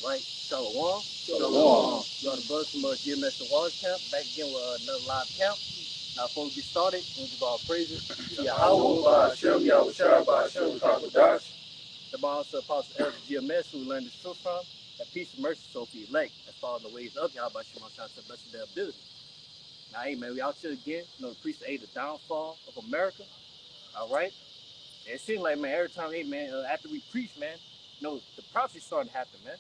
All right, Shalom. Shalom. Y'all the brothers from GMS the Waters Camp, back again with another live camp. Now, before we get started, we give all praises to Yahweh, Yahweh, Hashem, Yahushua, Hashem, Kakwadash. the boss of Apostle Elder GMS, who we learned this truth from, that peace and mercy so for elect, that follow the ways of Yahweh, Shema, to the best of their ability. Now, hey, man, we out here again, to preach the downfall of America, all right? And it seems like, man, every time, hey, man, after we preach, man, the prophecy's starting to happen, man.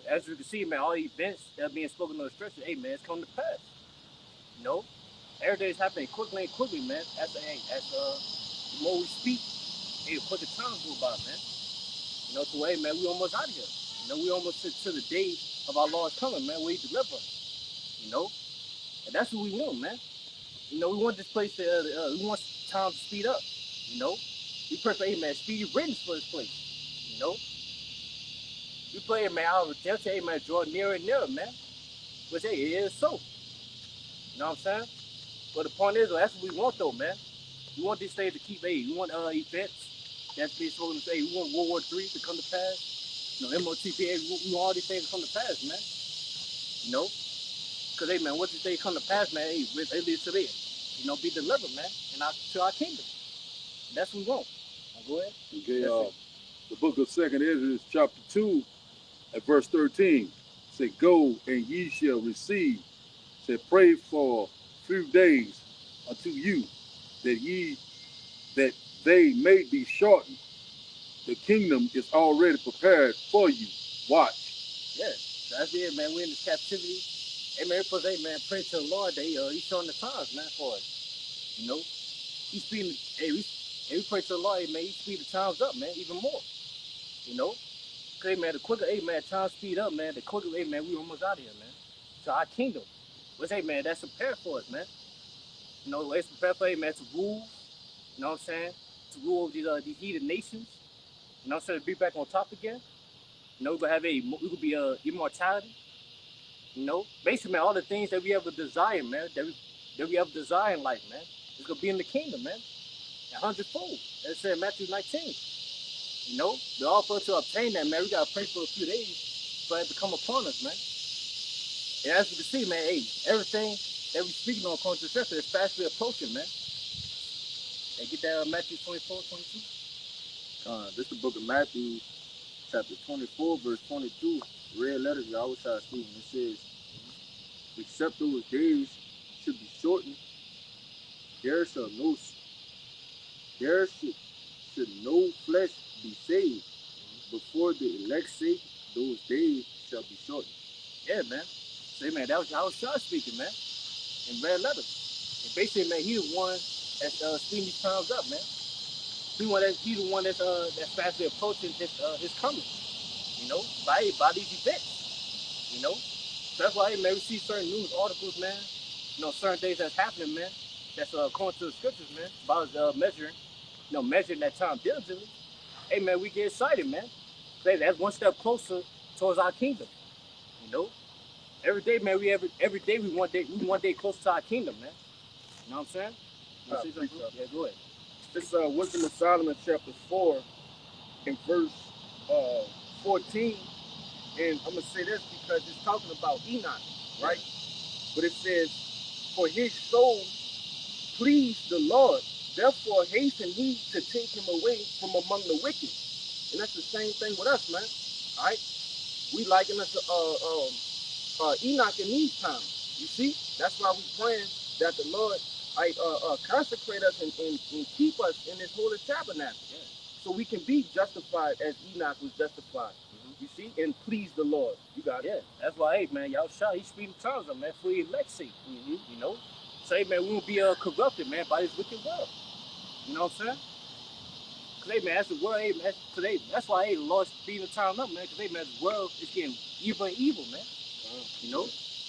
As you can see, man, all the events that are being spoken on the stretcher, hey, man, it's coming to pass. Every day is happening quickly and quickly, man. The more we speak, hey, the quicker time go by, man. To way, man, we almost out of here. We almost to the day of our Lord's coming, man, where He deliver us. And that's what we want, man. We want this place to, we want time to speed up. We pray for, hey, man, speedy riddance for this place. We pray, man, our redemption, hey, man, draw nearer and nearer, man. Which, hey, it is so. You know what I'm saying? But the point is, that's what we want, though, man. We want these things to keep, hey, we want events that's being spoken to say, we want World War III to come to pass. MOTP, we want all these things to come to pass, man. Because, hey, man, once these things come to pass, man, hey, it leads to there. Be delivered, man, to our kingdom. And that's what we want. Now, go ahead. Okay, the book of 2nd Ezra, chapter 2, at verse 13. Say, go and ye shall receive. Say, pray for a few days unto you, that they may be shortened. The kingdom is already prepared for you. Watch. Yeah, so that's it, man. We're in this captivity. Hey, man, pray to the Lord that He's showing the times, man, for us. He's speeding, we pray to the Lord, hey, man, He's speeding the times up, man, even more. Hey, man, the quicker, hey, man, time speed up, man, the quicker, hey, man, we almost out of here, man. To our kingdom. Which, hey, man, that's prepared for us, man. It's prepared for, hey, man, to rule, you know what I'm saying? To rule over these heathen nations. You know what I'm saying? To be back on top again. We're gonna have we could be immortality. Basically, man, all the things that we ever desire, man, that we ever desire in life, man, it's gonna be in the kingdom, man. 100-fold. As it said in Matthew 19. We all for us to obtain that, man. We gotta pray for a few days for it to come upon us, man. And as you can see, man, hey, everything that we speaking on according to the scripture is fastly approaching, man. And get that Matthew 24:22. This is the book of Matthew, chapter 24, verse 22. Red letters, y'all try to speak. It says, except those days should be shortened, there should no flesh be saved. Before the elect's sake, those days shall be shortened. Yeah, man. Say, man, that was Yahushua speaking, man. In red letters. And basically, man, he the one that's speeding these times up, man. He the one that's fastly approaching his coming. By these events. So that's why, hey, man, we see certain news articles, man. Certain things that's happening, man. That's according to the scriptures, man. About measuring that time diligently. Hey, man, we get excited, man. That's one step closer towards our kingdom. Every day, man, every day we one day closer to our kingdom, man. You know what I'm saying? Yeah, go ahead. This Wisdom of Solomon, chapter 4, in verse 14. And I'm going to say this because it's talking about Enoch, right? But it says, for his soul pleased the Lord. Therefore hasten he to take him away from among the wicked. And that's the same thing with us, man. All right? We liken us to Enoch in these times. You see? That's why we praying that the Lord consecrate us and keep us in this holy tabernacle. Yeah. So we can be justified as Enoch was justified. You see? And please the Lord. You got it. Yeah. That's why, hey, man, Yahushua, he's speeding times up, man, for the elect's sake. So, hey, man, we won't be corrupted, man, by this wicked world. You know what I'm saying? Because, hey, man, that's the world, hey, man, today. That's why, hey, the Lord's speeding the time up, man, because, hey, man, the world is getting evil and evil, man.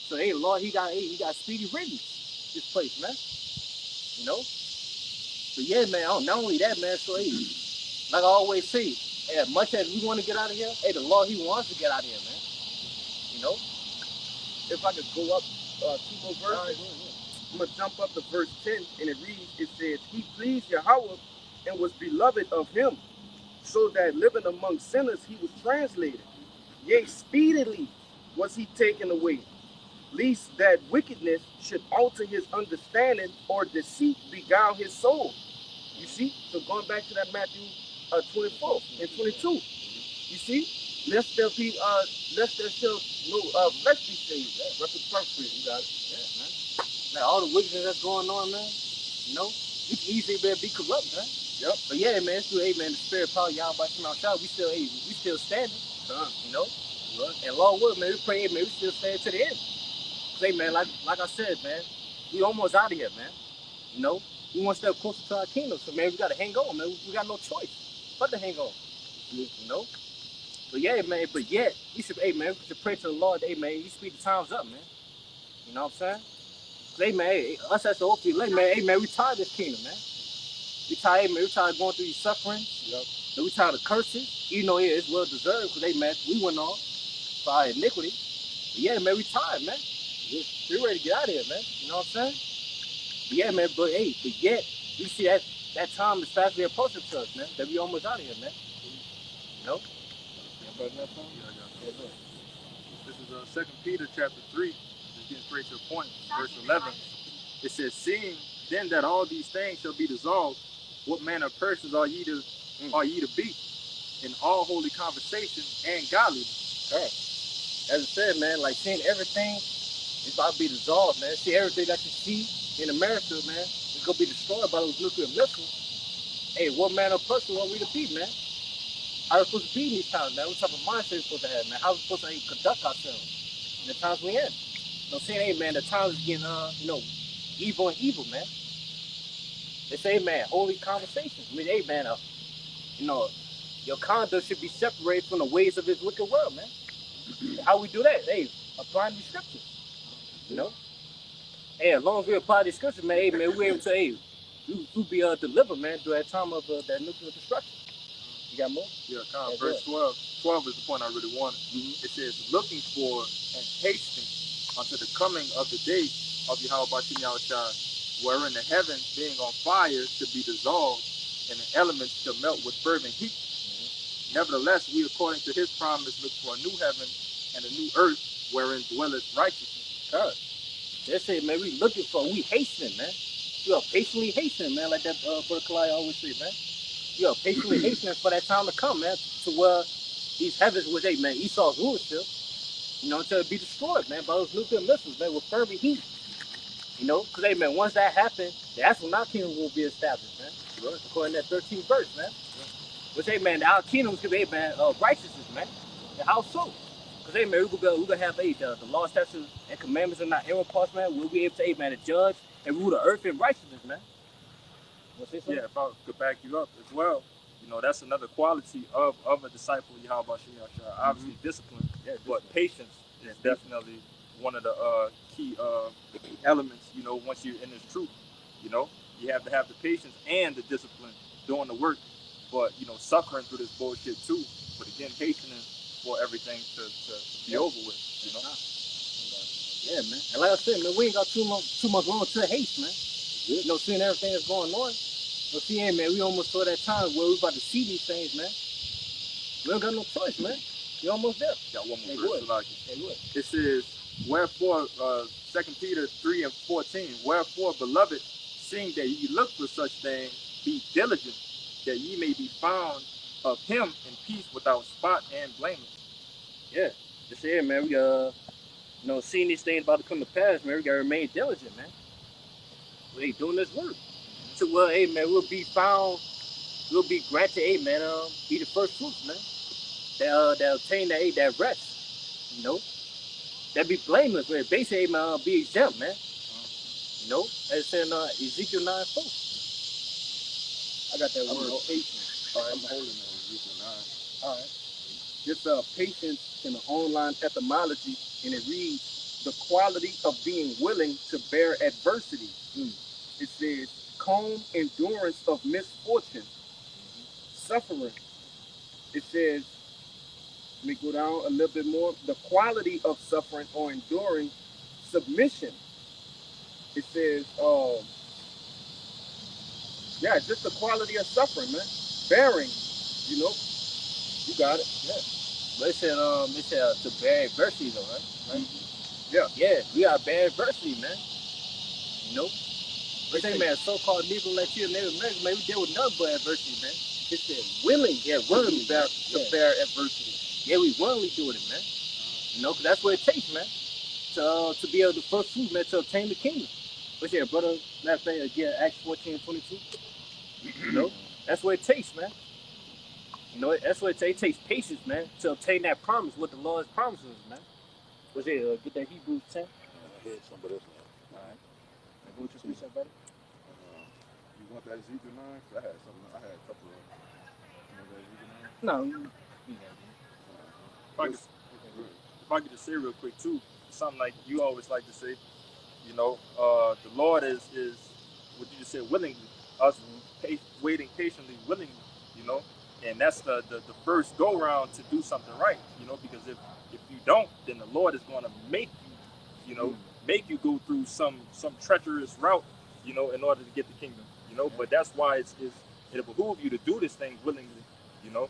So, hey, the Lord, he got speedy riddance, this place, man. But, yeah, man, not only that, man, so, hey, like I always say, hey, as much as we want to get out of here, hey, the Lord, he wants to get out of here, man. If I could go up 2 more verses. I'm going to jump up to verse 10, and it reads, it says, he pleased Yahweh and was beloved of him, so that living among sinners he was translated. Yea, speedily was he taken away, lest that wickedness should alter his understanding or deceit beguile his soul. You see? So going back to that Matthew 24 and 22. You see? Lest there be lest there shall no flesh be saved. That's the perfect. You got it. Yeah, man. Now all the wickedness that's going on, man, you know, we can easily be corrupt, man. Yep. But yeah, man, it's through the spirit power, y'all by Shema Shah, we still standing. You know? Right. And Lord willing, man, we pray, man, we still stand to the end. Say, man, like I said, man, we almost out of here, man. You know? We want to step closer to our kingdom. So man, we gotta hang on, man. We got no choice but to hang on. You know? But yeah, man, but yet, we should, hey man, we should pray to the Lord, hey man, you speed the times up, man. You know what I'm saying? Hey man, hey, us as the old people, hey man, we tired of this kingdom, man. We tired, hey man, we tired of going through these sufferings. Yep. We tired of curses, even though it's well deserved, because hey man, we went on for our iniquity. But yeah, man, we tired, man. We're ready to get out of here, man. You know what I'm saying? But yeah, man, but yet, you see that time is fastly approaching to us, man. That we almost out of here, man. You know? Yeah, this is 2 Peter chapter 3. Just getting straight to the point. Verse 11. It says, "Seeing then that all these things shall be dissolved, what manner of persons are ye to be in all holy conversation and godliness?" As I said, man, like seeing everything is about to be dissolved, man. See everything that you see in America, man, it's gonna be destroyed by those nuclear missiles. Hey, what manner of person want we to be, man? How are we supposed to be in these times, man? What type of mindset we supposed to have, man? How are we supposed to conduct ourselves in the times we in? You know, saying, hey, man, the times is getting, evil and evil, man. They say, man, holy conversations. I mean, hey, man, your conduct should be separated from the ways of this wicked world, man. How we do that? Hey, applying these scriptures. You know? Hey, as long as we apply these scriptures, man, hey, man, we're able to, hey, we be delivered, man, during that time of that nuclear destruction. You got more? Yeah, verse 12. 12 is the point I really wanted. It says, "Looking for and hastening unto the coming of the day of Yahweh Shai, wherein the heaven being on fire should be dissolved, and the elements shall melt with fervent heat. Nevertheless, we according to his promise look for a new heaven and a new earth wherein dwelleth righteousness." God. They say, man, we looking for, we hastening, man. We are patiently hastening, man, like that Brother Kalai always say, man. We are patiently hastening for that time to come, man, to where these heavens was, hey, man, Esau's rulership, until it be destroyed, man, by those nuclear missiles, man, with fervent heat. Because, hey, man, once that happens, that's when our kingdom will be established, man. Right. According to that 13th verse, man. Which, hey, man, our kingdom is going to be, hey, man, righteousness, man. And how so? Because, hey, man, we're going to have, hey, the law, statutes, and commandments in our inward parts, man. We'll be able to, hey, man, to judge and rule the earth in righteousness, man. Yeah, if I could back you up as well, that's another quality of a disciple of Yahweh Shai. Obviously, discipline, but patience is definitely one of the key elements, once you're in this truth. You have to have the patience and the discipline doing the work, but, suffering through this bullshit too. But again, patience for everything to be over with, Yeah, man. And like I said, man, we ain't got too much long to haste, man. Seeing everything that's going on. Man, we almost saw that time where we about to see these things, man. We don't got no choice, man. We almost there. Got one more verse. It says, "Wherefore, 2 Peter 3 and 14, wherefore, beloved, seeing that ye look for such things, be diligent, that ye may be found of him in peace, without spot and blameless." Yeah, just here, man. We seeing these things about to come to pass, man. We gotta remain diligent, man. We doing this work. So, well, hey, man, we'll be granted, hey, man, be the first fruits, man. That obtain that rest, that be blameless, man. Basically, man, be exempt, man. As it said in Ezekiel 9:4. I got that word, patience. All right, I'm holding that Ezekiel 9. All right. This patience in the online etymology, and it reads, the quality of being willing to bear adversity. It says, calm endurance of misfortune, suffering. It says, let me go down a little bit more. The quality of suffering or enduring, submission. It says, just the quality of suffering, man. Bearing, you got it. Yeah. But it said to bear adversity though, right? Yeah. Yeah, we got bear adversity, man. You know? But say, man, so-called Negro Latino Native American, man, we deal with nothing but adversity, man. It said willing, Willingly to bear adversity. Yeah, we willingly doing it, man. You know, because that's what it takes, man, to be able to first fruit, man, to obtain the kingdom. But yeah, brother, matter of fact, again, Acts 14:22. You know, that's what it takes, man. You know, that's what it takes. It takes patience, man, to obtain that promise, what the Lord has promised us, man. What's it? Get that Hebrews 10. I had some of this one. All right. Go to your somebody. You want that Ezekiel 9? 'Cause I had something. I had a couple of. You want that Ezekiel 9? No, If I could just say real quick too, something like you always like to say, you know, the Lord is what you just said, willingly, us waiting patiently, willingly, you know, and that's the first go round to do something right, you know, because if you don't, then the Lord is going to make you, you know, make you go through some treacherous route, you know, in order to get the kingdom, you know. But that's why it behooves you to do this thing willingly, you know,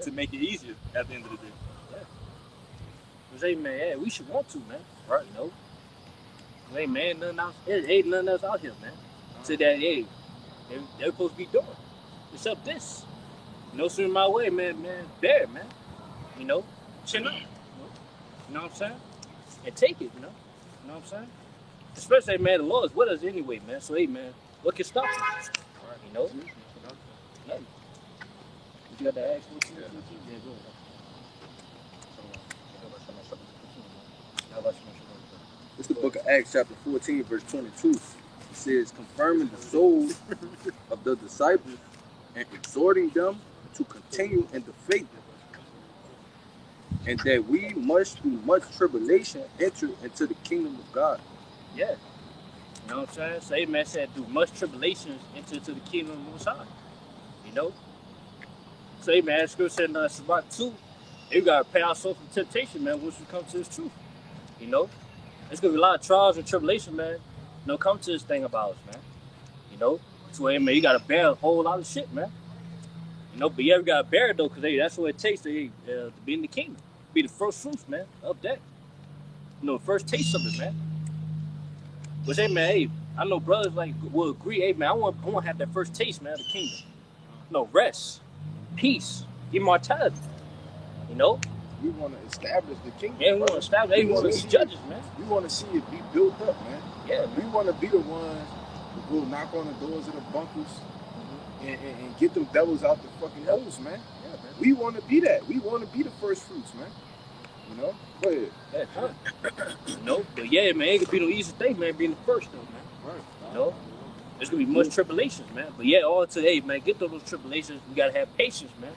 to make it easier at the end of the day. Hey man, yeah, we should want to, man. Right. You know, hey man, nothing else. It ain't nothing else out here, man. So that hey, they're supposed to be doing. Except this. You know, swing my way, man, bear it, man. You know, chin up. You know what I'm saying? And take it, you know. You know what I'm saying? Especially, man, the Lord's with us anyway, man. So hey, man, what can stop us? You know. Yeah. You got the Acts 14? Yeah, go ahead. It's the book of Acts, chapter 14, verse 22. It says, confirming the souls of the disciples and exhorting them to continue in the faith, and that we must through much tribulation enter into the kingdom of God. Yeah. You know what I'm saying? So, man said, through much tribulations enter to the kingdom of the Most High. You know? So, man, that scripture said in Shabbat 2, you got to pay ourselves from temptation, man, once we come to this truth. You know? There's going to be a lot of trials and tribulations, man. You know, come to this thing about us, man. You know? So, hey, man, you got to bear a whole lot of shit, man. You know, but yeah, we got to bear it, though, because hey, that's what it takes to be in the kingdom. Be the first fruits, man, of that. You know, the first taste of it, man. But hey, man, hey, I know brothers like will agree. Hey, man, I want to have that first taste, man, of the kingdom. No rest, peace, immortality. You know. We want to establish the kingdom. Yeah, we want to establish. Hey, we want to be judges, man. We want to see it be built up, man. Yeah, we want to be the ones who go knock on the doors of the bunkers and get them devils out the fucking holes, man. Yeah, man. We want to be that. We want to be the first fruits, man. You know. Go ahead. Yeah, you know, but yeah, man, it could be no easy thing, man, being the first, though, man. Right. You know, there's gonna be much tribulations, man. But yeah, all to hey, man, get through those tribulations. We gotta have patience, man.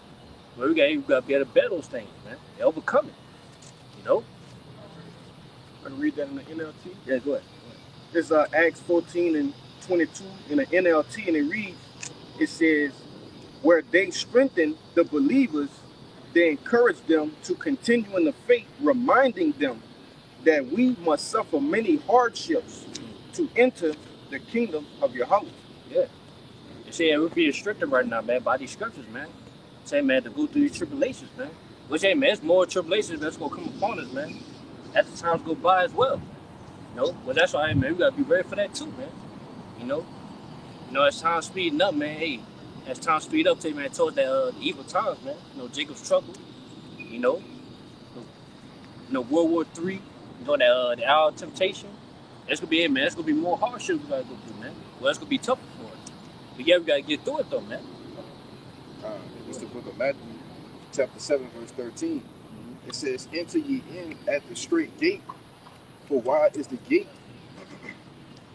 But we gotta be able to bear those things, man. And overcome it. You know. I can read that in the NLT. Yeah, go ahead. It's Acts 14:22 in the NLT, and it reads, it says, where they strengthen the believers, they encourage them to continue in the faith, reminding them that we must suffer many hardships to enter the kingdom of Yahweh. Yeah. You see, we're being restricted right now, man, by these scriptures, man. Say, man, to go through these tribulations, man. Which, hey, man, it's more tribulations that's going to come upon us, man. As the times go by as well. You know? But that's why, hey, man, we got to be ready for that too, man. You know? You know, as time speeding up, man, hey, as time speed up, man, towards that the evil times, man. You know, Jacob's trouble. You know? World War III. You know, that the hour of temptation. That's going to be it, man. That's going to be more hardships we got to go through, man. Well, that's going to be tougher for us. But yeah, we got to get through it, though, man. It's the book of Matthew, chapter 7, verse 13. It says, enter ye in at the straight gate, for wide is the gate,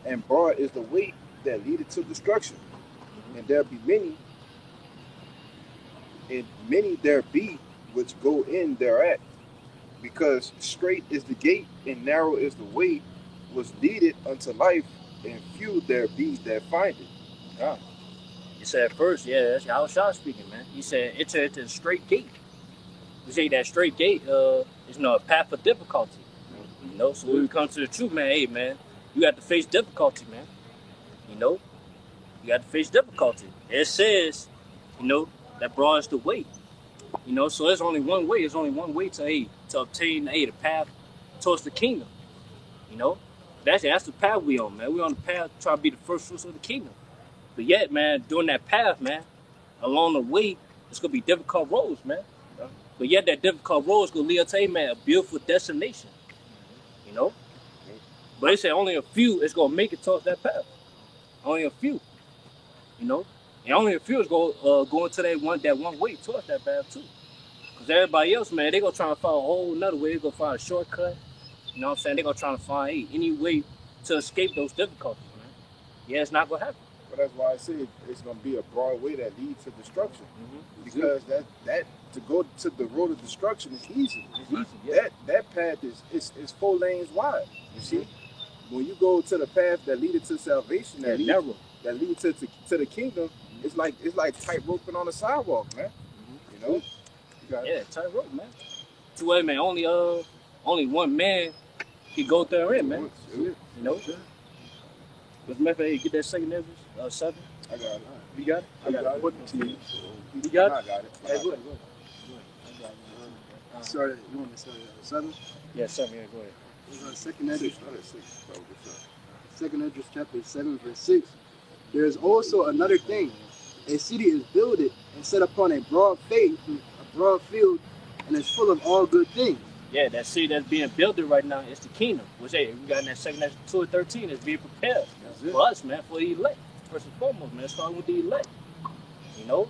and broad is the way that leadeth to destruction. And there be many, and many there be which go in thereat, because straight is the gate, and narrow is the way which leadeth unto life, and few there be that find it. Yeah. He said first, yeah, that's how Shah speaking, man. He said enter into the straight gate. We say that straight gate is a path of difficulty. You know, so when we come to the truth, man, hey, man, you got to face difficulty, man. You know, you got to face difficulty. It says, you know, that broad is the way. You know, so there's only one way. There's only one way to obtain the path towards the kingdom. You know, that's the path we on, man. We on the path to try to be the first fruits of the kingdom. But yet, man, doing that path, man, along the way, it's gonna be difficult roads, man. But yet, that difficult road is gonna lead us to, man, a beautiful destination. You know, but they say only a few is gonna make it towards that path. Only a few. You know, and only a few is going to that one way towards that path too. Cause everybody else, man, they gonna try to find a whole another way. They gonna find a shortcut. You know what I'm saying? They gonna try to find any way to escape those difficulties, man. Yeah, it's not gonna happen. But that's why I say it's gonna be a broad way that leads to destruction. Because that to go to the road of destruction is easy. It's easy, yeah. That path is 4 lanes wide. You see, when you go to the path that leads to salvation, that leads to the kingdom, it's like tight roping on a sidewalk, man. You know? Yeah, tight rope, man. So wait, man, only one man can go there in, man. You know? But matter of fact, get that second Ezra 7. I got it. You got it? I got it. Put it to you. You got it? I got it. Hey, go ahead. Sorry, you want to start at 7? Yeah, 7. Yeah, go ahead. Second Ezra, chapter 7, verse 6. There is also another thing. A city is builded and set upon a broad field, and is full of all good things. Yeah, that city that's being built right now is the kingdom. Which, hey, we got in that second Ezra 2 and 13 is being prepared for us, man, for the elect. First and foremost, man, starting with the elect. You know?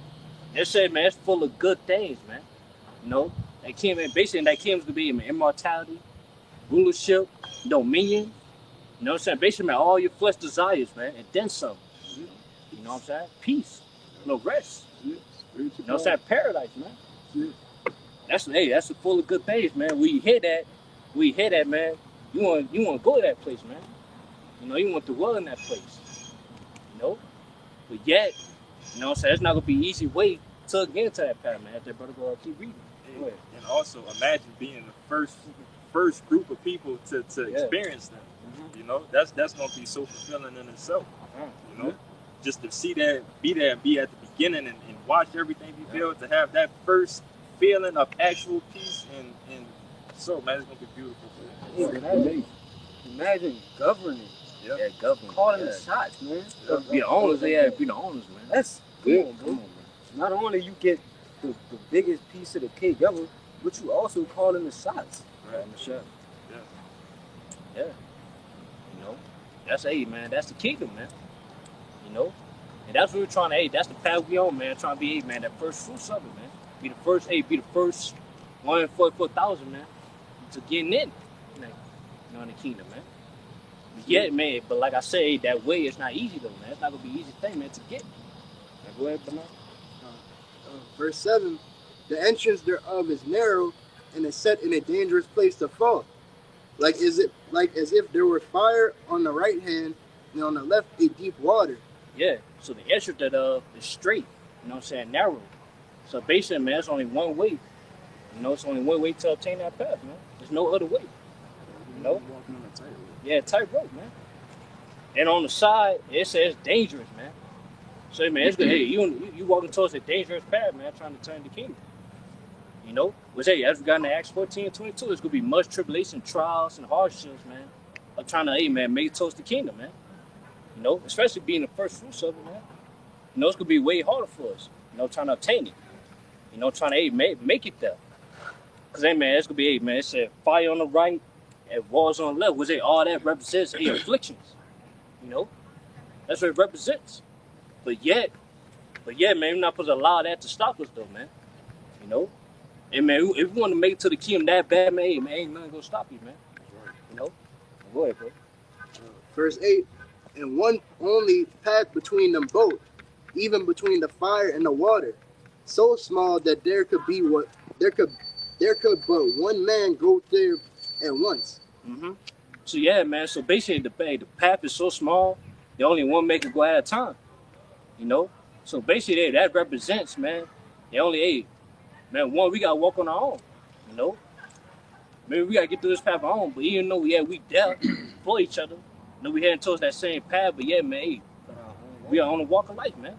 They say, man, it's full of good things, man. You know? That kingdom, basically, that kingdom's gonna be immortality, rulership, dominion. You know what I'm saying? Basically, man, all your flesh desires, man, and then some. You know what I'm saying? Peace. No rest. You know what I'm saying? Paradise, man. That's full of good things, man. When you hear that, man, you want to go to that place, man. You know, you want to dwell in that place. You know? But yet, you know what I'm saying, it's not gonna be an easy way to get into that path, man. That brother go keep reading. Go ahead. And also imagine being the first group of people to experience them. You know, that's gonna be so fulfilling in itself. You know, just to see that, be there, and be at the beginning, and watch everything be built, to have that first feeling of actual peace and so, man, it's gonna be beautiful. Imagine governing. Yeah, government. Calling the shots, man. Be the owners, be the owners, man. That's good, bro. Not only you get the biggest piece of the cake ever, but you also calling the shots. Right. On the shot. Yeah. You know, man, that's the kingdom, man. You know, and that's what we're trying to, that's the path we on, man. Trying to be, man, that first fruits of it, man. Be the first 144,000, man, to getting in, you know, in the kingdom, man. Yeah, man, but like I say, that way is not easy though, man. It's not gonna be an easy thing, man, to get. Now, go ahead, Bernard. Verse 7, the entrance thereof is narrow and is set in a dangerous place to fall. Like as if there were fire on the right hand and on the left a deep water. Yeah, so the entrance that is straight, you know what I'm saying, narrow. So basically, man, it's only one way. You know, it's only one way to obtain that path, man. There's no other way. You know? Walking on a tightrope. Yeah, tightrope, man. And on the side, it says dangerous, man. So, man, it's good. Hey, you walking towards a dangerous path, man, trying to turn the kingdom. You know? Which, hey, as we got into Acts 14 and 22, it's going to be much tribulation, trials, and hardships, man, of trying to, hey, man, make it towards the kingdom, man. You know? Especially being the first fruits of it, man. You know, it's going to be way harder for us, you know, trying to obtain it. You know, trying to, hey, make it there. Because, hey, man, it's going to be, hey, man, it said fire on the right and walls on the left. Which, hey, all that represents, hey, afflictions. You know? That's what it represents. But yet, man, we're not supposed to allow that to stop us, though, man. You know? And, man, if we want to make it to the kingdom that bad, man, hey, man, ain't nothing going to stop you, man. You know? Go ahead, bro. Verse 8, and one only path between them both, even between the fire and the water, so small that there could but one man go there at once. Mm-hmm. So, yeah, man, so basically the path is so small, the only one man can go at a time. You know? So basically that represents, man, the only, hey, man, one, we got to walk on our own. You know? Maybe we got to get through this path on our own, but even though, yeah, we there for each other, you know, we heading towards that same path, but yeah, man, hey, we are on the walk of life, man.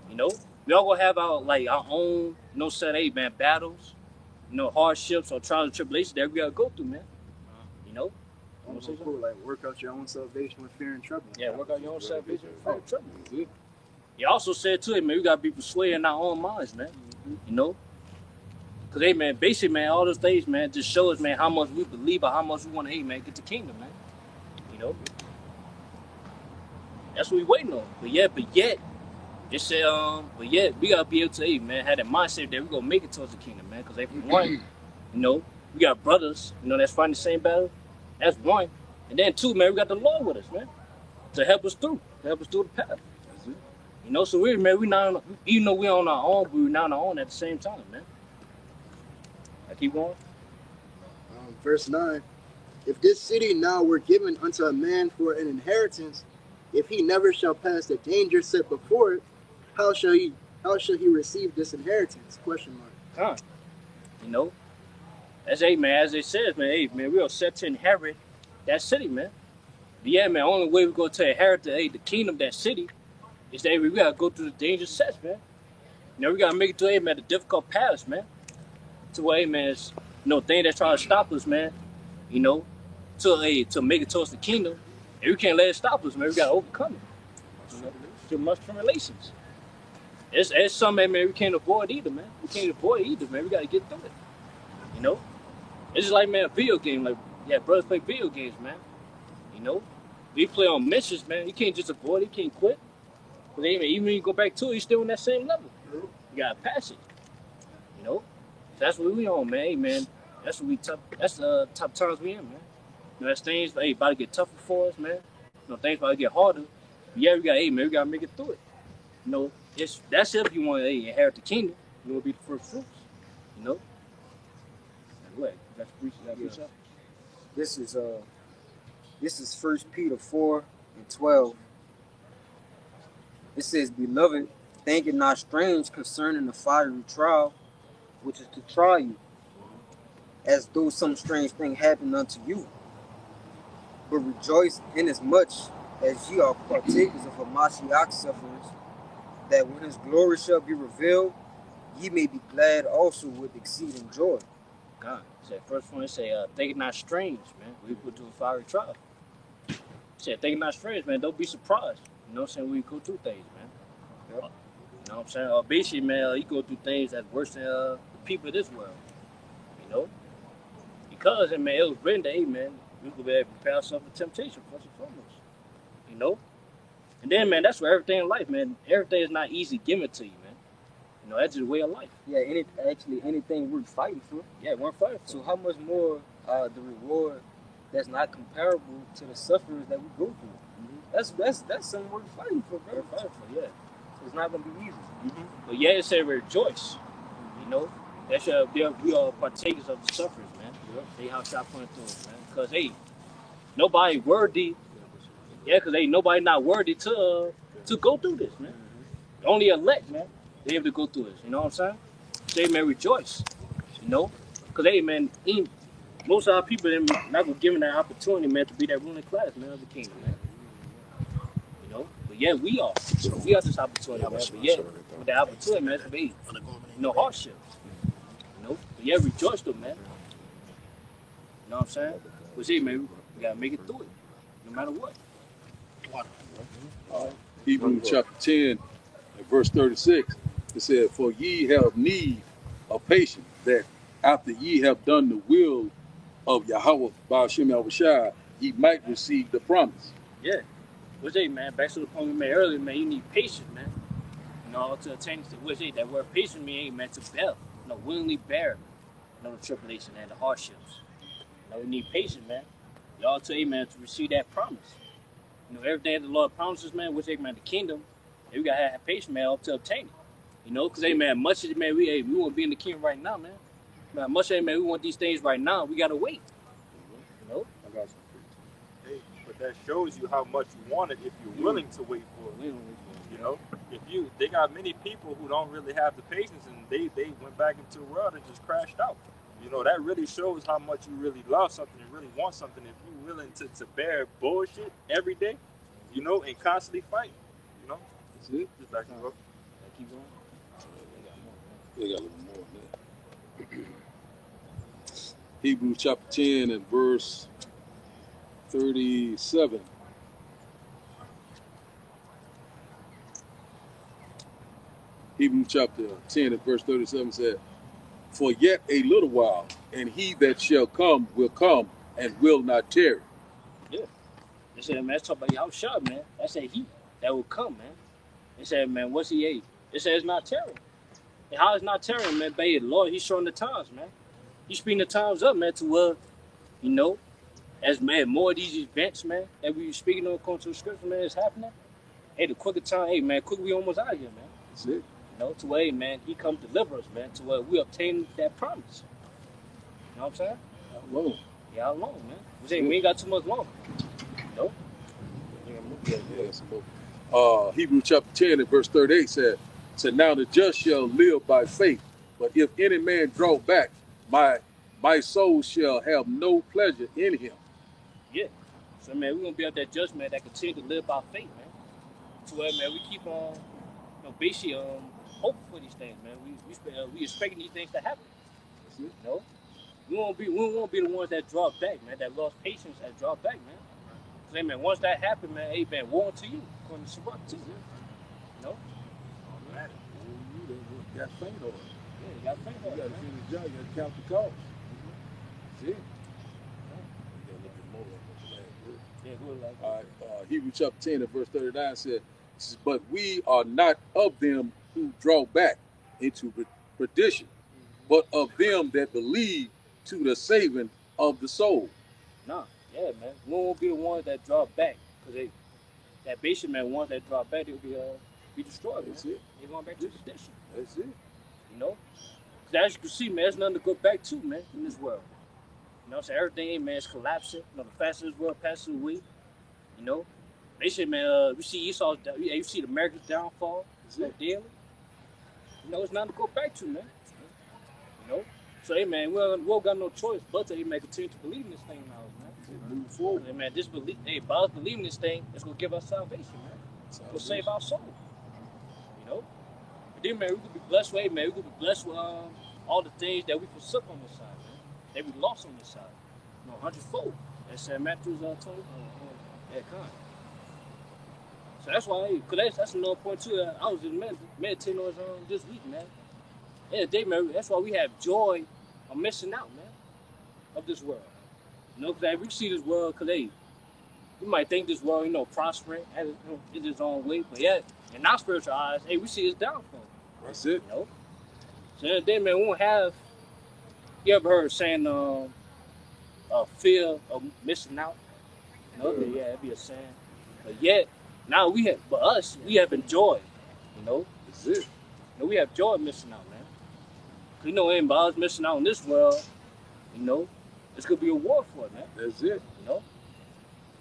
You know? We all gonna have our own, set man, battles, hardships or trials and tribulations that we gotta go through, man. You know? Also cool, like work out your own salvation with fear and trembling. Yeah, work out your own salvation with fear and trembling. He also said too, man, we gotta be persuaded in our own minds, man. You know? Cause hey man, basically man, all those things, man, just show us, man, how much we believe or how much we wanna, man, get the kingdom, man. You know? That's what we waiting on. But yet, it said, but yet we gotta be able to, man, have that mindset that we're gonna make it towards the kingdom, man. Cause for one, we got brothers, that's fighting the same battle. That's one. And then two, man, we got the Lord with us, man, to help us through the path. So we not on, even though we're on our own, but we're not on our own at the same time, man. I keep going. Verse 9. If this city now were given unto a man for an inheritance, if he never shall pass the danger set before it, how shall he receive this inheritance? Question mark. As it says, man, we are set to inherit that city, man. But yeah, man, only way we're going to inherit the kingdom, that city, is that we got to go through the dangerous steps, man. We got to make it to, the difficult paths, man. To where, man, it's, thing that's trying to stop us, man, to make it towards the kingdom. And we can't let it stop us, man. We got to overcome it. Through much tribulations. It's something, man, we can't avoid either, man. We can't avoid either, man. We got to get through it. It's just like, man, a video game. Like, yeah, brothers play video games, man. We play on missions, man. You can't just avoid it. You can't quit. But even when you go back to it, you're still on that same level. You got to pass it. So that's what we on, man. Hey, man, that's what that's the tough times we in, man. That's things about to get tougher for us, man. Things about to get harder. But yeah, we got to make it through it. That's if you want to inherit the kingdom. You want to be the first fruits. What? That's preach up. This is 1 Peter 4:12. It says, Beloved, think it not strange concerning the fiery trial, which is to try you, as though some strange thing happened unto you. But rejoice inasmuch as ye are partakers of Mashiach's sufferings, that when his glory shall be revealed, ye may be glad also with exceeding joy. God, first one, think it not strange, man. We put through a fiery trial. Think it not strange, man. Don't be surprised. We go through things, man. Yep. Basically, man, you go through things that's worse than the people of this world. Because, man, it was written that, hey, man, we could be able to prepare ourselves for temptation, first and foremost. And then, man, that's where everything in life, man. Everything is not easy given to you, man. That's just the way of life. Yeah, anything worth fighting for. Yeah, worth fighting for. So how much more the reward that's not comparable to the sufferings that we go through? Mm-hmm. That's something worth fighting for, bro. Worth fighting for, yeah. So it's not gonna be easy. Mm-hmm. But yeah, it said rejoice. That we are partakers of the sufferings, man. Yep. They how shall point through it, man. Because nobody worthy. Yeah, because nobody not worthy to go through this, man. Mm-hmm. Only elect, man. They able to go through this. You know what I'm saying? Say, man, rejoice. Because man, most of our people not gonna give them that opportunity, man, to be that ruling class, man, of the kingdom, man. But yeah, we are. We are this opportunity, man. But yeah, with that opportunity, man, it's gonna be hardships. But yeah, rejoice though, man. You know what I'm saying? But see, man, we gotta make it through it, no matter what. Hebrews chapter 10 and verse 36, it said, For ye have need of patience, that after ye have done the will of Yahweh by Hashem Yahushua, ye might receive the promise. Yeah. What's that, man? Back to the point we made earlier, man, you need patience, man. To attain to what's that word patience means, man, to bear. Willingly bear, the tribulation and the hardships. We need patience, man. Y'all tell you, man, to receive that promise. Everything that the Lord promises, man, which man, the kingdom, we gotta have patience, man, up to obtain it. Because man, much as man, we want to be in the kingdom right now, man. Much as man, we want these things right now, we gotta wait. I got some. Hey, but that shows you how much you want it if you're willing to wait for it. They got many people who don't really have the patience, and they went back into the world and just crashed out. That really shows how much you really love something and really want something. If you're willing to bear bullshit every day, and constantly fight, That's it. Just back and forth. Keep going. They got a little more than that. Hebrews chapter 10 and verse 37. Hebrews chapter 10 and verse 37 said, "For yet a little while, and he that shall come will come and will not tarry." They said, man, let's talk about y'all shot, man. That said he that will come, man. They said, man, what's he ate? They said it's not tearing. And how it's not tearing, man, babe, Lord, he's showing the times, man. He's speeding the times up, man, to you know, as man, more of these events, man, that we speaking on according to the scripture, man, is happening. Hey, the quicker time, hey man, quick we almost out of here, man. That's it. You know, to where, hey, man, he come deliver us, man, to where we obtain that promise. You know what I'm saying? How long? Yeah, how long, man? We ain't got too much longer. Nope. Hebrews chapter 10 and verse 38 said, "Now the just shall live by faith, but if any man draw back, my soul shall have no pleasure in him." Yeah. So man, we're gonna be up that judgment that continue to live by faith, man. To where, man, we keep on, basically hoping for these things, man. We expecting these things to happen. You know? We won't be the ones that draw back, man, that lost patience that draw back, man. Cause, hey, man, once that happened, man, hey, man, woe unto you, according to Sirach too. You know? You got faint on it. Yeah, you got faith on You got it, to man. finish the job. You got to count the cost. That's it. Yeah, good, like, All right, Hebrews chapter 10 and verse 39 said, "But we are not of them who draw back into perdition, but of them that believe to the saving of the soul." nah, yeah, man. We won't be the ones that draw back, cause that basic man, ones that draw back, they'll be destroyed, man. That's it. They're going back to perdition. That's it. You know? Cause as you can see, man, there's nothing to go back to, man, in this world. You know, so everything, man, is collapsing. You know, the faster this world passes away, you know. Basically, man, we see Esau's, you see the America's downfall, daily. You know, it's nothing to go back to, man. You know? So, hey, man, we don't got no choice but to, hey, man, continue to believe in this thing now, man. Move forward. Hey, man, by us believing this thing, it's going to give us salvation, man. It's going to save our soul. You know? But then, man, we could be blessed with, hey, man, we could be blessed with all the things that we forsook on this side, man. That we lost on this side. You know, 100-fold. That's Matthew's 20. Yeah, kind. So that's why, hey, cause that's another point too. I was just meditating on this week, man. Yeah, day, man. That's why we have joy of missing out, man, of this world. You know, because we see this world, cause hey, we might think this world, you know, prospering in its own way, but yet in our spiritual eyes, hey, we see its downfall. That's it. You know. So then, man, we won't have. You ever heard saying fear of missing out? You know, yeah, it'd be a saying. But yet, now we have enjoyed, you know. That's it. You know, we have joy missing out, man. Cause you know, anybody's missing out in this world, you know, it's gonna be a war for it, man. That's it. You know.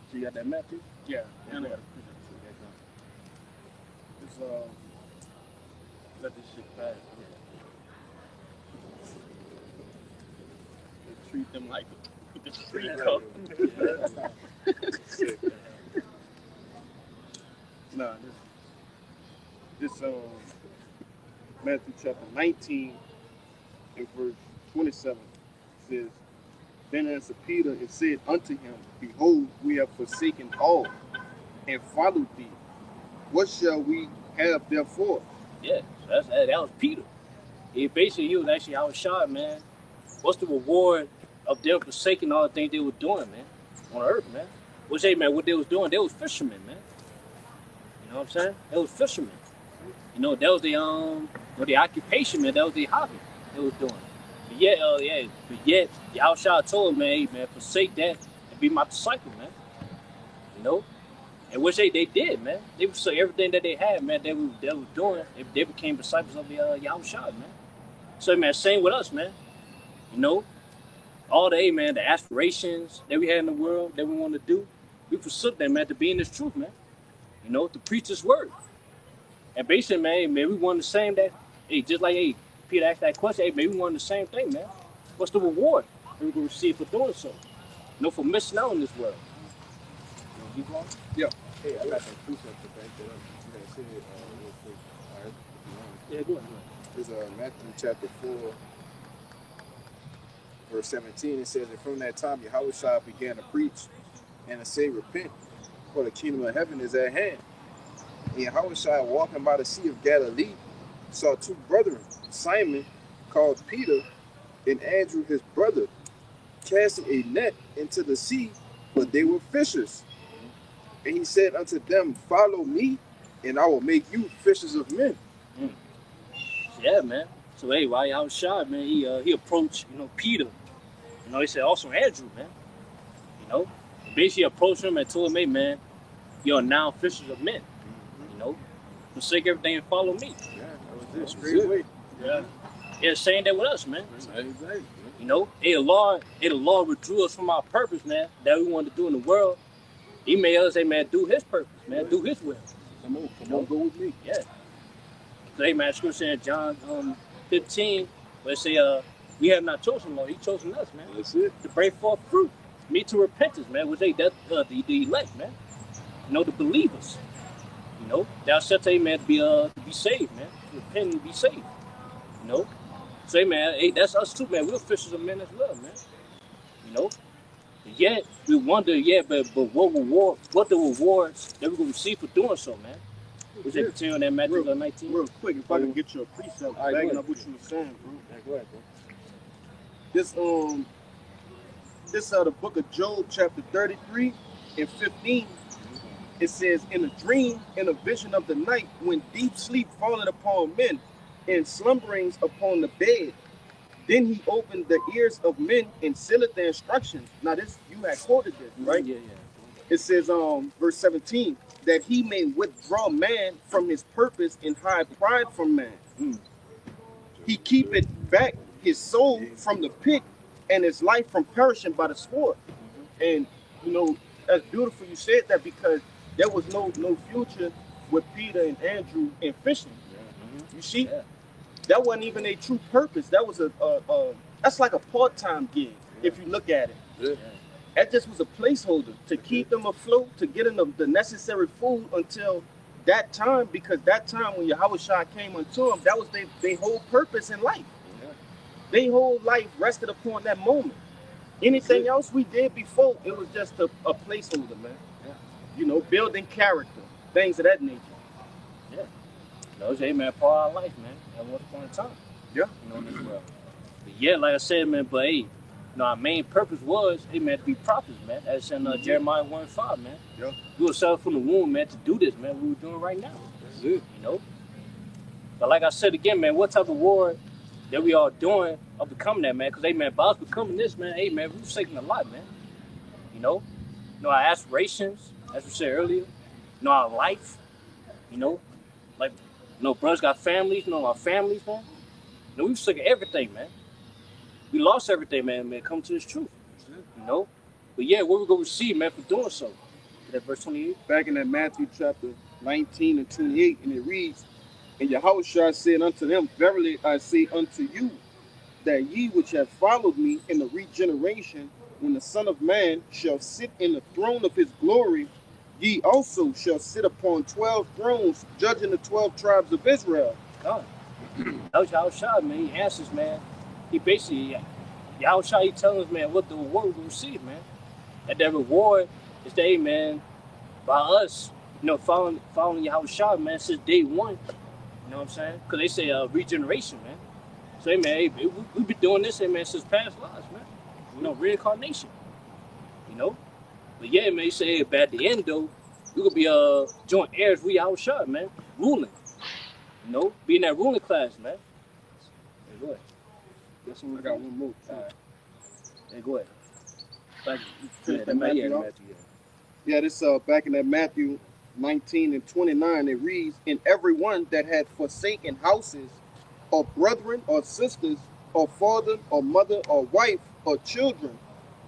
So you got that map too? Yeah, and it's let this shit pass. They treat them like the street cup. Nah, this Matthew chapter 19 and verse 27 says, "Then answered Peter and said unto him, Behold, we have forsaken all and followed thee. What shall we have therefore?" Yeah, so that was Peter. He was actually out shot, man. What's the reward of them forsaking all the things they were doing, man, on earth, man? Which, hey, man, what they was doing, they was fishermen, man. You know what I'm saying? They was fishermen. You know, that was the occupation, man. That was the hobby they was doing. But yet, Yahushua told him, man, hey, man, forsake that and be my disciple, man. You know? And which they did, man. They forsake everything that they had, man, they were doing. They became disciples of the Yahushua, man. So, man, same with us, man. You know? All the, man, the aspirations that we had in the world that we want to do, we forsook them, man, to be in this truth, man. You know, to preach this word. And basically, man, we want the same that, hey, just like, hey, Peter asked that question, hey, man, we want the same thing, man. What's the reward that we can receive for doing so? You know, for missing out on this world. You know, keep going? Yeah. Hey, I got some precept to back that up. You guys said real quick. All right, if you want. Yeah, go ahead. This is Matthew chapter 4, verse 17. It says, and from that time Yahushua began to preach and to say, repent, for the kingdom of heaven is at hand. And Yahushua, walking by the sea of Galilee, saw two brethren, Simon, called Peter, and Andrew his brother, casting a net into the sea, but they were fishers. And he said unto them, follow me, and I will make you fishers of men. Yeah, man. So hey, while y'all was shot, man, he approached, Peter. He said also Andrew, man. Basically approached him and told him, hey, man, you're now fishers of men. Forsake everything and follow me. Yeah, that was it. Straight away. Yeah. Yeah, saying that with us, man. Exactly. Hey, the Lord withdrew us from our purpose, man, that we wanted to do in the world. He made us, hey, man, do his purpose, man, do his will. Come on, go with me. Yeah. So, hey, man, scripture in John 15, where it say, we have not chosen the Lord, he chosen us, man. That's it. To bring forth fruit, me to repentance, man, which that's the elect, man. The believers. Thou shalt, hey, man, to be saved, man. To repent and be saved. Say, man, hey, that's us too, man. We're fishers of men as well, man. Yet we wonder, but what the rewards that we're gonna receive for doing so, man? Was it continue on that Matthew 19? Real quick, if I can get you a precept, backing up what you were saying, bro. Yeah, go ahead, bro. This the book of Job, chapter 33 and 15. It says, in a dream, in a vision of the night, when deep sleep falleth upon men, and slumberings upon the bed, then he opened the ears of men and sealed their instructions. Now this, you had quoted this, right? Yeah. It says, verse 17, that he may withdraw man from his purpose and hide pride from man. He keepeth back his soul from the pit and his life from perishing by the sword. And that's beautiful you said that, because there was no future with Peter and Andrew in fishing. You see, that wasn't even a true purpose. That was that's like a part-time gig if you look at it. Yeah. That just was a placeholder to keep them afloat, to get them the necessary food until that time, because that time when Yahushua came unto them, that was their whole purpose in life. Their whole life rested upon that moment. Anything else we did before, it was just a placeholder, man. Building character, things of that nature. Hey, man, part of our life, man, at one point in time. In this world. But like I said, man, but hey, our main purpose was, hey, man, to be prophets, man. That's in Jeremiah 1:5, man. We were set up from the womb, man, to do this, man. We were doing right now. That's it. But like I said again, man, what type of war that we are doing of becoming that, man? Because, hey, man, by us becoming this, man, hey, man, we're forsaking a lot, man. Our aspirations, as we said earlier, our life, brothers got families, our families, man. We forsaken everything, man. We lost everything, man, come to this truth. But what we gonna receive, man, for doing so? That verse 28. Back in that Matthew chapter 19 and 28, and it reads, and Yahushua said unto them, verily I say unto you, that ye which have followed me in the regeneration, when the Son of Man shall sit in the throne of his glory, ye also shall sit upon 12 thrones, judging the 12 tribes of Israel. God. Yahushua, man, he answers, man. He basically, Yahushua, he tells us, man, what the reward we're going to receive, man. And that reward is that, hey, man, by us, following Yahushua, man, since day one. You know what I'm saying? Because they say regeneration, man. So, hey, man, hey, we've been doing this, hey, man, since past lives, man. Reincarnation. But yeah, man, you say, but at the end, though, we're going to be joint heirs with Yahushua, man, ruling. Be in that ruling class, man. Hey, go ahead. I got one more. All right. Hey, go ahead. Back, this back in that Matthew 19 and 29, it reads, and everyone that had forsaken houses, or brethren, or sisters, or father, or mother, or wife, or children,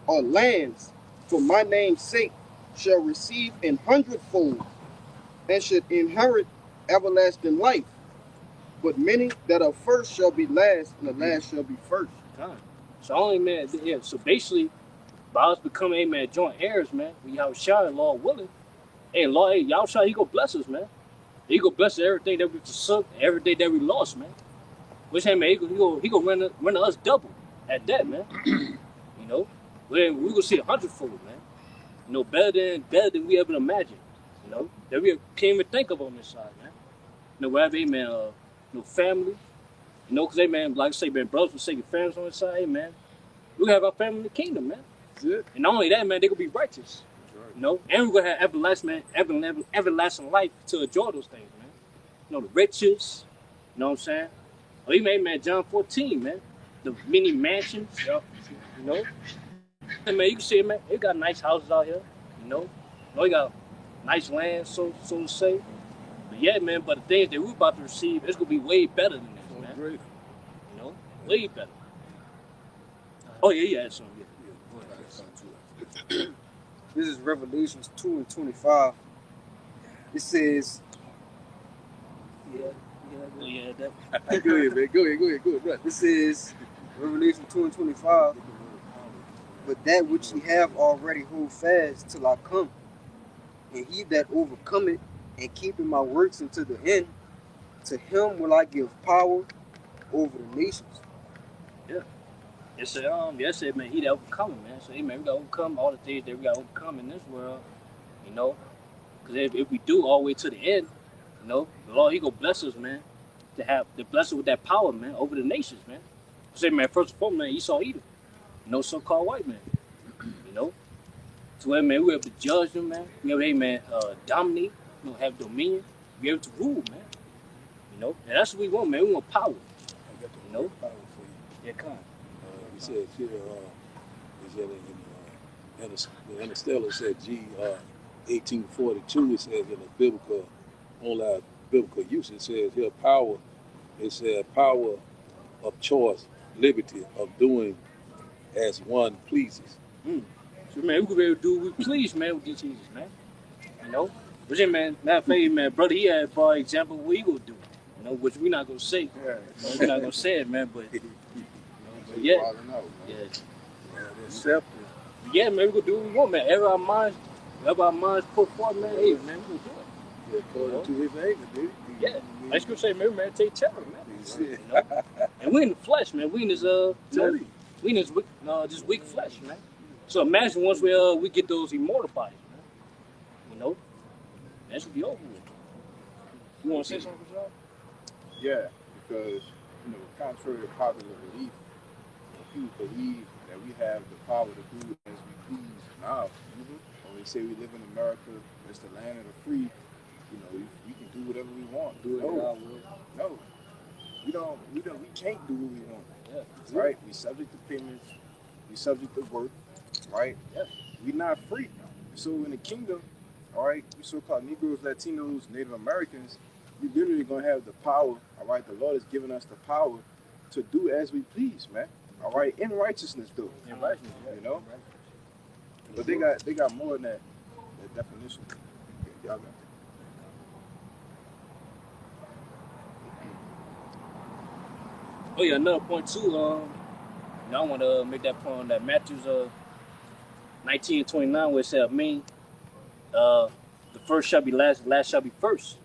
or lands, for my name's sake, shall receive an hundredfold, and should inherit everlasting life. But many that are first shall be last, and the last shall be first. So only, man, so basically, by us becoming, man, joint heirs, man, with Yahushua, Lord willing, Yahushua, he gonna bless us, man. He gonna bless everything that we forsook, everything that we lost, man. Which hey man, he go run us double at that, man. You know, we gonna see 100-fold, man. You know, better than we ever imagined. You know, that we can't even think of on this side, man. You know, wherever, hey man, family. You know, cause hey man, like I say, man, brothers forsaking families on this side, hey man, we have our family in the kingdom, man. That's it. And not only that, man, they gonna be righteous. Right. You know, and we're gonna have everlasting life to enjoy those things, man. You know, the riches. You know what I'm saying? Or even, man, John 14, man, the many mansions. You know, and man, you can see, man, they got nice houses out here. You know, they got nice land, so to say. But yeah, man, but the things that we're about to receive, it's gonna be way better than this, man. Great. You know, way better. Oh yeah, yeah, something. Yeah. This is Revelations 2:25. It says, Yeah, that. Go ahead, man. Go ahead, right. this is Revelation 2:25. But that which ye have already hold fast till I come. And he that overcometh and keepeth my works unto the end, to him will I give power over the nations. It said, man, he that overcome, man. So, hey, man, we gotta overcome all the things that we gotta overcome in this world, you know. Because if we do all the way to the end, you know, the Lord, he gonna bless us, man, to bless us with that power, man, over the nations, man. Say, man, first and foremost, man, Esau Edom, you know, so-called white man, you know. So, hey, man, we have to judge them, man. We have, hey, man, dominate, you know, have dominion, be able to rule, man. You know, and that's what we want, man. We want power. I got the You know? power for you. Yeah, come on. He said here, he said in Interstellar, said G 1842, it says in the biblical, online biblical use, it says here power, it said power of choice, liberty of doing as one pleases. So, man, we could be able to do what we please, man, with these Jesus, man. You know? But then, man, matter of fact, man, brother, he had, for example, what he gonna do. You know, which we not gonna say. You know, we're not gonna say it, man, but yeah. Yeah. Accept Yeah, man, we gonna do what we want, man. Ever our minds put forth, man, hey, man, we gonna do it. it according to his anger, dude. Yeah. Like scripture say, man, take terror, man. You know? And we in the flesh, man. We in this this weak flesh, man. So imagine once we get those immortal bodies, man. You know? That should be over with. You wanna say something, John? Yeah, because contrary to popular belief, people believe that we have the power to do as we please now. When we say we live in America, it's the land of the free. You know, we can do whatever we want. Do it no, our will. no, we can't do what we want. Yeah. Right? We subject to payments. We subject to work. Right? Yeah. We're not free. So in the kingdom, all right, we so-called Negroes, Latinos, Native Americans, we literally gonna have the power. All right, the Lord has given us the power to do as we please, man. All right, in righteousness, though. In righteousness, You know. But they got more than that definition. Okay, y'all got it. Oh yeah, another point too. I want to make that point on that Matthew's 19:29, where it said, the first shall be last, the last shall be first.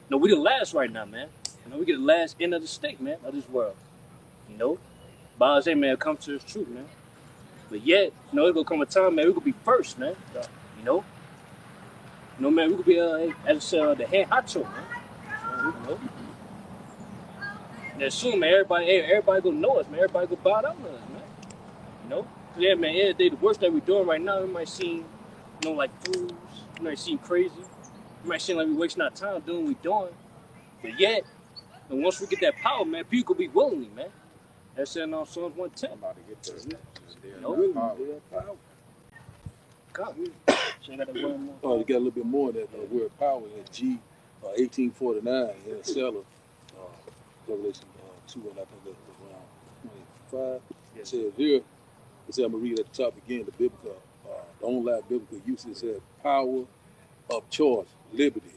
No, we the last right now, man. You know, we get the last end of the stick, man, of this world. You know, but I say, man, come to this truth, man. But yet, you know, it's gonna come a time, man, we gonna be first, man. You know, man, we could be as the head honcho, man. You know. And soon, man, everybody gonna know us, man. Everybody gonna bow down to us, man. You know? Yeah, man, the worst that we're doing right now, it might seem, you know, like fools. It might seem crazy. It might seem like we're wasting our time doing what we're doing. But yet, and once we get that power, man, people will be willingly, man. That's saying on Psalms 110. I'm about to get there. No, power. God. So I got that one more. Oh, you got a little bit more of that word power in G 1849 in Seller, Revelation 2, and I think that was around 25. It says here, it says, I'm going to read at the top again, the biblical, the online biblical usage says power of choice, liberty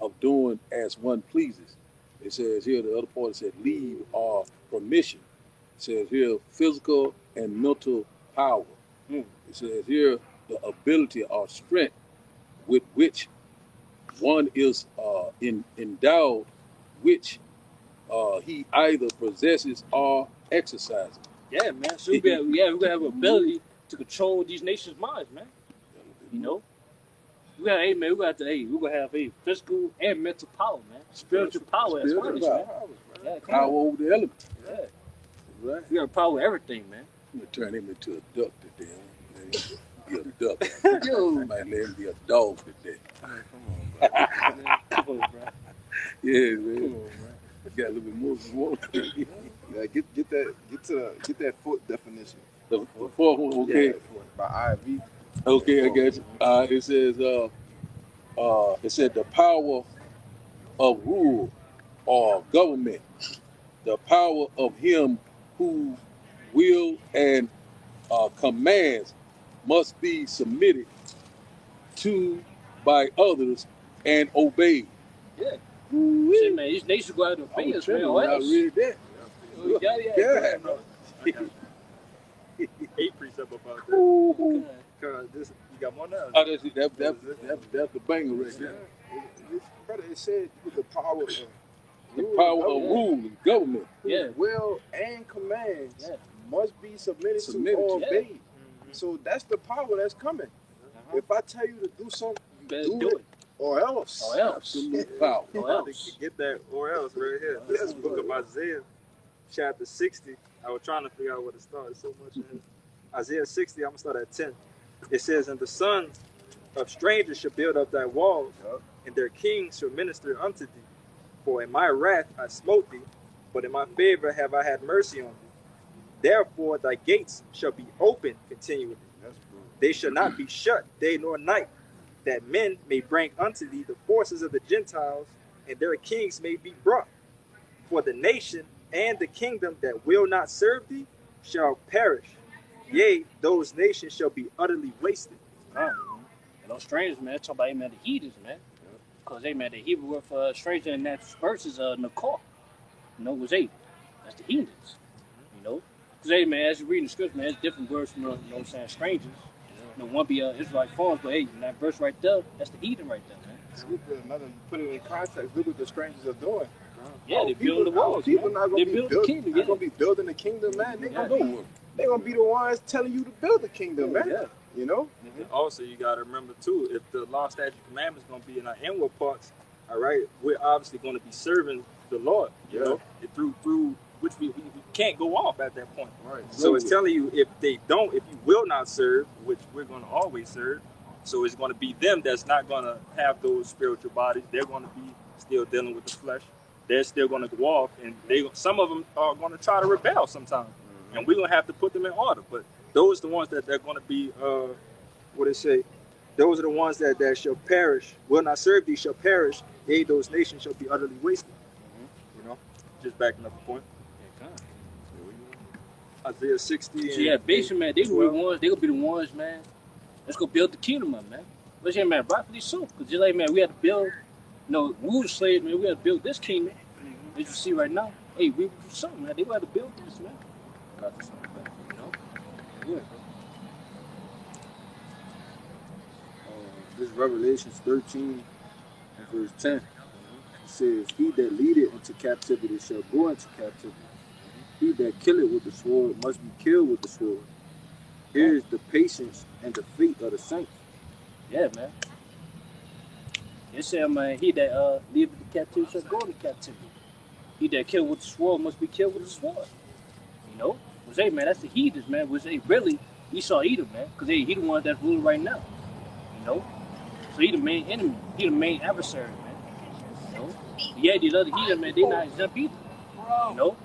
of doing as one pleases. It says here, the other part, it said leave or permission. It says here, physical and mental power. It says here, the ability or strength with which one is endowed, which he either possesses or exercises. Yeah, man. So we're gonna have ability to control these nations' minds, man. You know, we got, hey, man, we're gonna have a physical and mental power, man. Spiritual power as well, man. Yeah, come Power on. over the element. Yeah, Right. we got power everything, man. I'm gonna turn him into a duck today. Be a duck. Yo, Might let him be a dog today. Come on, bro. come on, bro. Yeah, Come man. on, bro. Got a little bit more. Yeah, get that foot definition. The fourth one, okay. Yeah, by IV. Okay, I guess. It says, it said the power of rule or government, the power of him who will and commands must be submitted to by others and obeyed. Yeah. Shit, man, these nations go out and I obey was us, man. tripping Or when I else. read that. Yeah, bro. 8 precept about that. Ooh. Cause this, you got more now. Oh, that's the banger right there. Brother, it said with the power of The power of rule and government. Yeah. will and commands Yeah. must be submitted to Submitted or to. obeyed. So that's the power that's coming. If I tell you to do something, You better do do it. it. Or else. Or else. Absolute power. Or else. Get that or else right here. This is the book of Isaiah, chapter 60. I was trying to figure out where to start. There's so much in here. Isaiah 60, I'm going to start at 10. It says, and the sons of strangers shall build up thy walls, and their kings shall minister unto thee. For in my wrath I smote thee, but in my favor have I had mercy on thee. Therefore thy gates shall be open continually. They shall not be shut day nor night, that men may bring unto thee the forces of the Gentiles, and their kings may be brought. For the nation and the kingdom that will not serve thee shall perish. Yea, those nations shall be utterly wasted. And those strangers, man, talk about, man, the heathens, man. Because they, man, the Hebrew word for stranger in that verse is Nakor. You know, was 8. That's the heathens. You know? Because, hey, man, as you read the scripture, man, it's different words from, you know what I'm saying, strangers. You know, one be Israelite farms, but, hey, in that verse right there, that's the heathen right there, man. Put it in context. Look what the strangers are doing. Yeah, they building the walls, People man. not They gonna be build the building. kingdom, Not yeah. gonna be building the kingdom, man. They Yeah. gonna be the ones telling you to build the kingdom, man. Yeah. You know. Also, you got to remember, too, if the law, statute, commandments going to be in our inward parts, all right, we're obviously going to be serving the Lord, you know, through which we can't go off at that point. Right. So it's telling you if you will not serve, which we're going to always serve, so it's going to be them that's not going to have those spiritual bodies. They're going to be still dealing with the flesh. They're still going to go off, and some of them are going to try to rebel sometimes, and we're going to have to put them in order. But those are the ones that they're going to be, what it say? Those are the ones that shall perish, will not serve thee, shall perish. Yea, those nations shall be utterly wasted. You know, just backing up the point. Isaiah 60. So, yeah, basically, man, they gonna be the ones. They gonna be the ones, man. Let's go build the kingdom up, man. Let's say, man, rightfully so. Because just like, man, we had to build. You know, we were slaves, man. We had to build this kingdam. As you see right now, hey, we do something, man. They had to build this, man. You know, good. This Revelations 13 and verse 10. It says, he that leadeth into captivity shall go into captivity. He that killeth with the sword must be killed with the sword. Here is the patience and the faith of the saints. Yeah, man. It said, man, he that leave the captivity shall go into captivity. He that kill with the sword must be killed with the sword. You know? Was hey, man, that's the heathens, man. Was hey, really Esau Edom, man? Because he the one that's ruling right now. You know? So he the main enemy. He the main adversary, man. You know? Yeah, these other heathens, man, they not exempt either. You know?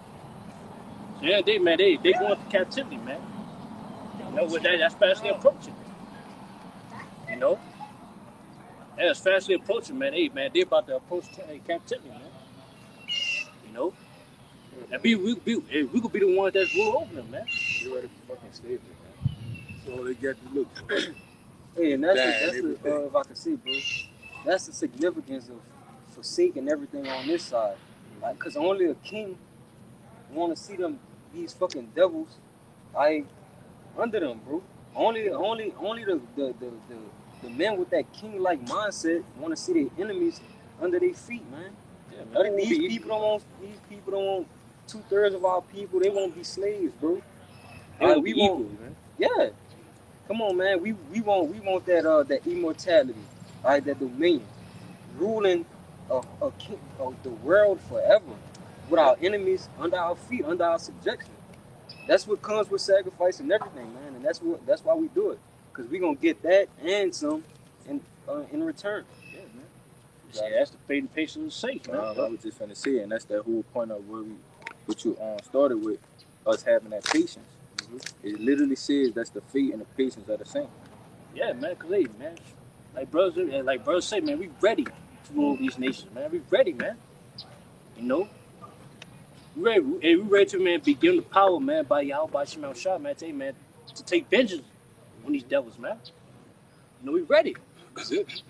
So yeah, they going to captivity, man. You know, with that's fastly approaching. You know? That's fastly approaching, man. Hey, man, they about to approach captivity, man. You know? And we could be the ones that's rule over them, man. You ready for fucking slavery, man? So they got to look. Hey, and that's everything. if I can see, bro, that's the significance of forsaking everything on this side. Like, cause only a king want to see these fucking devils, like under them, bro. Only the men with that king-like mindset want to see their enemies under their feet, man. Yeah, man. These people don't want 2/3 of our people. They won't be slaves, bro. They All right, will we be want, equal, man. yeah. Come on, man. We want that immortality. All right, that dominion, ruling of the world forever, with our enemies under our feet, under our subjection. That's what comes with sacrifice and everything, man. And that's why we do it, cause we gonna get that and some in return. Yeah, man. Yeah, that's the faith and patience of the saints, man. I was just finna say, and that's that whole point of what you started with, us having that patience. It literally says that's the faith and the patience of the saint. Yeah, man. Cause hey, man, like brothers say, man, we ready to rule these nations, man. We ready, man. You know, we ready to, man, be given the power, man, by Yahweh, by Shemel Shah, man, to, man, to take vengeance on these devils, man. You know, we ready. That's it.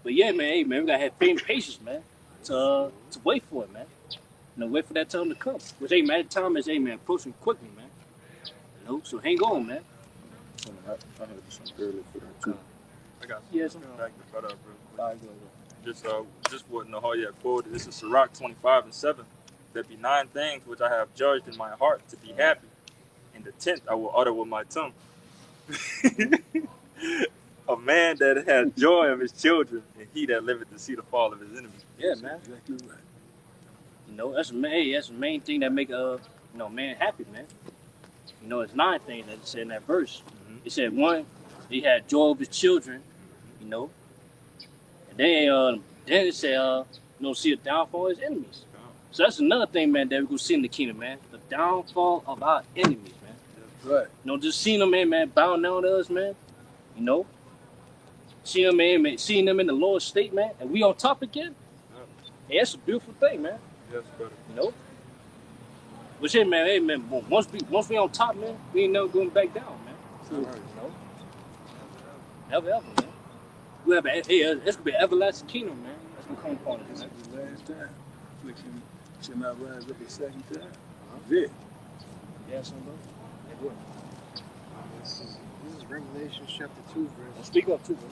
But yeah, man, hey, man, we gotta have faith and patience, man, to wait for it, man. You know, wait for that time to come. Which, hey, man, that time is, hey, man, approaching quickly, man. You know, so hang on, man. I heard some earlier for that too. I got you. Yeah, Back the cut up real quick. All right, go. Just what Nahoya quoted. This is Sirach 25:7. There be 9 things which I have judged in my heart to be happy, and the 10th I will utter with my tongue. A man that has joy of his children, and he that liveth to see the fall of his enemies. Yeah, man. Exactly right. You know, that's the main thing that make man happy, man. You know, it's 9 things that it said in that verse. It said 1, he had joy of his children, you know. And then it said see the downfall of his enemies. So that's another thing, man, that we're gonna see in the kingdom, man. The downfall of our enemies, man. Right. You know, just seeing them, man, bowing down to us, man. You know, seeing them in the lower state, man, and we on top again. Hey, that's a beautiful thing, man. Yes, brother. You know. But hey, man, once we on top, man, we ain't never going back down, man. Right. You know. Never ever, man. We have it's gonna be an everlasting kingdom, man. That's gonna come upon us, This man. is the last time. Affliction shall not rise up a second time. That's it. Yeah, son, bro. Yeah, go ahead. This is Revelation chapter 2, verse. Speak up too, bro.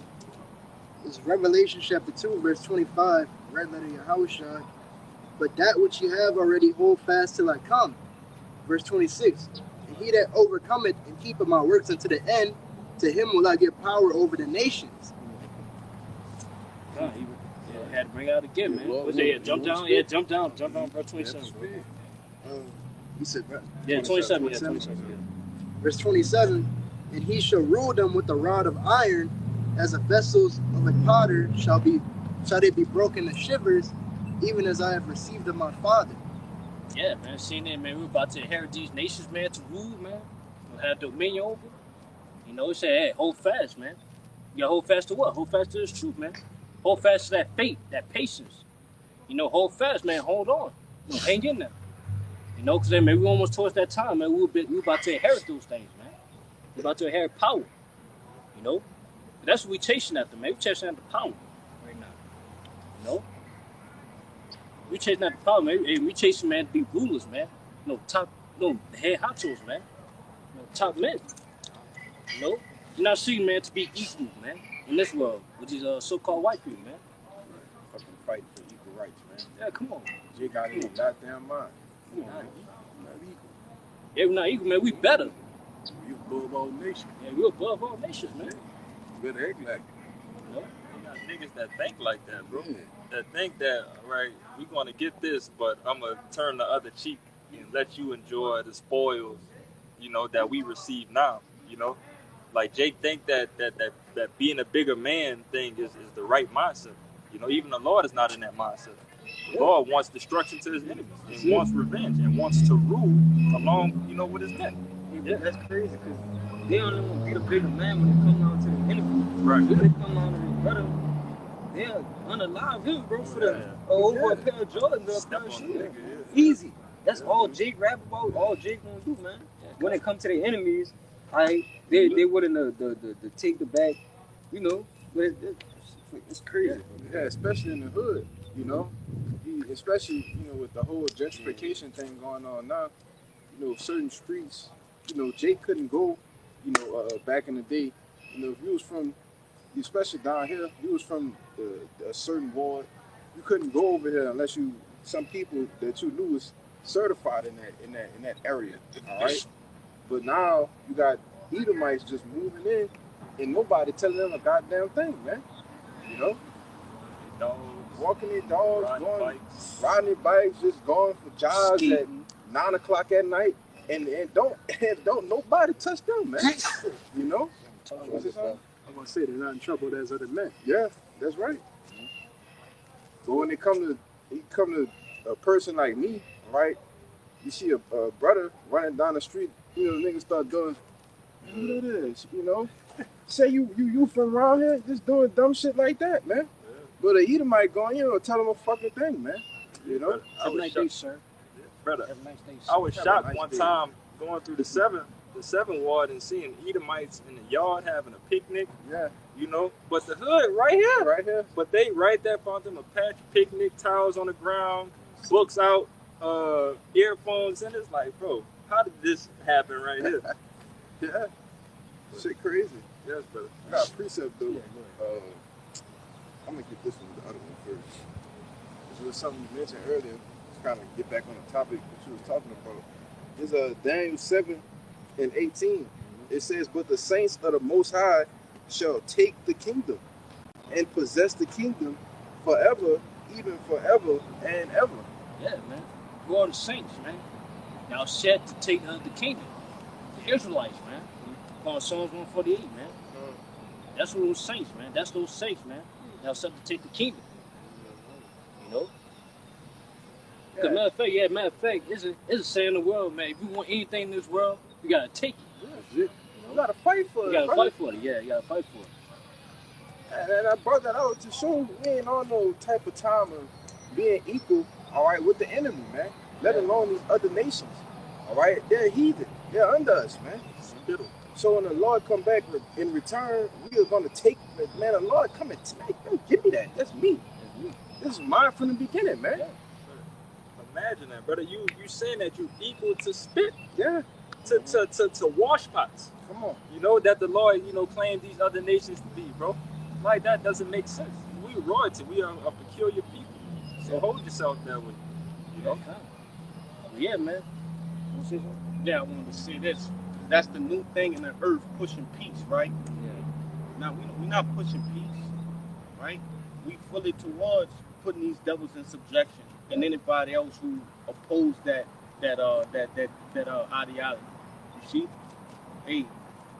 This is Revelation chapter 2, verse 25, red letter Yahushua. But that which ye have already hold fast till I come. Verse 26. And he that overcometh and keepeth my works unto the end, to him will I give power over the nations. God, he had to bring out again, man. Lord, Was it jump down? Lord, Yeah, jump down, verse 27, bro. You said, Yeah, 27, yeah, 27. 27. Yeah. Verse 27. And he shall rule them with a rod of iron, as the vessels of a potter shall they be broken to shivers, even as I have received of my Father. Yeah, man, seeing that, man, we're about to inherit these nations, man, to rule, man. We'll have dominion over. You know, it said, hey, hold fast, man. You gotta hold fast to what? Hold fast to this truth, man. Hold fast to that faith, that patience. You know, hold fast, man. Hold on. You know, hang in there. You know, because, man, we almost towards that time, man. We about to inherit those things, man. We're about to inherit power. You know? But that's what we chasing after, man. We chasing after power right now. You know? We chasing after power, man. Hey, we chasing, man, to be rulers, man. You know, top, head honchos, man. You know, top men. You know? You're not seeking, man, to be equal, man, in this world, with these so-called white people, man. Fucking fight for equal rights, man. Yeah, come on. Jake got in his goddamn mind. Come on, man. Not equal. Yeah, we're not equal, man. We better. You above all nations. Yeah, we're above all nations, man. You better act like it. You know? You got niggas that think like that, bro. Yeah. That think that, right, we gonna get this, but I'm gonna turn the other cheek and let you enjoy the spoils, you know, that we receive now, you know? Like Jake think that being a bigger man thing is the right mindset. You know, even the Lord is not in that mindset. The Lord wants destruction to his enemies and wants revenge and wants to rule along, you know, with his men. Yeah, that's crazy because they don't even be the bigger man when it comes down to the enemy. Right. When it comes down to his brother, they'll unalive him, bro, for the over a pair of Jordans or a pair of shoes. Easy. That's all Jake rap about, all Jake gonna do, man. When it comes to their enemies, they wouldn't the take the back, you know, but it's crazy. Yeah, especially in the hood, you know. Especially, you know, with the whole gentrification thing going on now, you know, certain streets, you know, Jake couldn't go, you know, back in the day. You know, if you was from, especially down here, you was from a certain ward, you couldn't go over here unless some people that you knew was certified in that area. All right. But now you got Edomites just moving in, and nobody telling them a goddamn thing, man. You know, Dogs, walking their dogs, riding riding their bikes, just going for jogs at 9 o'clock at night, and don't nobody touch them, man. You know. What's this on? I'm gonna say they're not in trouble as other men. Yeah, that's right. But when it come to a person like me, right? You see a brother running down the street, you know, niggas start doing, what it is, you know? Say you from around here, just doing dumb shit like that, man. Yeah. But a Edomite going, you know, tell them a fucking thing, man. You know? Have a nice day, sir. Brother, Have a nice day, sir. I was Have a shocked nice one day. time going through the seven ward and seeing Edomites in the yard having a picnic, Yeah, you know. But the hood right here, right here. but they right there found them a patch, picnic towels on the ground, books out, earphones, and it's like, bro, how did this happen right here? Yeah. Shit crazy. Yes, brother. I got a precept though. Yeah, I'm gonna get this one, the other one first. This was something you mentioned earlier. To kind of get back on the topic that you was talking about. It's Daniel 7:18. It says, "But the saints of the Most High shall take the kingdom and possess the kingdom forever, even forever and ever." Yeah, man. Who are the saints, man? Y'all set to take the kingdom. The Israelites, man. On Psalms 148, man. That's those saints, man. That's those saints, man. Y'all set to take the kingdom. You know? Yeah. Matter of fact, it's a saying in the world, man. If you want anything in this world, you gotta take it. That's it. You gotta fight for it. You gotta brother. fight for it. Yeah, you gotta fight for it. And I brought that out to show we ain't on no type of time of being equal, all right, with the enemy, man. Let alone these other nations, all right? They're heathen. They're under us, man. So when the Lord come back in return, we are going to take, man, the Lord come and take, give me that. That's me. This is mine from the beginning, man. Yeah. Imagine that, brother. You saying that you equal to spit, Yeah, to wash pots. come on. You know that the Lord, claimed these other nations to be, bro. Like that doesn't make sense. We royalty. We are a peculiar people. So hold yourself that way. You know. Okay. Yeah, man. Yeah, I wanted to say this. That's the new thing in the earth, pushing peace, right? Yeah. Now we're not pushing peace, right? We fully towards putting these devils in subjection, and anybody else who oppose that ideology. You see, hey,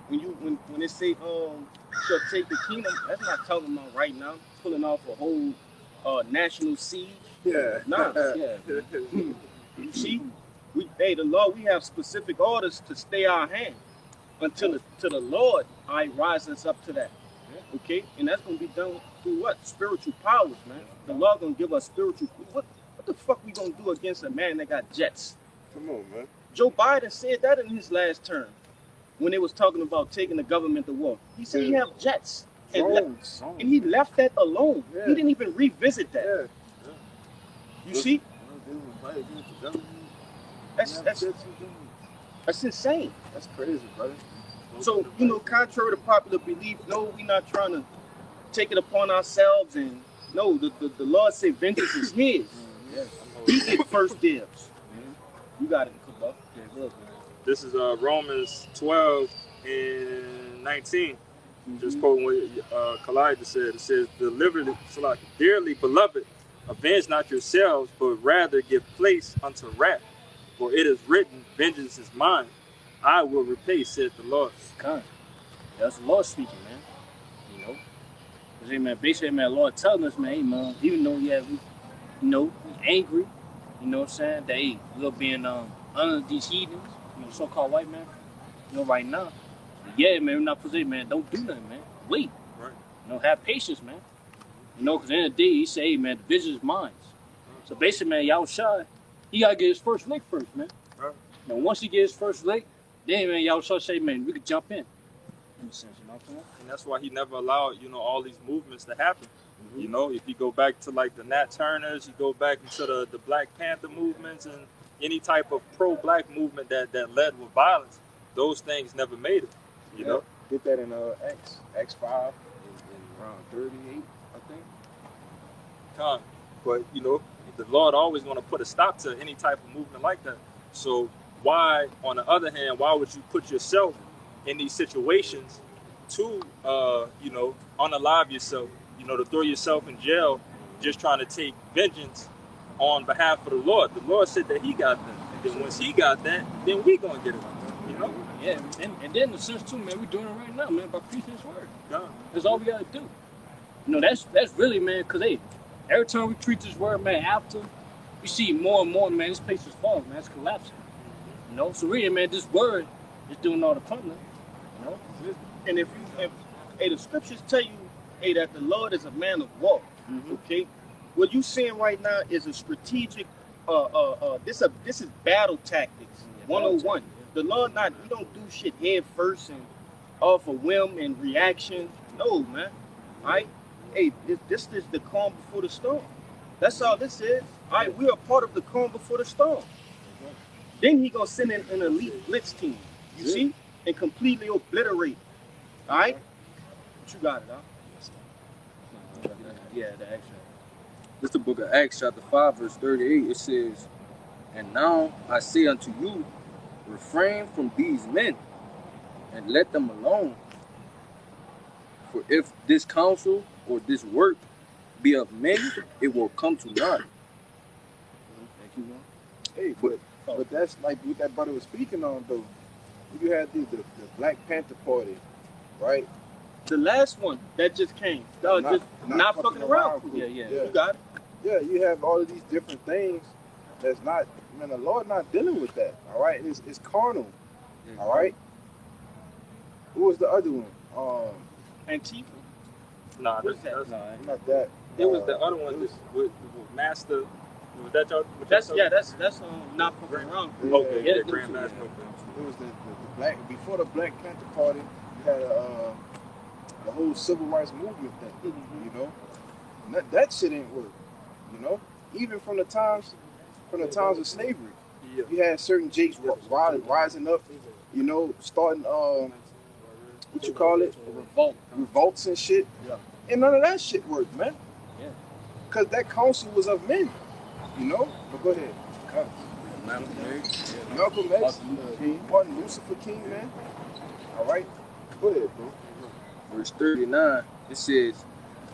when they say shall take the kingdom, that's not talking about right now pulling off a whole national siege. Yeah. Nah, Yeah. you see, the Lord, we have specific orders to stay our hand until the Lord rise us up to that. Okay? And that's gonna be done through what? Spiritual powers, man. The Lord gonna give us spiritual. What the fuck we gonna do against a man that got jets? Come on, man. Joe Biden said that in his last term when they was talking about taking the government to war. He said he have jets. And he left that alone. Yeah. He didn't even revisit that. Yeah. You see? That's insane. That's crazy, brother. So, contrary to popular belief, no, we're not trying to take it upon ourselves. And no, the Lord said vengeance is his. He get first dibs. You got it, Kubba. This is Romans 12 and 19. Just quoting what Kalida said. It says, "Dearly beloved, avenge not yourselves, but rather give place unto wrath. For it is written, vengeance is mine. I will repay, saith the Lord." Kind. That's the Lord speaking, man. You know? Because, hey, man, basically, man, the Lord telling us, man, hey, man, even though, we angry, you know what I'm saying, that, hey, we're being under these heathens, so-called white man, right now. But yeah, man, we're not possessed, man. Don't do nothing, man. Wait. Right. Have patience, man. Because at the end of the day, he say, hey, man, the vision is mine. So basically, man, y'all shy. He got to get his first lick first, man. Right. Now, once he gets his first lick, then, man, y'all start say, man, we could jump in. In a sense, you know what I'm saying? And that's why he never allowed, all these movements to happen. Mm-hmm. If you go back to like the Nat Turners, you go back into the Black Panther movements and any type of pro-black movement that led with violence, those things never made it. You know? Get that in X5 in around 38, I think. Con. But you know, the Lord always going to put a stop to any type of movement like that. So why, on the other hand, why would you put yourself in these situations to, you know, unalive yourself, you know, to throw yourself in jail, just trying to take vengeance on behalf of the Lord? The Lord said that He got that, and then once He got that, then we gonna get it, you know. Yeah, and then in the sense too, man, we doing it right now, man, by preaching His word. Yeah. That's all we gotta do. You know, that's really, man, because hey, every time we preach His word, man, after we see more and more, man, this place is falling, man, it's collapsing. You know, so really, man, this word is doing all the plumbing. You know, And if hey, the scriptures tell you, hey, that the Lord is a man of war. Okay, what you seeing right now is a strategic. This is battle tactics 101. The Lord we don't do shit head first and off a whim and reaction. No, man. All right. Hey, this is the calm before the storm. That's all this is. All right, we are part of the calm before the storm. Then He gonna send in an elite blitz team. You see, and completely obliterate. All right. But you got it, huh? Yeah, the action. This is the book of Acts, chapter 5, verse 38. It says, "And now I say unto you, refrain from these men, and let them alone. For if this counsel or this work be of men, it will come to naught." Hey, but that's like what that brother was speaking on, though. You had the Black Panther Party, right? The last one that just came. Just not fucking around. yeah. You got it. Yeah, you have all of these different things that's not, man, the Lord not dealing with that, all right? It's carnal, all right? Who was the other one? Antifa. Nah, What's that? Not that. it was the other one with Master. Was that y'all? That's not fucking around. Okay, Yeah, yeah, Grandmaster. It was the black, before the Black Panther Party, you had the whole civil rights movement thing, you know? And that shit ain't work, you know? Even from the times of slavery, you had certain jakes rising up, you know, starting what you call it, revolts and shit. Yeah. And none of that shit worked, man. Yeah. Cause that council was of men, you know. But go ahead. Malcolm X, Martin Lucifer King, man. All right, go ahead, bro. Verse 39, it says,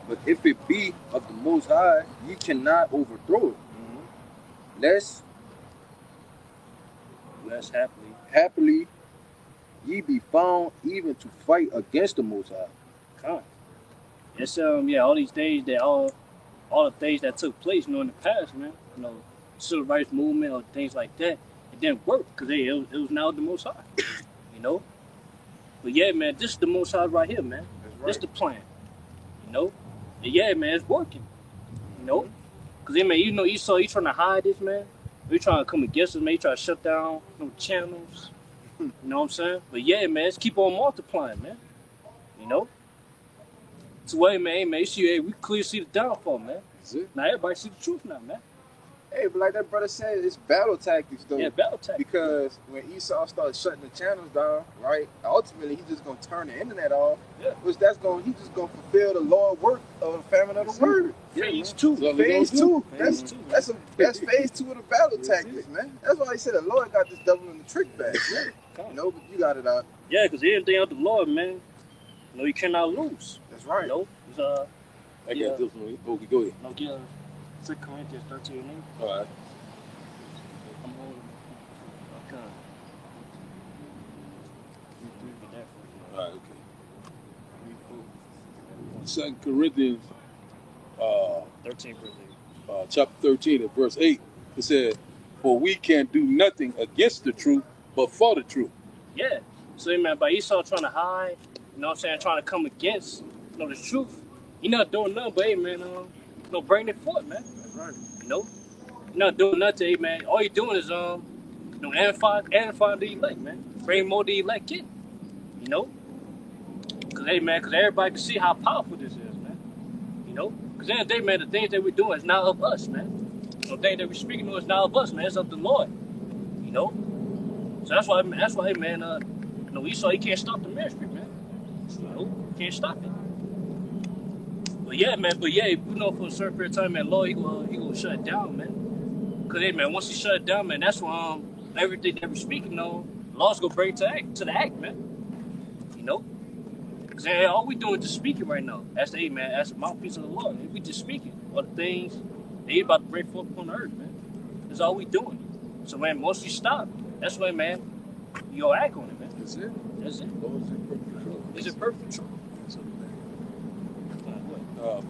"But if it be of the Most High, ye cannot overthrow it, lest happily ye be found even to fight against the Most High." God. It's all these days that all the things that took place, you know, in the past, man. You know, civil rights movement or things like that, it didn't work because it was now the Most High. You know. But yeah, man, this is the Most High right here, man. That's This the plan. You know. And yeah, man, it's working. You know. Cause man, you know, Esau, he trying to hide this, man. He trying to come against us, man. He trying to shut down channels. You know what I'm saying? But yeah, man, let's keep on multiplying, man. You know. So wait, man, you see, we clearly see the downfall, man. That's it. Now everybody see the truth now, man. Hey, but like that brother said, it's battle tactics, though. Yeah, battle tactics. Because when Esau started shutting the channels down, right? Ultimately, he's just gonna turn the internet off. Yeah. Which he's just gonna fulfill the Lord work of the famine of the word. Phase 2. Phase 2. Phase two. That's phase 2 of the battle tactics, man. That's why he said the Lord got this devil in the trick bag. You know, but you got it out. Yeah, because anything of the Lord, man, you know, you cannot lose. That's right. You know, it's, I got this one. Okay, go ahead. no, yeah, 2 Corinthians 13:8. All right. I'm holding. Okay. All right, okay. 2 Corinthians 13 chapter 13 and verse 8, it said, "For we can do nothing against the truth, but for the truth." Yeah. So, man, by Esau trying to hide, you know what I'm saying, trying to come against, you know, the truth, he not doing nothing, but, hey, man, you know, bring it forth, man. That's right. You know? You're not doing nothing, hey, man. All you're doing is, you know, edifying the elect, man. Bring more the elect in, you know? Because, hey, man, because everybody can see how powerful this is, man. You know? Because at the end of the day, man, the things that we're doing is not of us, man. The things that we're speaking to is not of us, man. It's of the Lord, you know? So that's why, hey, man, you know, Esau, he can't stop the ministry, man. You know? He can't stop it. But yeah, man. But yeah, you know, for a certain period of time, man, Lord, he gonna shut it down, man. Cause hey, man, once he shut it down, man, that's when everything that we're speaking on, Lord's gonna bring it to the act, man. You know. Cause hey, all we doing is just speaking right now. That's the man. That's the mouthpiece of the Lord. We just speaking all the things that he about to bring forth upon the earth, man. That's all we doing. So man, once you stop, that's when, man, you gonna act on it, man. That's it. That's it. Lord's in perfect control. Is it perfect control?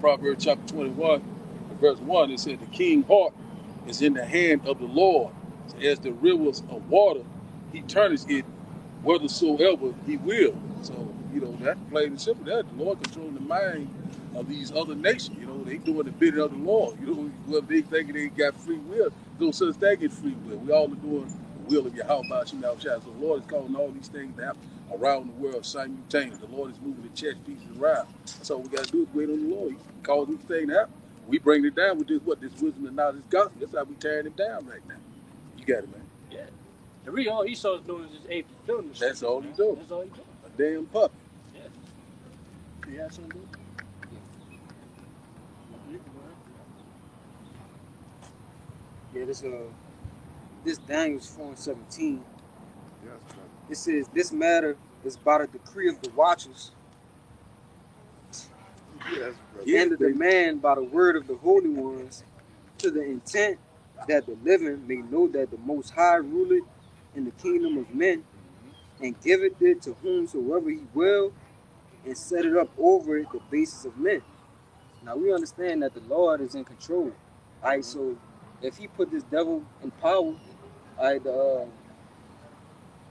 Proverbs chapter 21, verse 1, it said, the king's heart is in the hand of the Lord. So as the rivers of water, he turneth it whithersoever he will. So, you know, that's plain and simple. That the Lord controlling the mind of these other nations. You know, they doing the bidding of the Lord. You know, whether they think they got free will, no such thing as free will. We all are doing the will of Yahweh. So the Lord is causing all these things to happen around the world simultaneously. The Lord is moving the chess pieces around. That's all we got to do is wait on the Lord. He cause these things to happen. We bring it down with this wisdom and knowledge, gospel. That's how we tearing it down right now. You got it, man. Yeah. The real all Esau's doing is just fulfilling the That's all he doing. That's all he doing. A damn puppy. Yeah. You have something to do? Yeah, this Daniel's 4:17. Yes, It says, this matter is by the decree of the watchers, yes, and the demand by the word of the holy ones, to the intent that the living may know that the Most High ruleth in the kingdom of men, and giveth it to whomsoever he will, and set it up over it the basis of men. Now we understand that the Lord is in control. All right, so if he put this devil in power, all right,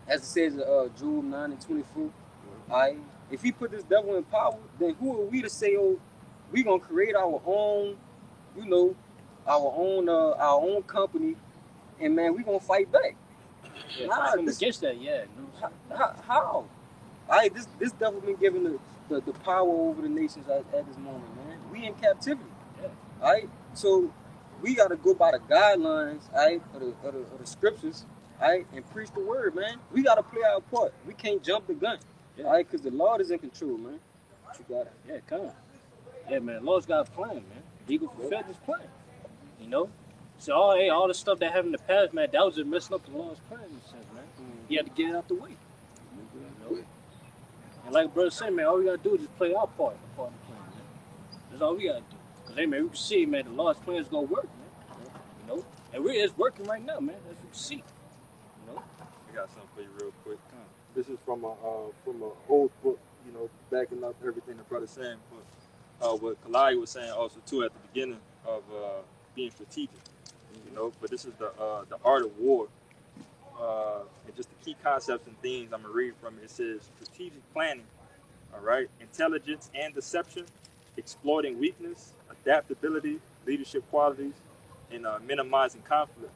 as it says in Job 9:24, all right, if he put this devil in power, then who are we to say, oh, we gonna create our own, you know, our own company, and man, we gonna fight back? Yeah, Nah, I'm against that, yeah. No, how? All right, this devil been given the power over the nations at this moment, man. We in captivity. Yeah. All right, so we got to go by the guidelines, all right, of the scriptures, all right, and preach the word, man. We got to play our part. We can't jump the gun, Yeah. all right, because the Lord is in control, man. You got it. Yeah, come on. Yeah, man, Lord's got a plan, man. He gonna fulfill his plan. You know? So all the stuff that happened in the past, man, that was just messing up the Lord's plan in a sense, man. He had to get it out the way. You know? And like brother said, man, all we gotta do is just play our part of the plan, man. That's all we gotta do. Cause hey, man, we can see, man, the Lord's plan is gonna work, man. You know? And it's working right now, man. As we can see. You know? I got something for you real quick. This is from a old book, you know, backing up everything the brother's saying. But what Kalai was saying also too at the beginning of being strategic, you know. But this is the art of war, and just the key concepts and themes I'm gonna read from it. It says strategic planning, all right, intelligence and deception, exploiting weakness, adaptability, leadership qualities, and minimizing conflict.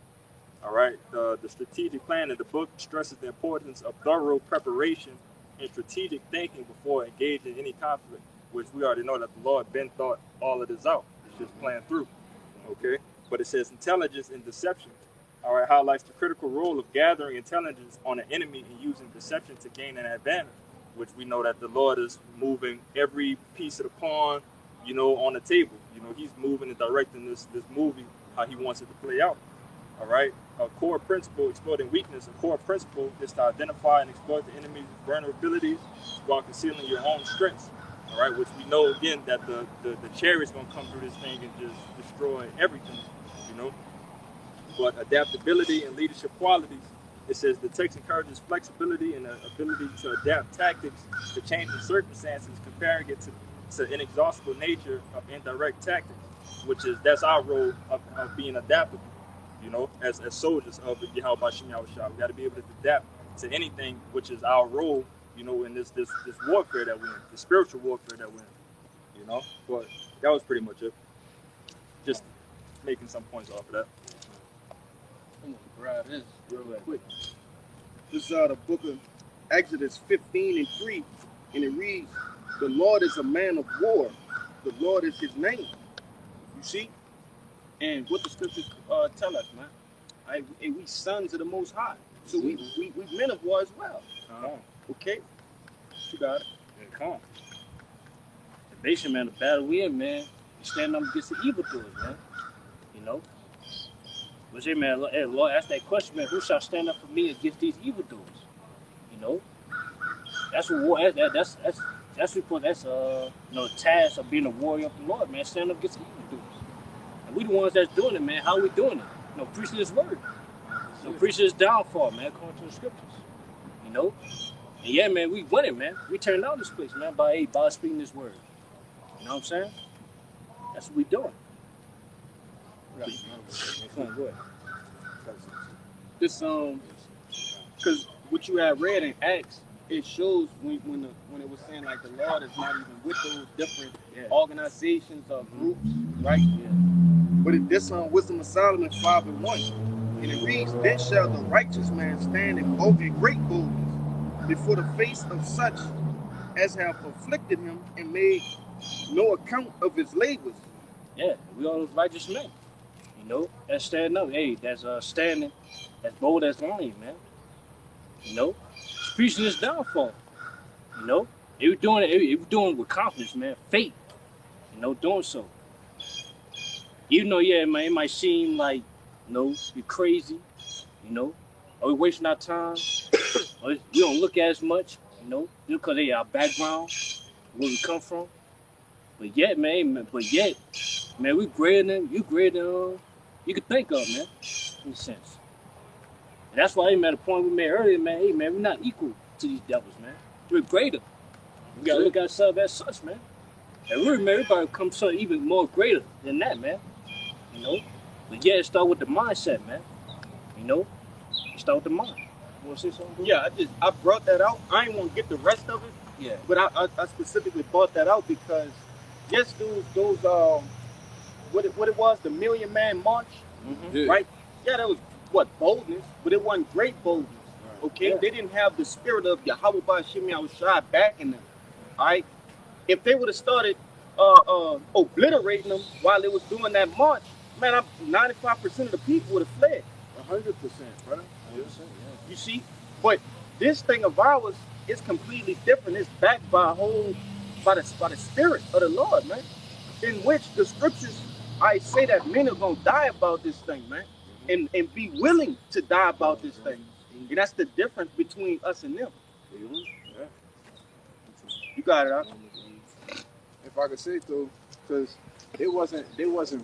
All right, the strategic plan in the book stresses the importance of thorough preparation and strategic thinking before engaging in any conflict, which we already know that the Lord been thought all of this out. It's just planned through, okay? But it says intelligence and deception, all right, highlights the critical role of gathering intelligence on an enemy and using deception to gain an advantage, which we know that the Lord is moving every piece of the pawn, you know, on the table. You know, he's moving and directing this movie how he wants it to play out. All right, a core principle, exploiting weakness, a core principle is to identify and exploit the enemy's vulnerabilities while concealing your own strengths. All right, which we know again that the chariot's gonna come through this thing and just destroy everything, you know. But adaptability and leadership qualities, it says the text encourages flexibility and the ability to adapt tactics to changing circumstances, comparing it to inexhaustible nature of indirect tactics, that's our role of being adaptable. You know, as soldiers of the Yahweh Shem Yahushua, we got to be able to adapt to anything, which is our role, you know, in this warfare that we're in, the spiritual warfare that we're in, you know. But that was pretty much it. Just making some points off of that. I'm gonna grab this real quick. This is the book of Exodus 15:3, and it reads, "The Lord is a man of war. The Lord is his name." You see? And what the scriptures tell us, man. And we sons of the Most High. So we men of war as well. Okay? You got it. Yeah, come on. Basically, man, the battle we in, man, we stand up against the evildoers, man. You know? But say, man, hey, Lord, ask that question, man, who shall stand up for me against these evildoers? You know? That's what war, that's what that's you know, the task of being a warrior of the Lord, man, stand up against the evildoers. And we the ones that's doing it, man. How we doing it? You know, preaching his word. You know, preaching his downfall, man, according to the scriptures. You know? And yeah, man, we winning, man. We turned out this place, man, by speaking this word. You know what I'm saying? That's what we doing. Yeah. Go ahead. This because what you had read in Acts, it shows when it was saying like the Lord is not even with those different organizations or groups, right? Yeah. But this Wisdom of Solomon 5:1, and it reads, "Then shall the righteous man stand in great boldness before the face of such as have afflicted him and made no account of his labors." Yeah, we all righteous men. You know, that's standing up. Hey, that's standing as bold as lion, man. You know, preaching his downfall. You know, they were doing it. They were doing it with confidence, man. Faith. You know, doing so. Even though, yeah, man, it might seem like, you know, you're crazy. You know, are we wasting our time? Or we don't look at as much. You know, just because they our background, where we come from. But yet, man, we greater than you could think of, man, in a sense. And that's why, hey, man, the point we made earlier, man, hey, man, we're not equal to these devils, man. We're greater. We gotta look at ourselves as such, man. And we're, man, everybody come something even more greater than that, man. You know? But yeah, it start with the mindset, man. You know? It start with the mind. You wanna say something, bro? Yeah, I brought that out. I ain't want to get the rest of it. Yeah. But I specifically brought that out because yes, those what it was, the Million Man March, right? Yeah, that was what, boldness, but it wasn't great boldness. Okay, Yeah. they didn't have the spirit of Yahweh Bashim Yahushua back in them. All right, if they would have started obliterating them while they was doing that march, man, 95% of the people would have fled. 100%, brother. You see, but this thing of ours is completely different. It's backed by by the spirit of the Lord, man. In which the scriptures, I say that men are gonna die about this thing, man, and be willing to die about this thing. And that's the difference between us and them. Yeah. You got it, huh? If I could say so, because they wasn't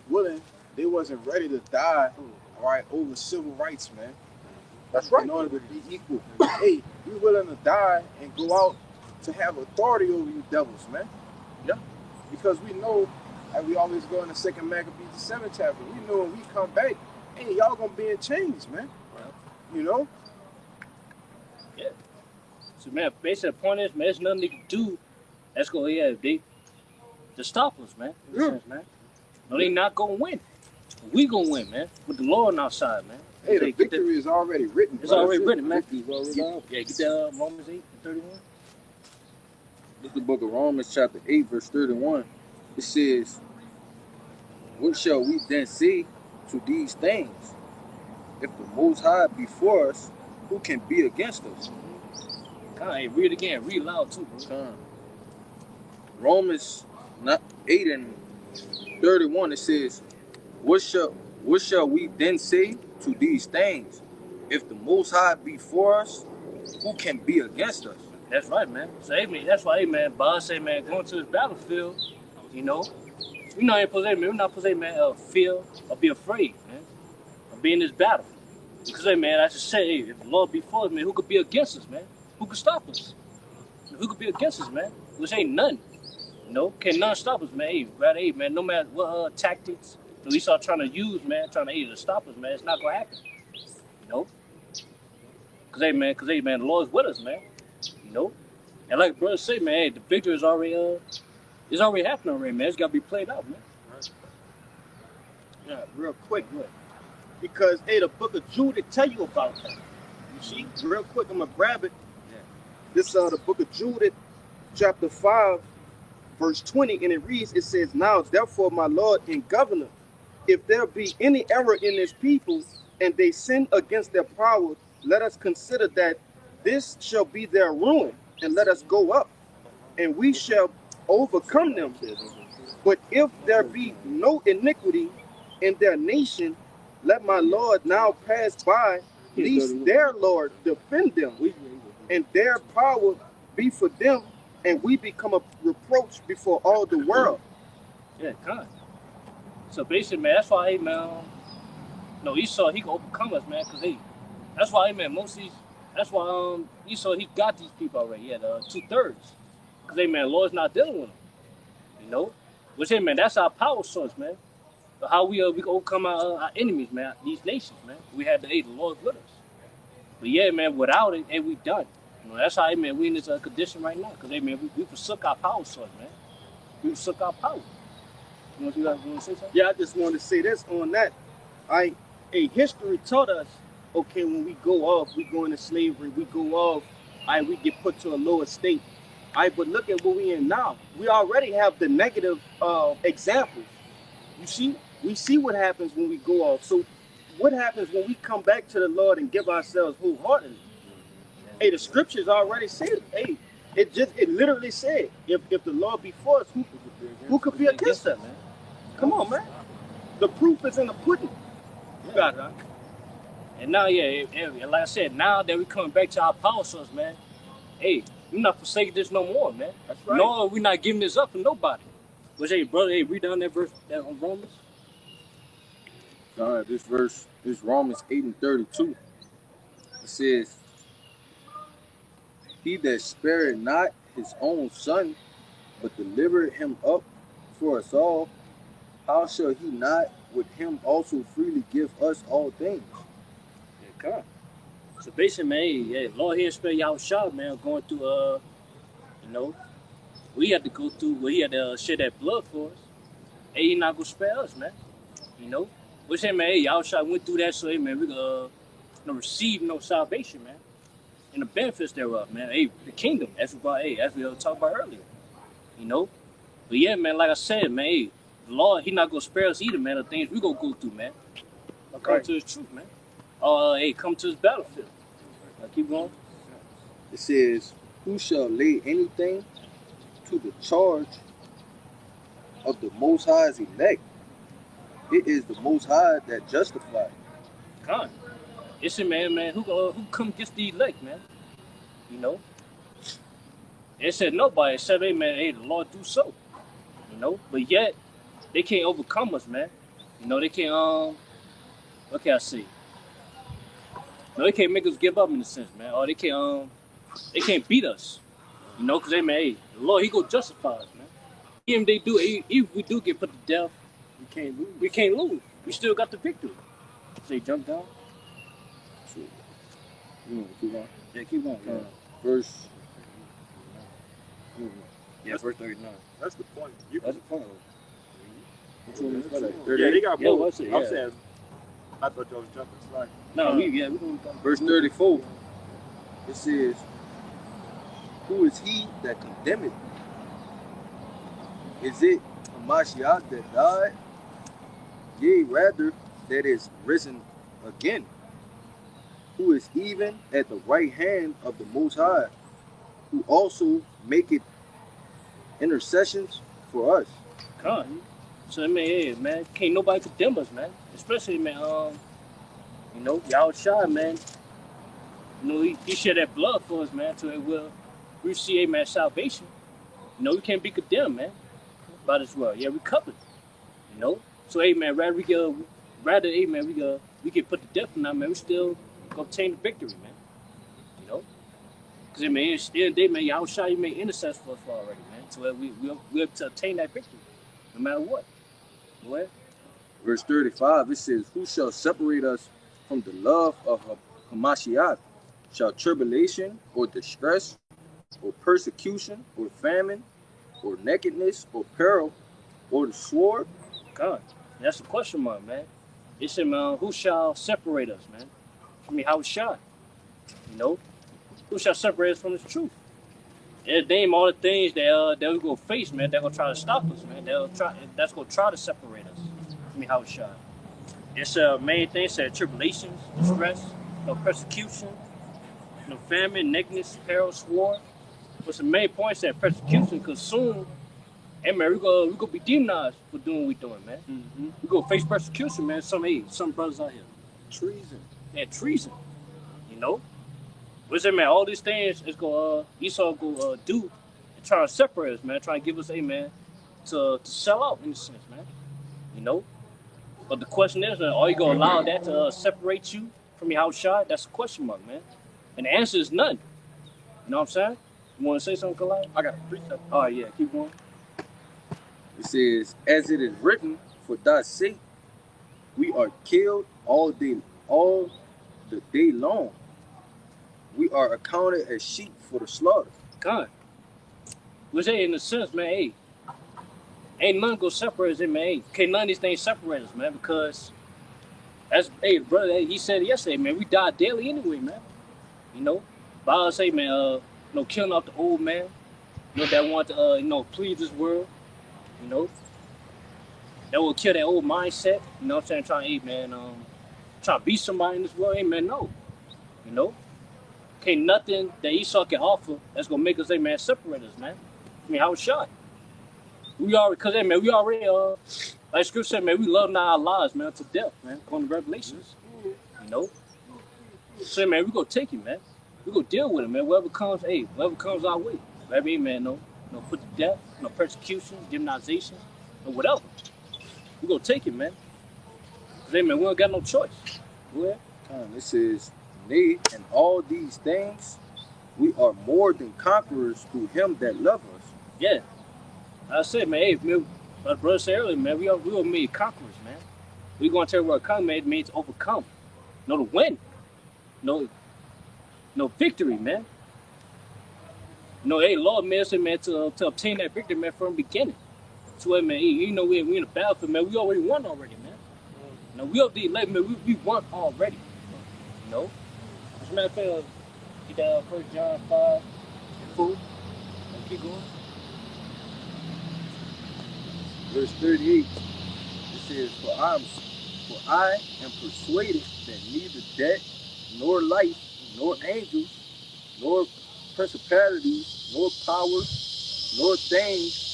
willing, they wasn't ready to die, all right, over civil rights, man. That's right. In order to be equal. Hey, we willing to die and go out to have authority over you devils, man. Yeah. Because we know, like we always go in the 2nd Maccabees, the 7th chapter, we know when we come back, hey, y'all gonna be in chains, man. You know? Yeah. So, man, basically the point is, man, there's nothing they can do that's going to stop us, man. In a sense, man. No, they not going to win. We going to win, man. With the Lord on our side, man. Hey, the victory is already written. It's already written, man. Victory's already out. Yeah, get that Romans 8:31. This is the book of Romans chapter 8, verse 31. It says, "What shall we then say to these things? If the Most High be for us, who can be against us?" Hey, read it again. Read loud, too, bro. Romans 8 and 31, it says, what shall we then say to these things? If the Most High be for us, who can be against us? That's right, man. So, hey, man, that's why, hey, man, Bob say, man, going to this battlefield, you know, we're not supposed to, man, feel or be afraid, man, of being in this battle. Because, hey, man, I just say, hey, if the Lord be for us, man, who could be against us, man? Who could stop us? Who could be against us, man? Which ain't none. You know, can none stop us, man. Hey, man, no matter what tactics that we start trying to use, man, trying to stop us, man, it's not going to happen. You know? Because, hey, man, the Lord's with us, man. You know? And like brother say, man, hey, the victory is already, it's already happening already, man. It's got to be played out, man. Yeah, real quick, because hey, the book of Jude tell you about that. You see, real quick, I'm gonna grab it. Yeah. This the book of Jude, chapter 5, verse 20, and it reads, it says, "Now therefore, my Lord and Governor, if there be any error in this people, and they sin against their power, let us consider that this shall be their ruin, and let us go up, and we shall overcome them. But if there be no iniquity in their nation, let my Lord now pass by, lest their Lord defend them, and their power be for them, and we become a reproach before all the world. Yeah, God. So basically, man, that's why, hey, man, no, Esau, he can overcome us, man, because, hey, that's why, hey, man, most of these, that's why Esau, he got these people already. He had 2/3. Because, hey, man, Lord's not dealing with them, you know? Which, hey, man, that's our power source, man. How we can overcome our enemies, man, these nations, man. We had the, hey, the Lord with us. But, yeah, man, without it, hey, we done. You know, that's how, hey, man, we in this condition right now. Because, hey, man, we forsook our power source, man. We forsook our power. You want to say something? Yeah, I just want to say this on that. History taught us, okay, when we go off, we go into slavery, we go off, we get put to a lower state. But look at what we in now. We already have the negative examples. You see, we see what happens when we go off. So what happens when we come back to the Lord and give ourselves wholeheartedly? Hey, the scriptures already said, hey, it literally said, if the Lord be for us, who could be against us, man? Come on, man. The proof is in the pudding. You got it, huh? And now, yeah, like I said, now that we coming back to our power source, man, hey, we're not forsaking this no more, man. That's right. No, we're not giving this up to nobody. But hey, brother, hey, read down that verse that on Romans. This verse is Romans 8:32. It says, he that spared not his own son, but delivered him up for us all, how shall he not with him also freely give us all things? Yeah, God. So basically, man, hey, Lord here spare y'all shot, man, going through, you know, we had to go through, he had to shed that blood for us. Hey, he not gonna spare us, man. You know? Which, hey, man, hey, y'all shot went through that, so, hey, man, we gonna receive no salvation, man. And the benefits thereof, man. Hey, the kingdom, as we talked about earlier. You know? But yeah, man, like I said, man, hey, the Lord, he not gonna spare us either, man, the things we gonna go through, man. Come to his truth, man. Hey, come to his battlefield. Keep going. It says, who shall lay anything to the charge of the Most High's elect? It is the Most High that justifies. God. It's a man, who come against the elect, man? You know? It said nobody except, hey, man, hey, the Lord do so. You know? But yet, they can't overcome us, man. You know, they can't, what can I say? No, they can't make us give up in a sense, man. Or they can't beat us. You know, because, hey, man, hey, the Lord, he go justify us, man. Even if we do get put to death, we can't lose. We still got the victory. So you jump down? So, keep on. Yeah, keep on. Yeah. Verse. Yeah, verse 39. That's the point. That's the point. Yeah, they got more. What's it? I'm saying, I thought y'all was jumping slide. No, we going Verse 34. It says, who is he that condemneth? Is it Hamashiach that died? Yea, rather, that is risen again, who is even at the right hand of the Most High, who also maketh intercessions for us. God. So, man, can't nobody condemn us, man. Especially, man, you know, y'all shy, man. You know, he shed that blood for us, man, so it will receive, man, salvation. You know, we can't be condemned, man, by this world. Yeah, we covered, you know. So, hey, man, rather, hey, man, we get put to death or not, man, we still gonna obtain the victory, man. You know? Because, man, at the end of the day, man, y'all shy, you made intercession for us already, man. So we'll to obtain that victory, no matter what. Go ahead. Verse 35, it says, who shall separate us from the love of Hamashiach? Shall tribulation or distress or persecution or famine or nakedness or peril or the sword? God, that's a question mark, man. It said, man, who shall separate us, man? I mean, how shall? You know? Who shall separate us from this truth? They name all the things that we're going to face, man. They're going to try to stop us, man. That's going to try to separate us. I mean, how shall? It's main thing said tribulations, distress, no persecution, no famine, nakedness, peril, sword. What's the main point said persecution, because soon Hey man, we go be demonized for doing what we doing, man. Mm-hmm. We go face persecution, man. Some brothers out here. Treason. Yeah, treason. You know? What's that, man? All these things is go Esau go do and try to separate us, man. Trying to give us a man to sell out in a sense, man. You know? But the question is, man, are you gonna allow that to separate you from your house shot? That's a question mark, man. And the answer is none. You know what I'm saying? You wanna say something, Kalai? I got a precept. All right, yeah, keep going. It says, as it is written, for thy sake we are killed all the day long. We are accounted as sheep for the slaughter. God. Which hey, in a sense, man, hey, ain't nothing gonna separate us, man. Hey, can't none of these things separate us, man, because that's hey brother, hey, he said yesterday, man, we die daily anyway, man. You know? But I'll say, man, killing off the old man, that want to please this world, you know, that will kill that old mindset, you know what I'm saying, trying, hey man, trying to be somebody in this world, hey man, no. You know? Can't nothing that Esau can offer that's gonna make us, hey man, separate us, man. I mean, I was shocked. We already, cause hey man, we already like Scripture said, man, we love not our lives, man, to death, man, according to Revelations. You know? So man, we gonna take it, man. We gonna deal with it, man. Whatever comes our way. Whatever, man, no put to death, no persecution, demonization, or whatever. We gonna take it, man. Cause hey man, we don't got no choice. Go ahead. It says, nay, in all these things we are more than conquerors through him that loved us. Yeah. I said, man, hey, man, my brother said earlier, man, we are made conquerors, man. We gonna tell you what conquer, man, it means to overcome. No, to win. No victory, man. Hey, Lord, man, said, man, to obtain that victory, man, from the beginning. So, man, hey, we in the battlefield, man, we already won already, man. We up the 11, man, we won already. You know? As a matter of fact, get that 1 John 5, 4. Keep going. Verse 38, it says, for I am persuaded that neither death, nor life, nor angels, nor principalities, nor powers, nor things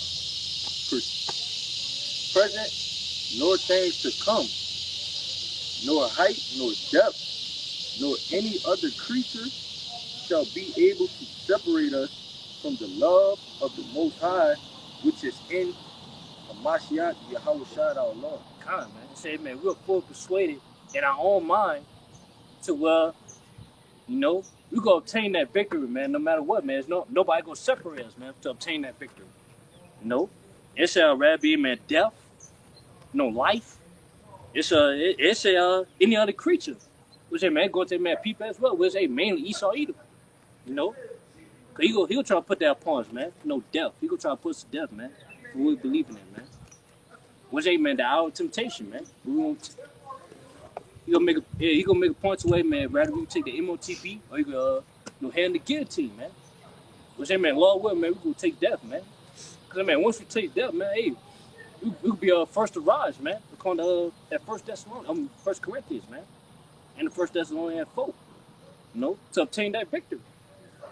present, nor things to come, nor height, nor depth, nor any other creature shall be able to separate us from the love of the Most High, which is in Mashiach Yahushua our Lord. God, man. Say, man, we're fully persuaded in our own mind to, we're gonna obtain that victory, man, no matter what, man. Nobody gonna separate us, man, to obtain that victory. It shall rather be, man, death, life. It's any other creature. Which, hey, man, go to, man, people as well. Which, hey, mainly Esau Edom. Cause he'll try to put that upon us, man. Death. He gonna try to put us to death, man, for what we believe in it, man. Which, hey, man, the hour of temptation, man. He gonna make a point to, hey, man, rather we take the MOTB or you gonna hand the guillotine, man. Which, hey, man, Lord will, man, we gonna take death, man. Cause, man, once we take death, man, hey, we could be first to rise, man. According to that First Corinthians, man, and the First Thessalonians 4, to obtain that victory.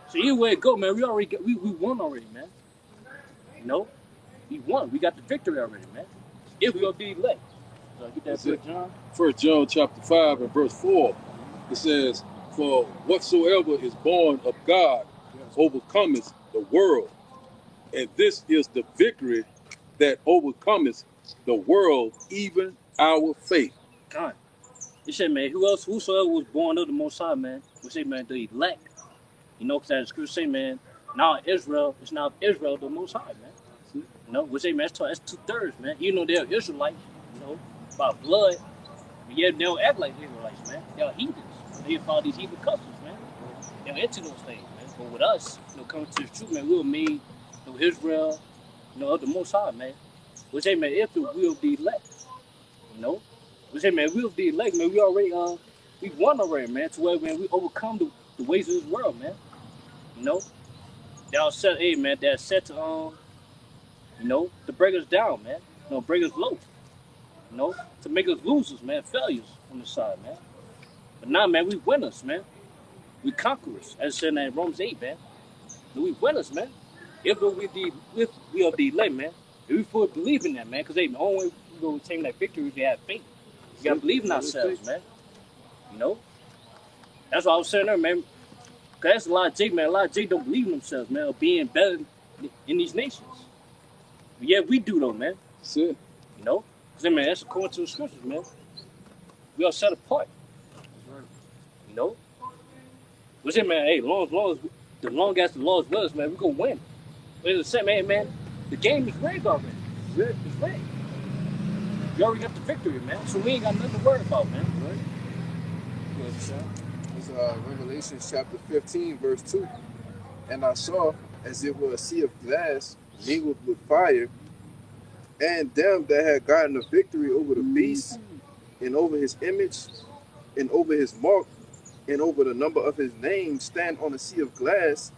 So either way it go, man, we won already, man. We won. We got the victory already, man. If we gonna be elect. So get that 1 John. 1 John chapter 5 and verse 4, it says, for whatsoever is born of God overcometh the world. And this is the victory that overcometh the world, even our faith. God. It said, man, whosoever was born of the Most High, man, we say, man, the elect. Because that scripture say, man, now Israel is now Israel the Most High, man. We say, man, that's 2/3, man. They're Israelites, by blood, but yet they don't act like Israelites, man. They're heathens. They follow these heathen customs, man. They're into those things, man. But with us, coming to the truth, man, we were made Israel, of the Most High, man. We say, man, if the will be elect, we say, man, we'll be elect, man. We already, we won already, man. To where, man, we overcome the ways of this world, man. They're set, hey, man. They're set to, to break us down, man. Break us low. To make us losers, man, failures on the side, man. But now, man, we winners, man. We conquerors, as said in Romans 8, man. We winners, man. If we are the elect, man, And we fully believe in that, man, because the only way we go obtain that victory is to have faith. We gotta believe in ourselves, man. You know? That's what I was saying there, man. Cause that's a lot of J, man. A lot of J don't believe in themselves, man, of being better in these nations. But yeah, we do though, man. That's it. You know? Cause man, that's according to the scriptures, man. We are set apart. You know? What's it, man? Hey, long as the Lord's with us, man, we gonna win. But as I said, man, the game is rigged already. It's rigged. You already got the victory, man. So we ain't got nothing to worry about, man. Right? You understand? It's Revelation chapter 15, verse 2. And I saw as it were a sea of glass mingled with fire, and them that had gotten a victory over the beast, and over his image, and over his mark, and over the number of his name, stand on a sea of glass,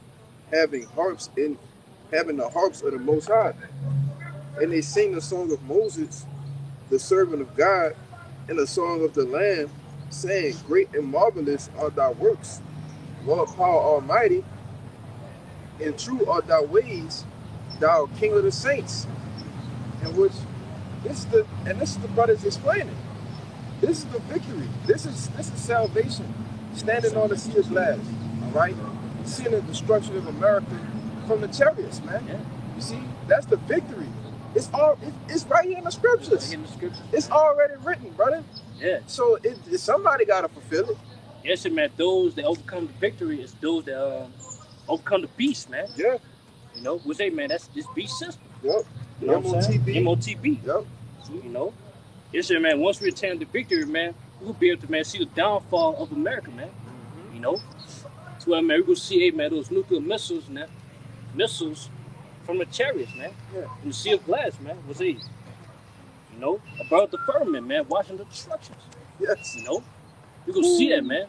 having the harps of the Most High. And they sing the song of Moses, the servant of God, and the song of the Lamb, saying, Great and marvelous are thy works, Lord power almighty, and true are thy ways, thou King of the saints. And this is the brothers explaining. This is the victory. This is salvation. Standing on the sea of glass. All right? Seeing the destruction of America from the chariots, man. Yeah. You see, that's the victory. It's right here in the scriptures. It's already written, brother. Yeah. So somebody gotta fulfill it. Yes, man. Those that overcome the victory is those that overcome the beast, man. Yeah. You know, we say, man, that's this beast system. Yep. You know what I'm saying? MOTB. Yep. You know? Yes, sir, man. Once we attain the victory, man, we'll be able to, man, see the downfall of America, man. Mm-hmm. You know? So, man, we're going to see, man, those nuclear missiles and that, missiles from the chariots, man. Yeah. In the sea of glass, man. Was he? You know? Above the firmament, man, watching the destructions. Yes. You know? We're going to see that, man.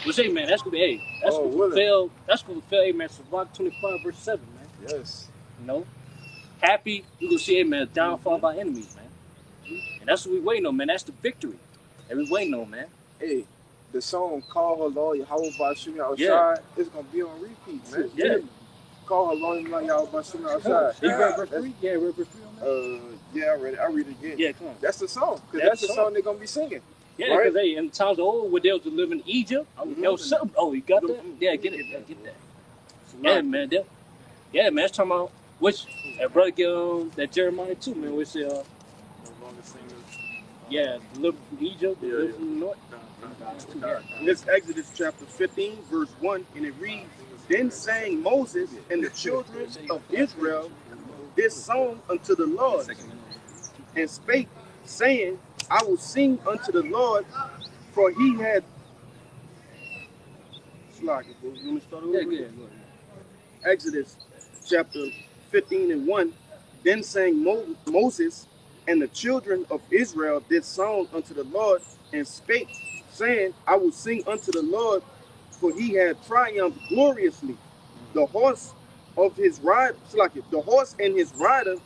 We'll say, man, that's going to be, that's going to fulfill, man, Survival 25, verse 7, man. Yes. You know? Happy, we're going to see, man, downfall of our enemies, man. And that's what we waiting on, man. That's the victory that we waiting on, man. Hey, the song Call Her Lord Yahweh Bashumi Outside is going to be on repeat, man. Yeah. Call Her Lord Yahweh Bashumi Outside. You read verse 3? Yeah, read verse 3 on that? Yeah, I read it. I read it again. Yeah, come on. That's the song. Because that's the song they're going to be singing. Yeah, because hey, in the times of old, where they was living in Egypt, there was something. Oh, you got that? Yeah, get it. Yeah, get that. Yeah, man. Yeah, man. That's talking about which that brother get that Jeremiah 2, man. Which yeah, delivered from Egypt, delivered from the north. This Exodus chapter 15, verse 1, and it reads, Then sang Moses and the children of Israel this song unto the Lord, and spake, saying, I will sing unto the Lord, for he had... Let me start over. Yeah. Exodus chapter 15 and 1, Then sang Moses and the children of Israel this song unto the Lord, and spake, saying, I will sing unto the Lord, for he had triumphed gloriously. The horse of his rider, the horse and his rider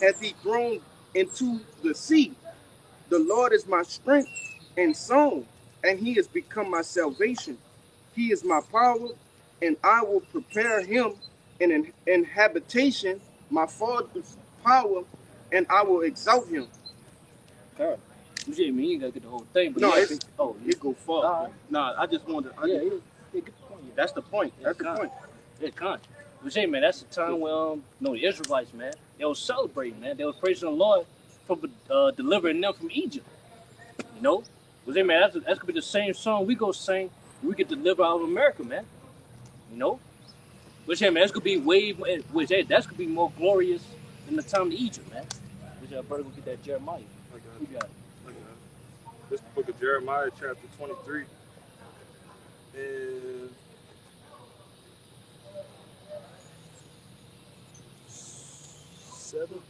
hath he thrown into the sea. The Lord is my strength and song, and he has become my salvation. He is my power, and I will prepare him an habitation, my father's power, and I will exalt him. God. You mean you gotta get the whole thing, but no, yeah, it go far. Nah, I just wanted. That's the point. That's the point. Yeah, con. But say, man, that's the time when the Israelites, man, they was celebrating, man. They was praising the Lord for delivering them from Egypt. You know, but say, man, that's gonna be the same song we go sing. We get delivered out of America, man. You know, which hey, man, that's gonna be that's gonna be more glorious than the time of Egypt, man. Which brother gonna get that Jeremiah. We got it. This is the book of Jeremiah, chapter 23. And 7.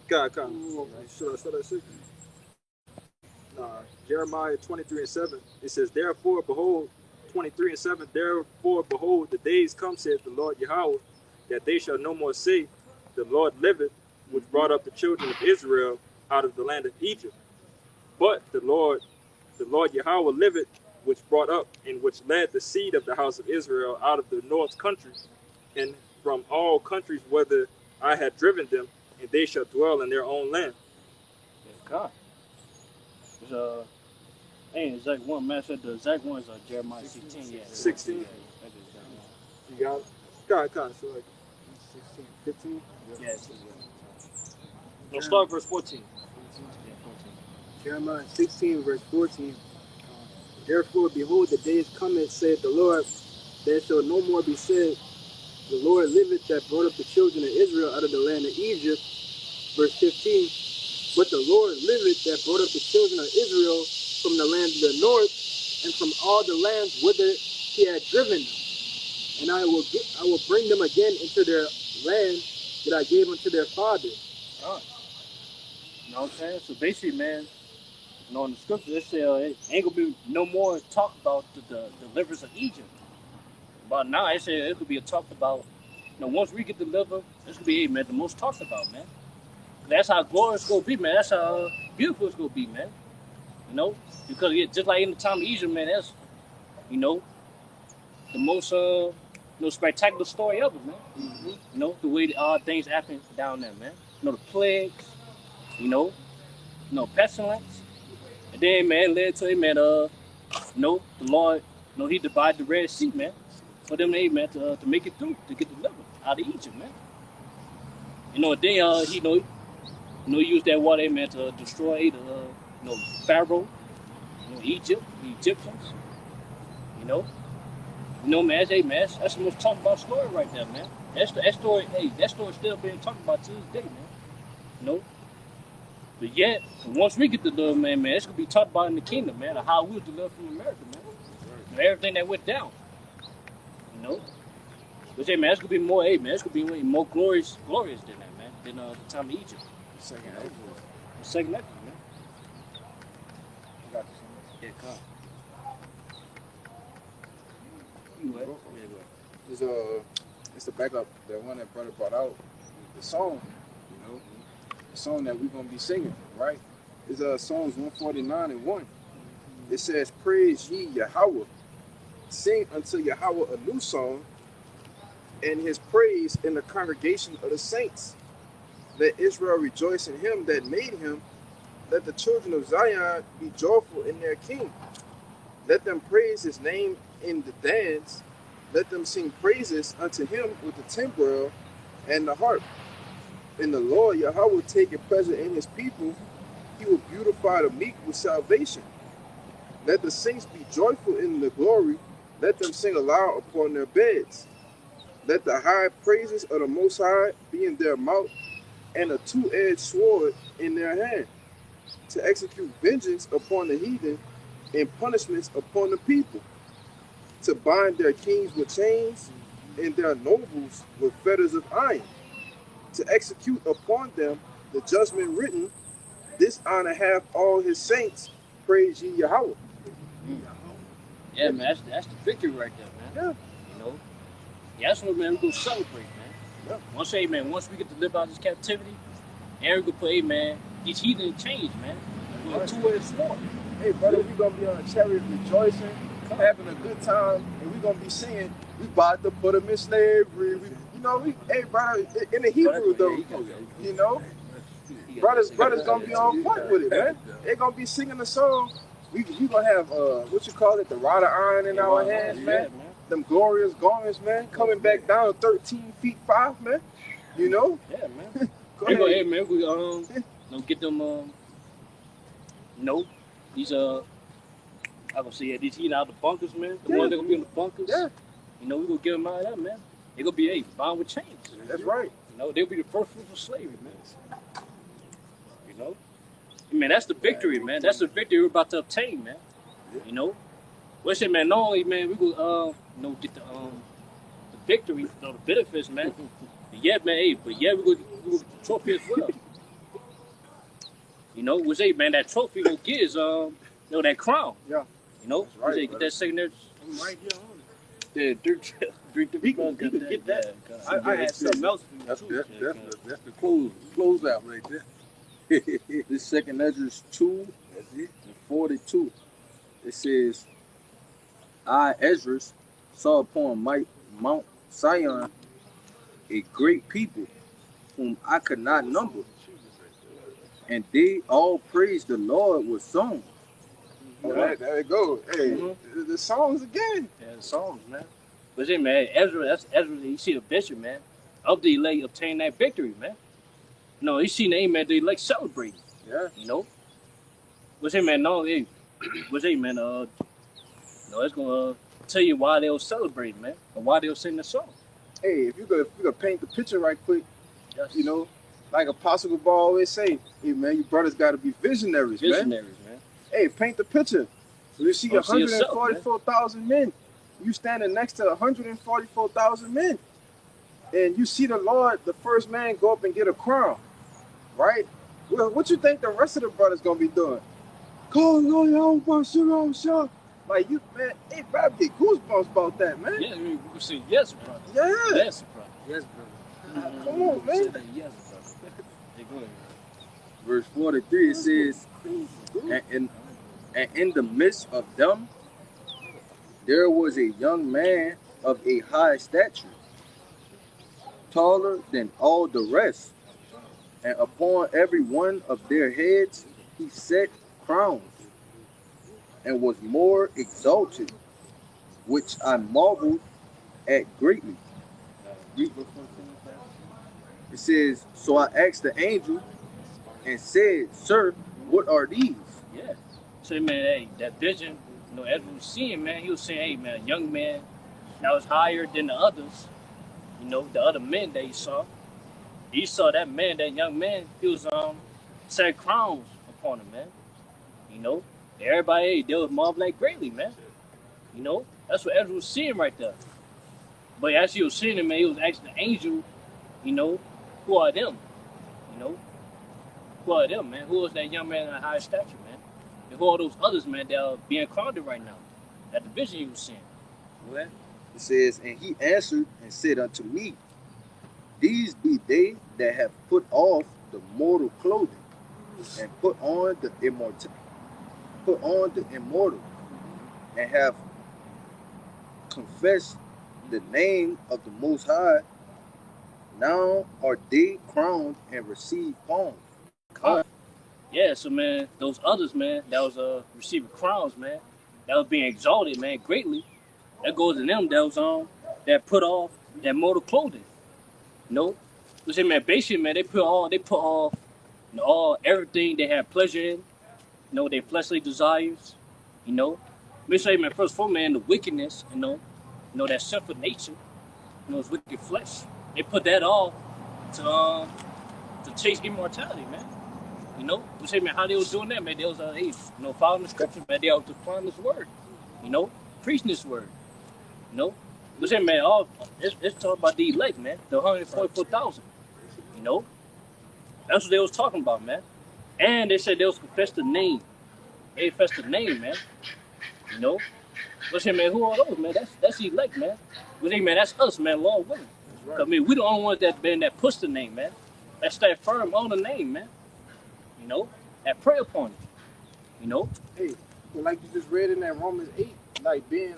God, should I start at 6? Jeremiah 23 and 7. It says, Therefore, behold, 23 and 7. Therefore, behold, the days come, saith the Lord Yahweh, that they shall no more say, The Lord liveth, which brought up the children of Israel out of the land of Egypt. But the Lord Yahweh liveth, which brought up and which led the seed of the house of Israel out of the north country, and from all countries whither I had driven them, and they shall dwell in their own land. Yeah, God. It's ain't exact one, man. I said the exact one is Jeremiah 16. Yeah. 16. Yeah, that is exact one. You got it? Kind of. So like 16, 15. Yeah. No, start verse 14. Yeah, 14. Jeremiah 16, verse 14. Therefore, behold, the days cometh, saith the Lord, there shall no more be said, the Lord liveth that brought up the children of Israel out of the land of Egypt. Verse 15. But the Lord liveth that brought up the children of Israel from the land of the north and from all the lands whither he had driven them. And I will bring them again into their land that I gave unto their fathers. All right. You know what I'm saying? So basically, man, you know, in the scripture, it says it ain't gonna be no more talk about the deliverance of Egypt. But now it said it could be a talk about, you know, once we get delivered, it's gonna be, hey, man, the most talked about, man. That's how glorious it's gonna be, man. That's how beautiful it's gonna be, man. You know, because just like in the time of Egypt, man, that's, you know, the most spectacular story ever, man. Mm-hmm. You know, the way things happen down there, man. You know, the plagues, you know, pestilence. And then, man, it led to, man, the Lord, he divided the Red Sea, man, for them, man, to make it through, to get delivered out of Egypt, man. You know, then, he used that water, man, to destroy Pharaoh, Egypt, the Egyptians, you know. You know, man, that's the most talked about story right there, man. That story still being talked about to this day, man. You know? But yet, once we get delivered, man, it's gonna be talked about in the kingdom, man, of how we was delivered from America, man. And everything that went down. You know? But hey, man, it's gonna be more, it's gonna be way more glorious than that, man, than the time of Egypt. Second Exodus. The second Exodus, man. You got this one. Yeah, come. It's the backup, the one that brother brought out, the song, you know, the song that we're gonna be singing, right? It's Psalms 149 and 1. It says, "Praise ye Yahweh, sing unto Yahweh a new song, and his praise in the congregation of the saints. Let Israel rejoice in him that made him. Let the children of Zion be joyful in their king. Let them praise his name in the dance. Let them sing praises unto him with the timbrel and the harp. And the Lord Yahweh will take a pleasure in his people. He will beautify the meek with salvation. Let the saints be joyful in the glory. Let them sing aloud upon their beds. Let the high praises of the Most High be in their mouth, and a two-edged sword in their hand, to execute vengeance upon the heathen and punishments upon the people, to bind their kings with chains and their nobles with fetters of iron, to execute upon them the judgment written. This honor hath all his saints. Praise ye Yahweh." Yeah, man, that's the victory right there, man. Yeah. You know? Yeah, that's what, man, we gonna celebrate, man. Yeah. Once we get to live out this captivity, and we gonna play, man, these heathen change, man. We're a two-edged sword. Hey, brother, we gonna be on a chariot rejoicing, having a good time, and we gonna be singing, "We about to put them in slavery." Hey, brother, in the Hebrew though, you know, brothers gonna be on point with it, man. They gonna be singing the song. We gonna have what you call it, the rod of iron in our hands, man. Them glorious garments, man, coming back down 13 feet 5, man. You know? Yeah, man. Go ahead. Hey, man, we get them these I gonna say these heating out the bunkers, man. The ones that gonna be in the bunkers. Yeah. You know, we gonna get them out of that, man. They gonna be bound with chains. That's right. You know, they'll be the first fruits of slavery, man. You know? Man, that's the victory, man. That's the victory we're about to obtain, man. You know? Well, shit, man, not only, man, we will, get the victory, the benefits, man. Yeah, man, but yeah, we go get the trophy as well. You know, we say, man, that trophy we'll get is, that crown. Yeah. You know? That's right, we say, get that secondary. I'm right here on Yeah, He can get that. I had something else for you, That's too. the close out right there. This second Ezra's 2 and 42. It says, I, Ezra, saw upon Mount Zion a great people, whom I could not number. And they all praised the Lord with songs. Oh, there it goes. Hey, the songs again. Yeah, the songs, man. But then, man, that's Ezra. You see the bishop, man, of the elect obtain that victory, man. No, you see the aim, man. The elect celebrating. Yeah. You know. What's it, man? No, hey, what's it, man? No, it's gonna tell you why they were celebrating, man, and why they were singing the song. Hey, if you could paint the picture right quick, Yes. you know, like Apostle Ball always say, hey man, you brothers got to be visionaries, Visionaries, man. man. Hey, paint the picture. So you see Oh, see yourself, 144,000 men. You standing next to 144,000 men, and you see the Lord, the first man, go up and get a crown, right? Well, what you think the rest of the brothers gonna be doing? Like you, man, hey, bro, get goosebumps about that, man. Yeah, I mean, we say yes, brother. Yeah. Yes, brother. Yes, brother. Come on, Say man. that yes, brother. Hey, go ahead. Verse 43, it says, and in the midst of them, there was a young man of a high stature, taller than all the rest, and upon every one of their heads he set crowns, and was more exalted, which I marveled at greatly. Read verse 14. It says, so I asked the angel and said, Sir, what are these? Yeah. So, man, hey, that vision, you know, as we was seeing, man, he was saying, hey, man, a young man that was higher than the others, you know, the other men that he saw. He saw that man, that young man, he was set crowns upon him, man. You know, everybody, hey, they was marveling greatly, man. You know, that's what Ezra was seeing right there. But as he was seeing it, man, he was asking the angel, you know, who are them? You know, who are them, man? Who is that young man in a high stature, man? And who are those others, man, that are being crowned right now? That the vision he was seeing. What? It says, and he answered and said unto me, these be they that have put off the mortal clothing, and put on the immortal, and have confessed the name of the Most High. Now are they crowned and receive palms. Yeah, so man, those others, man, that was receiving crowns, man, that was being exalted, man, greatly. That goes to them that was that put off that mortal clothing. You know? Which man, basically, man, they put off, you know, all everything they have pleasure in, you know, their fleshly desires, you know. Let me say, man, first of all, man, the wickedness, you know, that sinful nature, you know, it's wicked flesh. They put that off to chase immortality, man. You know, we say, man, how they was doing that, man? They was, hey, you know, following the scriptures, man. They was applying this word, you know, preaching this word, you know. We say, man, it's talking about the elect, man, the 144,000, you know. That's what they was talking about, man. And they said they was confess the name. They confess the name, man. You know. We say, man, who are those, man? That's the elect, man. We say, man, that's us, man, Lord willing. Right. I mean, we the only ones that push the name, man. That stand firm on the name, man. You know, that pray upon it. You know. Hey, well, like you just read in that Romans 8, like being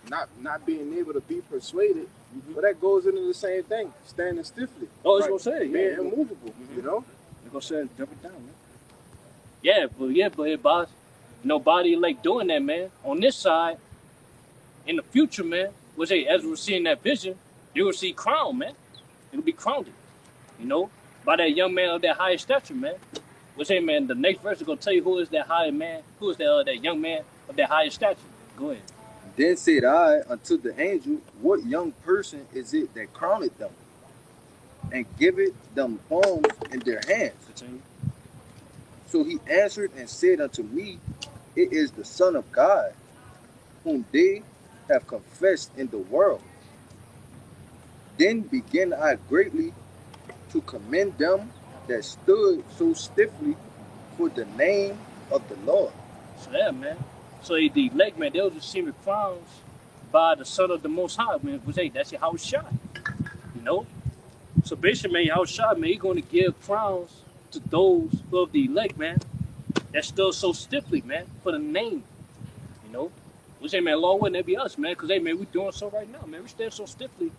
not being able to be persuaded, but that goes into the same thing, standing stiffly. Oh, it's gonna say, being immovable, you know. It's gonna say, jump it down, man. But boss, you know, body like doing that, man. On this side, in the future, man, was as we're seeing that vision, you will see crown, man. It'll be crowned, you know, by that young man of that higher stature, man. Which man, the next verse is gonna tell you who is that higher man, who is that young man of that higher stature. Go ahead. Then said I unto the angel, what young person is it that crowneth them, and giveth them palms in their hands? Continue. So he answered and said unto me, it is the Son of God, whom they have confessed in the world. Then began I greatly to commend them that stood so stiffly for the name of the Lord. So yeah, man. So the elect, man, they was receiving crowns by the Son of the Most High, man. Was that's your house shot, you know. So basically, man, your house shot, man, he's going to give crowns to those who of the elect, man, that stood so stiffly, man, for the name, you know. We say, man, Lord, wouldn't that be us, man? Because, hey, man, we doing so right now, man. We stand so stiffly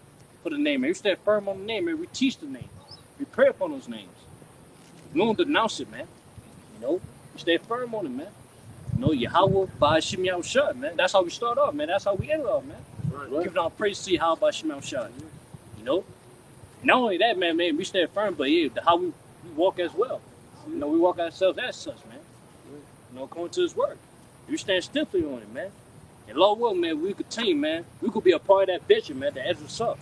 put a name, man. We stand firm on the name, man. We teach the name. We pray upon those names. We don't denounce it, man. You know, we stay firm on it, man. You know, Yahweh by Hashem Yahushua, man. That's how we start off, man. That's how we end off, man. Right. Giving our praise to Yahweh by Hashem Yahushua. You know, not only that, man, we stand firm, but yeah, how we walk as well. You know, we walk ourselves as such, man. You know, according to His word. We stand stiffly on it, man. And Lord will, man, we continue, man. We could be a part of that vision, man, that Ezra's up.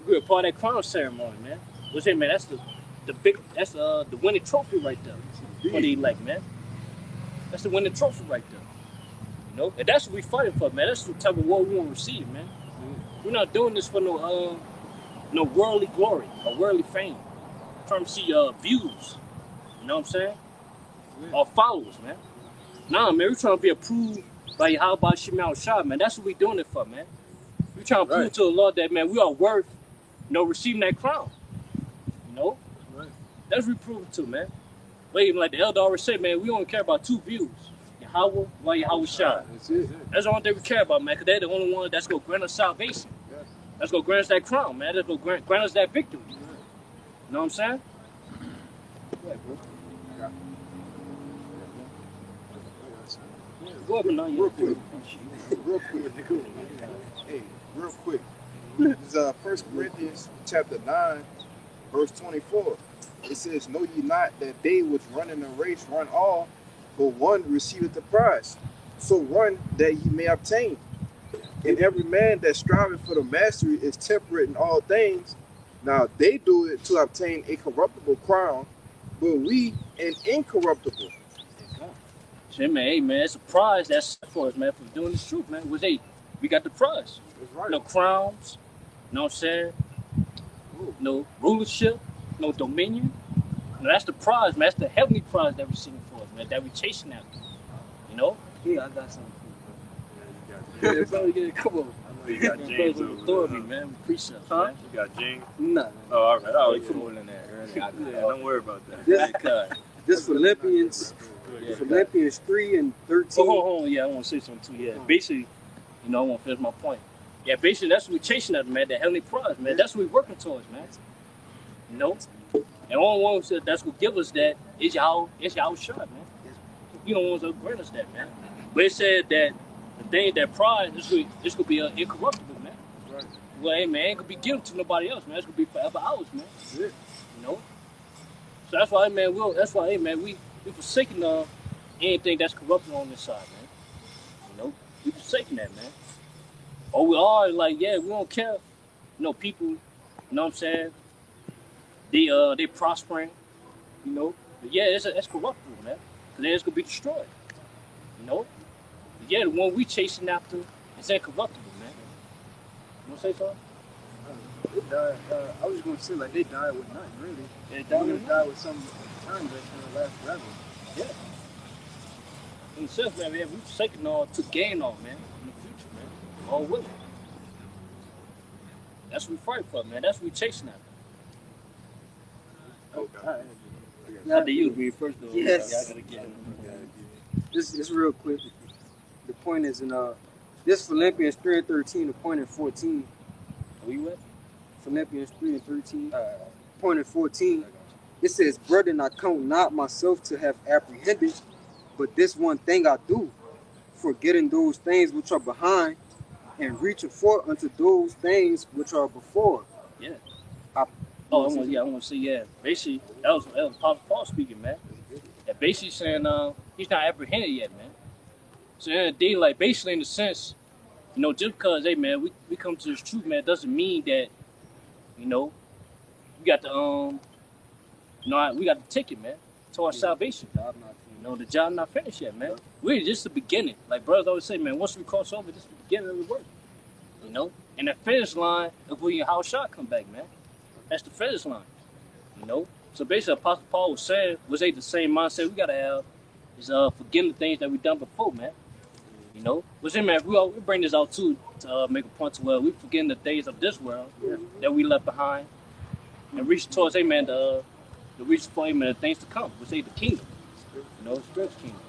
We could be a part of that crown ceremony, man. What's it, man? That's the winning trophy right there for the elect, man. That's the winning trophy right there. You know, and that's what we fighting for, man. That's the type of war we want to receive, man. We're not doing this for no worldly glory or worldly fame. We're trying to see views. You know what I'm saying? Or followers, man. Nah, man, we're trying to be approved by Yahweh Shema Shah, man. That's what we're doing it for, man. We're trying to prove to the Lord that, man, we are worth, receiving that crown. You know? That's what we're proving to, man. But even like the elder already said, man, we only care about two views. Yahweh by Yahweh Shah. That's it. That's the only thing we care about, man, because they're the only one that's going to grant us salvation. That's going to grant us that crown, man. That's going to grant us that victory. You know what I'm saying? Yeah, bro. Go up and down Real quick. Hey, real quick. This is 1 Corinthians chapter 9, verse 24. It says, "Know ye not that they which run in the race run all, but one receiveth the prize. So run that ye may obtain. And every man that striveth for the mastery is temperate in all things. Now they do it to obtain a corruptible crown, but we an incorruptible." Shit, man, hey, man, it's a prize that's set for us, man, for doing this truth, man. We got the prize. That's right. No crowns, you know what I'm saying? No rulership, no dominion. No, that's the prize, man. That's the heavenly prize that we're seeking for us, man, that we're chasing after. You know? Yeah, I got something. Yeah, brother, yeah, come on. I know you got James over authority, there. man. Precepts, Huh? man. You got James? Nah. Oh, all right. Oh, You you put one in there early. yeah, don't worry about that. This Philippians 3 and 13. Hold on. Yeah, I want to say something too. Yeah, basically, I want to finish my point. Yeah, basically, that's what we're chasing after, man. That heavenly prize, man. That's what we're working towards, man. You know? And the only one that's going to give us that is y'all shot, man. You don't want to grant us that, man. But it said that the thing, that prize, this going to be incorruptible, man. Right. Well, hey, man, ain't going to be given to nobody else, man. It's going to be forever ours, man. That's it. You know? So that's why, man, we forsaking anything that's corrupted on this side, man. You know? We forsaking that, man. Or we are like, yeah, we don't care. People, you know what I'm saying? They prospering, you know. But yeah, it's corruptible, man. Because then it's gonna be destroyed. You know? But yeah, the one we chasing after is incorruptible, man. You wanna say something? They died, I was going to say, like, they died with nothing, really. They They're going to die with some time that's going to last forever. Yeah. In a sense, man, we forsaken all to gain all, man, in the future, man. All willing. That's what we fight for, man. That's what we chasing after. Okay. After you be first, though. Yes. I gotta get him. This real quick. The point is in this Philippians 3 and 13, the point in 14. Where you at? Philippians 3 and 13, point in 14. It says, "Brethren, I count not myself to have apprehended, but this one thing I do, forgetting those things which are behind, and reaching forth unto those things which are before." Yeah. I want to say, yeah. Basically, that was Apostle Paul speaking, man. Yeah, basically saying he's not apprehended yet, man. So in the day, like basically in the sense, just because, hey, man, we come to this truth, man, doesn't mean that, we got the we got the ticket, man, to our salvation. The job not finished yet, man. We're just the beginning. Like brothers always say, man, once we cross over, this is the beginning of the work. And the finish line of when how shot come back, man. That's the finish line. So basically, Apostle Paul was saying, the same mindset we gotta have is forgetting the things that we done before, man. But then, man, we bring this out too to make a point to where we forgetting the days of this world that we left behind and reach towards, the reach for the things to come. We say the kingdom, the spiritual kingdom.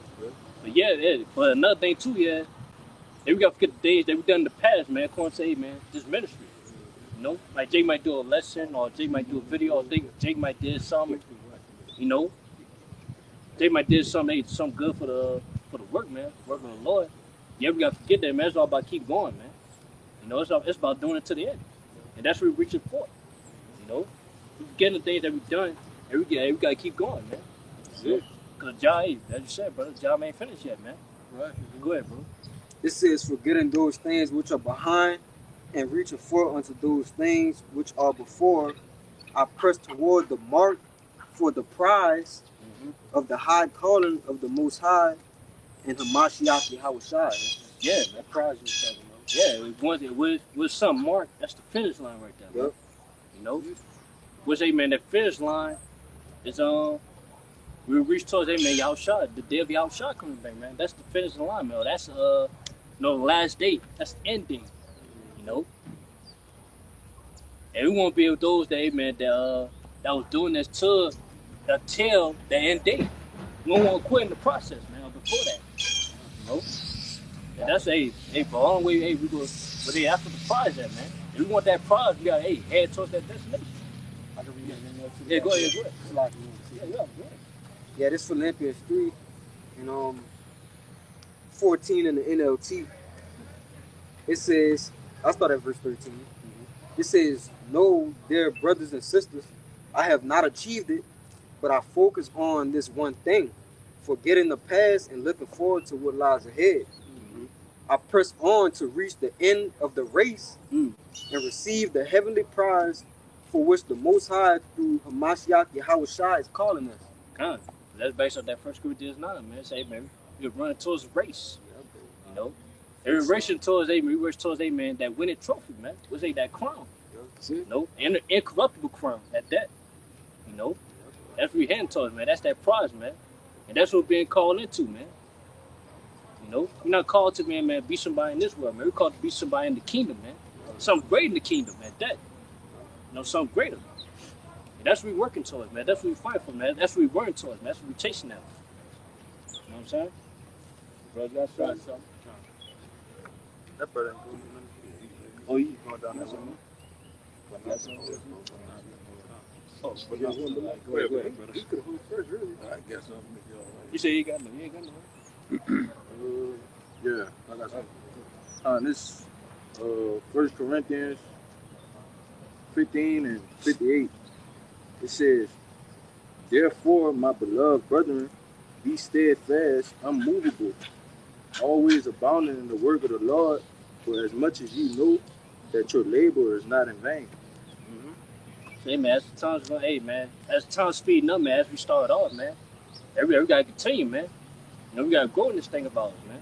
But yeah, but another thing too, we gotta forget the days that we done in the past, man. According to, this ministry, You know, like Jake might do a lesson, or Jake might do a video, or Jake might did something. You know, Jake might did something good for the work, man. Work with the Lord. You ever got to forget that, man. It's all about keep going, man. You know, it's about doing it to the end, and that's what we're reaching for. You know, we're getting the things that we've done, and we gotta keep going, man. Yeah. Cause the job, as you said, brother, the job ain't finished yet, man. Right. Go ahead, bro. It says, forgetting those things which are behind and reaching forth unto those things which are before, I press toward the mark for the prize of the high calling of the Most High and Hamashiach Yahushua. Yeah, That prize you was talking about. yeah. With some mark, that's the finish line right there. Man. Yep. You know, which man, that finish line is we reach towards man, Yahushua, the day of Yahushua coming back, man. That's the finish line, man. That's the last date. That's the end date. You know, and we won't be with those that man that was doing this until the end date. We don't want to quit in the process, man. Or before that, you know. And that's for all the way, we go, but after the prize, that man. If we want that prize, we gotta head towards that destination. I can read that. Yeah, go ahead, go ahead. It's like, Yeah, go ahead. yeah, this Philippians 3 and 14 in the NLT. It says, I'll start at verse 13. It says, no, dear brothers and sisters, I have not achieved it, but I focus on this one thing, forgetting the past and looking forward to what lies ahead. I press on to reach the end of the race and receive the heavenly prize for which the Most High through Hamashiach Yahushua is calling us. Con. That's based on that 1 Corinthians 9, man. Say, man, you're running towards a race. You know? Every racing towards we race towards man, that winning trophy, man. What's that crown? You know? And an incorruptible crown at that. You know? That's what we're heading towards, man. That's that prize, man. And that's what we're being called into, man. You know? We're not called to, man, be somebody in this world, man. We're called to be somebody in the kingdom, man. Something great in the kingdom, man. That. You know, something greater. And that's what we're working towards, man. That's what we fight for, man. That's what we're working towards, man. That's what we're chasing after. You know what I'm saying? Bro, you got something? That brother ain't good. Oh, you Going down there somewhere. Oh, Go ahead, brother. You could hold first, really. I guess I'm gonna get all you say you got no, you ain't got no. Yeah, I got something. This 1 Corinthians 15 and 58. It says, therefore, my beloved brethren, be steadfast, unmovable, always abounding in the work of the Lord, for as much as you know that your labor is not in vain. Hey man, as the time's going, as the time's speeding up, man, as we start off, man, we gotta continue, man. You know, we gotta grow in this thing about us, man.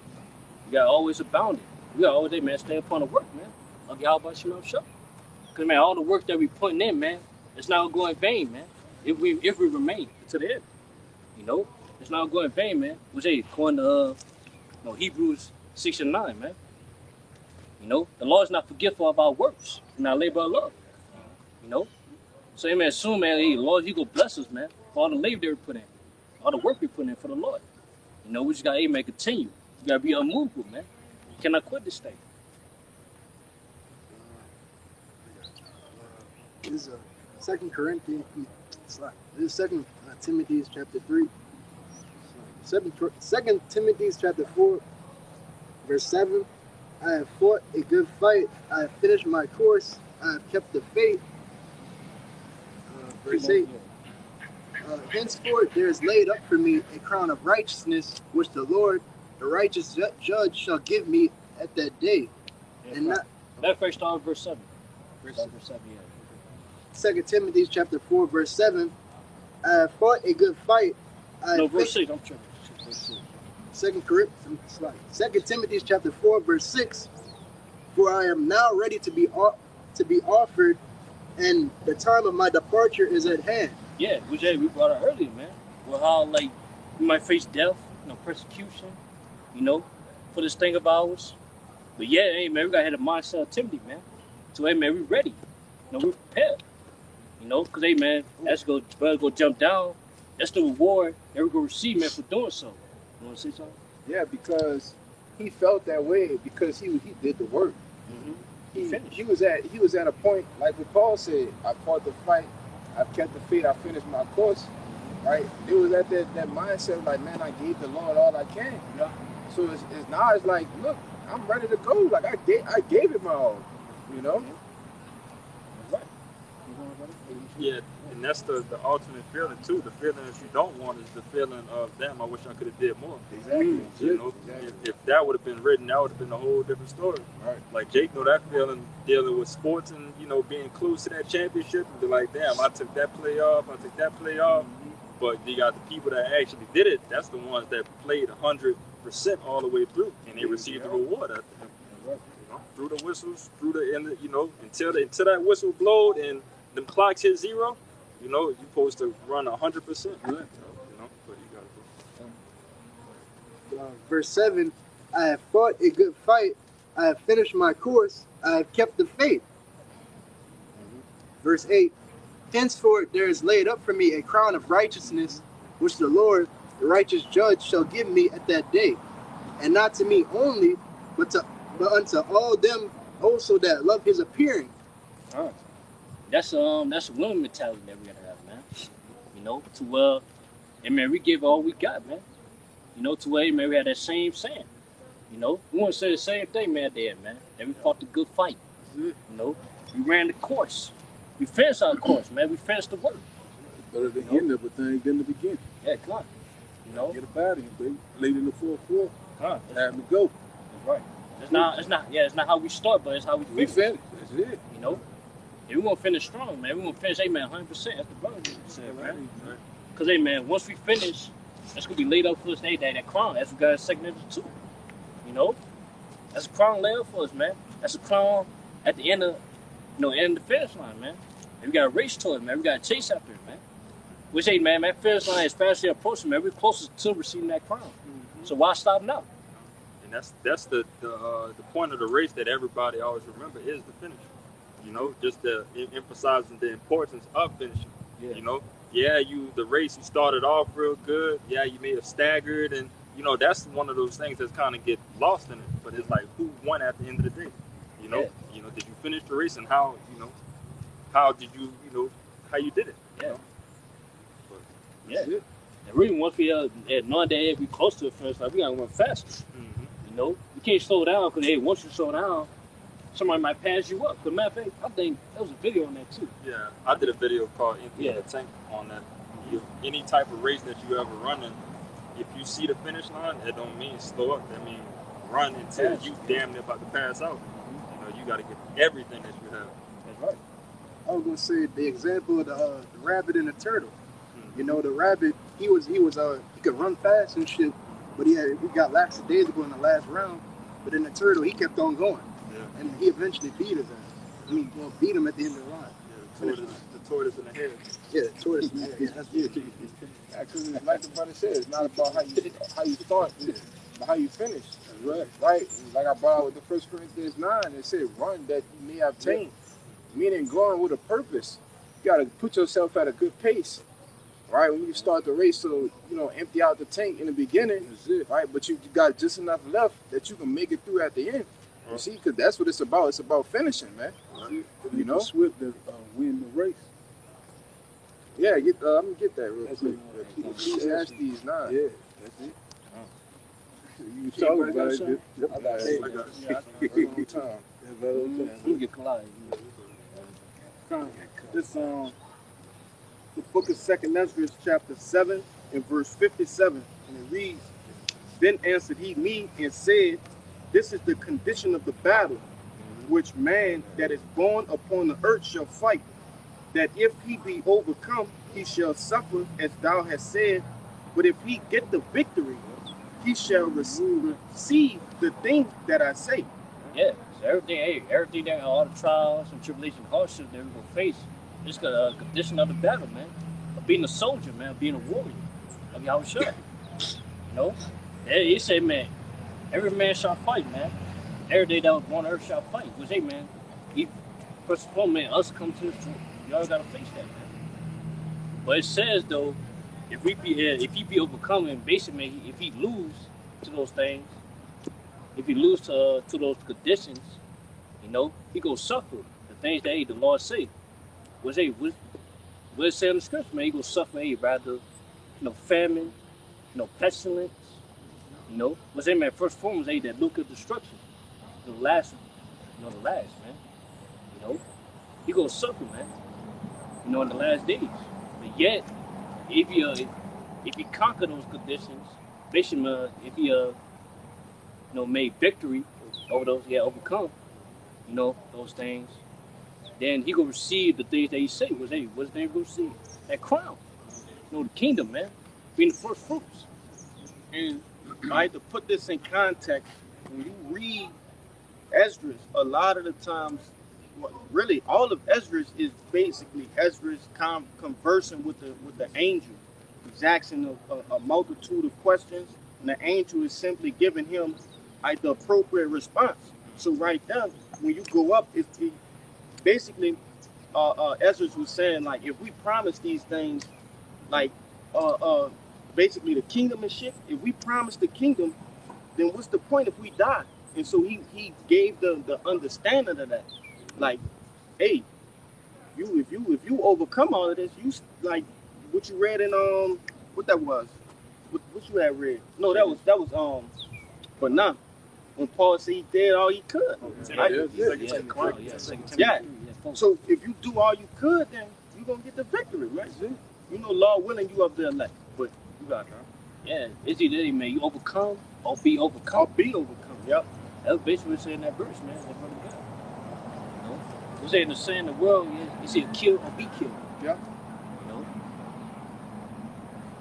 We gotta always abound it. We gotta always, man, stay upon the work, man. I'll get out about Shemel Show. Cause man, all the work that we putting in, man, it's not gonna go in vain, man. If we remain to the end, you know, it's not gonna go in vain, man. Which according to Hebrews 6 and 9, man. You know, the Lord is not forgetful of our works and our labor of love. You know. So, man, soon, man, Lord, He gonna bless us, man, for all the labor that we put in, all the work we put in for the Lord. You know, we just gotta, man, continue. You gotta be unmovable, man. You cannot quit this thing. This is 2 Corinthians. This is 2 Timothy chapter 3. 2 Timothy chapter 4, verse 7. I have fought a good fight. I have finished my course. I have kept the faith. Verse 8. Henceforth there is laid up for me a crown of righteousness, which the Lord, the righteous judge, shall give me at that day. Yeah, and not. That first start verse 7. Verse 7, yeah. 2 Timothy chapter 4, verse 7. I have fought a good fight. Verse 6. I'm tripping. Verse 6. 2 Timothy chapter 4, verse 6. For I am now ready to be offered, and the time of my departure is at hand. Yeah, which we brought out earlier, man. Well, how we might face death, persecution, for this thing of ours. But yeah, man, we gotta have the mindset of Timothy, man. So man, we ready. We're prepared. Because man, that's go jump down. That's the reward that we're gonna receive, man, for doing so. You wanna say something? Yeah, because he felt that way because he did the work. he was at a point like what Paul said. I fought the fight. I've kept the faith. I finished my course. Right? It was at that mindset like, man, I gave the Lord all I can. Yeah. So it's now it's like, look, I'm ready to go. Like I gave it my all. You know. Right. Yeah, and that's the ultimate feeling too. The feeling that you don't want is the feeling of, damn, I wish I could have did more. Exactly. You know, if that would have been written, that would have been a whole different story. Right. Like Jake know that feeling dealing with sports and, you know, being close to that championship and be like, damn, I took that play off, But you got the people that actually did it. That's the ones that played 100% all the way through, and they received the reward at the end. You know, through the whistles, through the end, you know, until that whistle blowed and the clocks hit 0. You know, you're supposed to run 100%. You know, but you gotta Verse 7, I have fought a good fight. I have finished my course. I have kept the faith. Verse 8, henceforth there is laid up for me a crown of righteousness, which the Lord, the righteous judge, shall give me at that day. And not to me only, but unto all them also that love his appearing. That's a women mentality that we gotta have, man. You know, to and man, we give all we got, man. You know, to where man, we had that same saying. You know, we want to say the same thing, man. There, man. That we fought the good fight. You know, we ran the course. We finished our course, man. We finished the work. Better to end everything than the beginning. Yeah, come on. You know, Get up out of here, baby. Late in the fourth quarter. Have me go. That's right. It's not how we start, but it's how we We finish. finished. That's it. You know, and we want to finish strong, man. We want to finish, hey, man, 100%. That's the brother said, man. Because, hey, man, once we finish, that's going to be laid up for us, hey, that crown. That's what God's second too. You know, that's a crown laid up for us, man. That's a crown at the end of, end of the finish line, man. And we got to race to it, man. We got to chase after it, man. Which, hey, man, that finish line is fastly approaching, man. We're closest to receiving that crown. So why stop now? And that's the point of the race that everybody always remember is the finish. You know, just emphasizing the importance of finishing. Yeah. You know, the race you started off real good. Yeah, you may have staggered, and you know that's one of those things that's kind of get lost in it. But it's like, who won at the end of the day? You know, did you finish the race, and how did you how you did it? Yeah. But Yeah. And really, once we knowing that we close to the finish line, we gotta run faster. You know, you can't slow down because once you slow down, somebody might pass you up. But matter of fact, I think there was a video on that too. Yeah, I did a video called "Empty the Tank" on that. Any type of race that you ever running, if you see the finish line, that don't mean slow up. That means run until you damn near about to pass out. You know, you got to get everything that you have. That's right. I was gonna say the example of the rabbit and the turtle. You know, the rabbit, he could run fast and shit, but he got lackadaisical in the last round. But then the turtle, he kept on going, and he eventually beat his ass. I mean, beat him at the end of the line. The tortoise in the head. Yeah, the tortoise. Yeah, that's it. Actually, like the brother said, it's not about how you start, it's about how you finish. Right? Like I brought out with the 1 Corinthians 9, it said, run that you may obtain. Meaning going with a purpose. You gotta put yourself at a good pace. Right, when you start the race, so empty out the tank in the beginning, right? But you got just enough left that you can make it through at the end. You see, because that's what it's about. It's about finishing, man. You know, Swift to win the race. Yeah, I'm gonna get that real quick. Ecclesiastes 9. Yeah, that's it. You talking about it? I got it. On time. We get collided. This the book of 2 Ezra, chapter 7 and verse 57, and it reads, Then answered he me and said, This is the condition of the battle, which man that is born upon the earth shall fight, that if he be overcome, he shall suffer, as thou hast said, but if he get the victory, he shall receive the thing that I say. Yeah, so everything that all the trials and tribulations, hardships that we're gonna face, it's a condition of the battle, man. Of being a soldier, man, of being a warrior. Like y'all should. You know? He said, man, every man shall fight, man. Every day that was born on earth shall fight. Which, hey, man, first of all, man, us come to the truth. Y'all gotta face that, man. But it says though, if he be overcoming, basically, man, if he lose to those things, if he lose to those conditions, he gonna suffer the things that the Lord say. What it say in the scripture, man? He gonna suffer rather, famine, pestilence, what's that, man? First form is that look of destruction. The last, the last, man. He gonna suffer, man. In the last days. But yet, if he conquer those conditions, basically, if he made victory over those, overcome, those things, then he gonna receive the things that he said. What's they gonna receive? That crown. The kingdom, man. Being the first fruits. And I had to put this in context. When you read Esdras, a lot of the times, really all of Esdras is basically Esdras conversing with the angel. He's asking a multitude of questions, and the angel is simply giving him the appropriate response. So right there, when you go up, it basically Esdras was saying, like, if we promise these things, like basically the kingdom and shit, if we promise the kingdom, then what's the point if we die? And so he gave the understanding of that. Like, hey, if you overcome all of this, you like what you read in what that was, what you had read? No, that was but now when Paul said he did all he could. Yeah. So if you do all you could, then you're gonna get the victory, right? Lord willing, you up there elect, but you got it. Yeah, it's either man, you overcome or be overcome. Yep. That's basically what it said in that verse, man. What's saying the saying in the world, it's either kill or be killed. Yeah.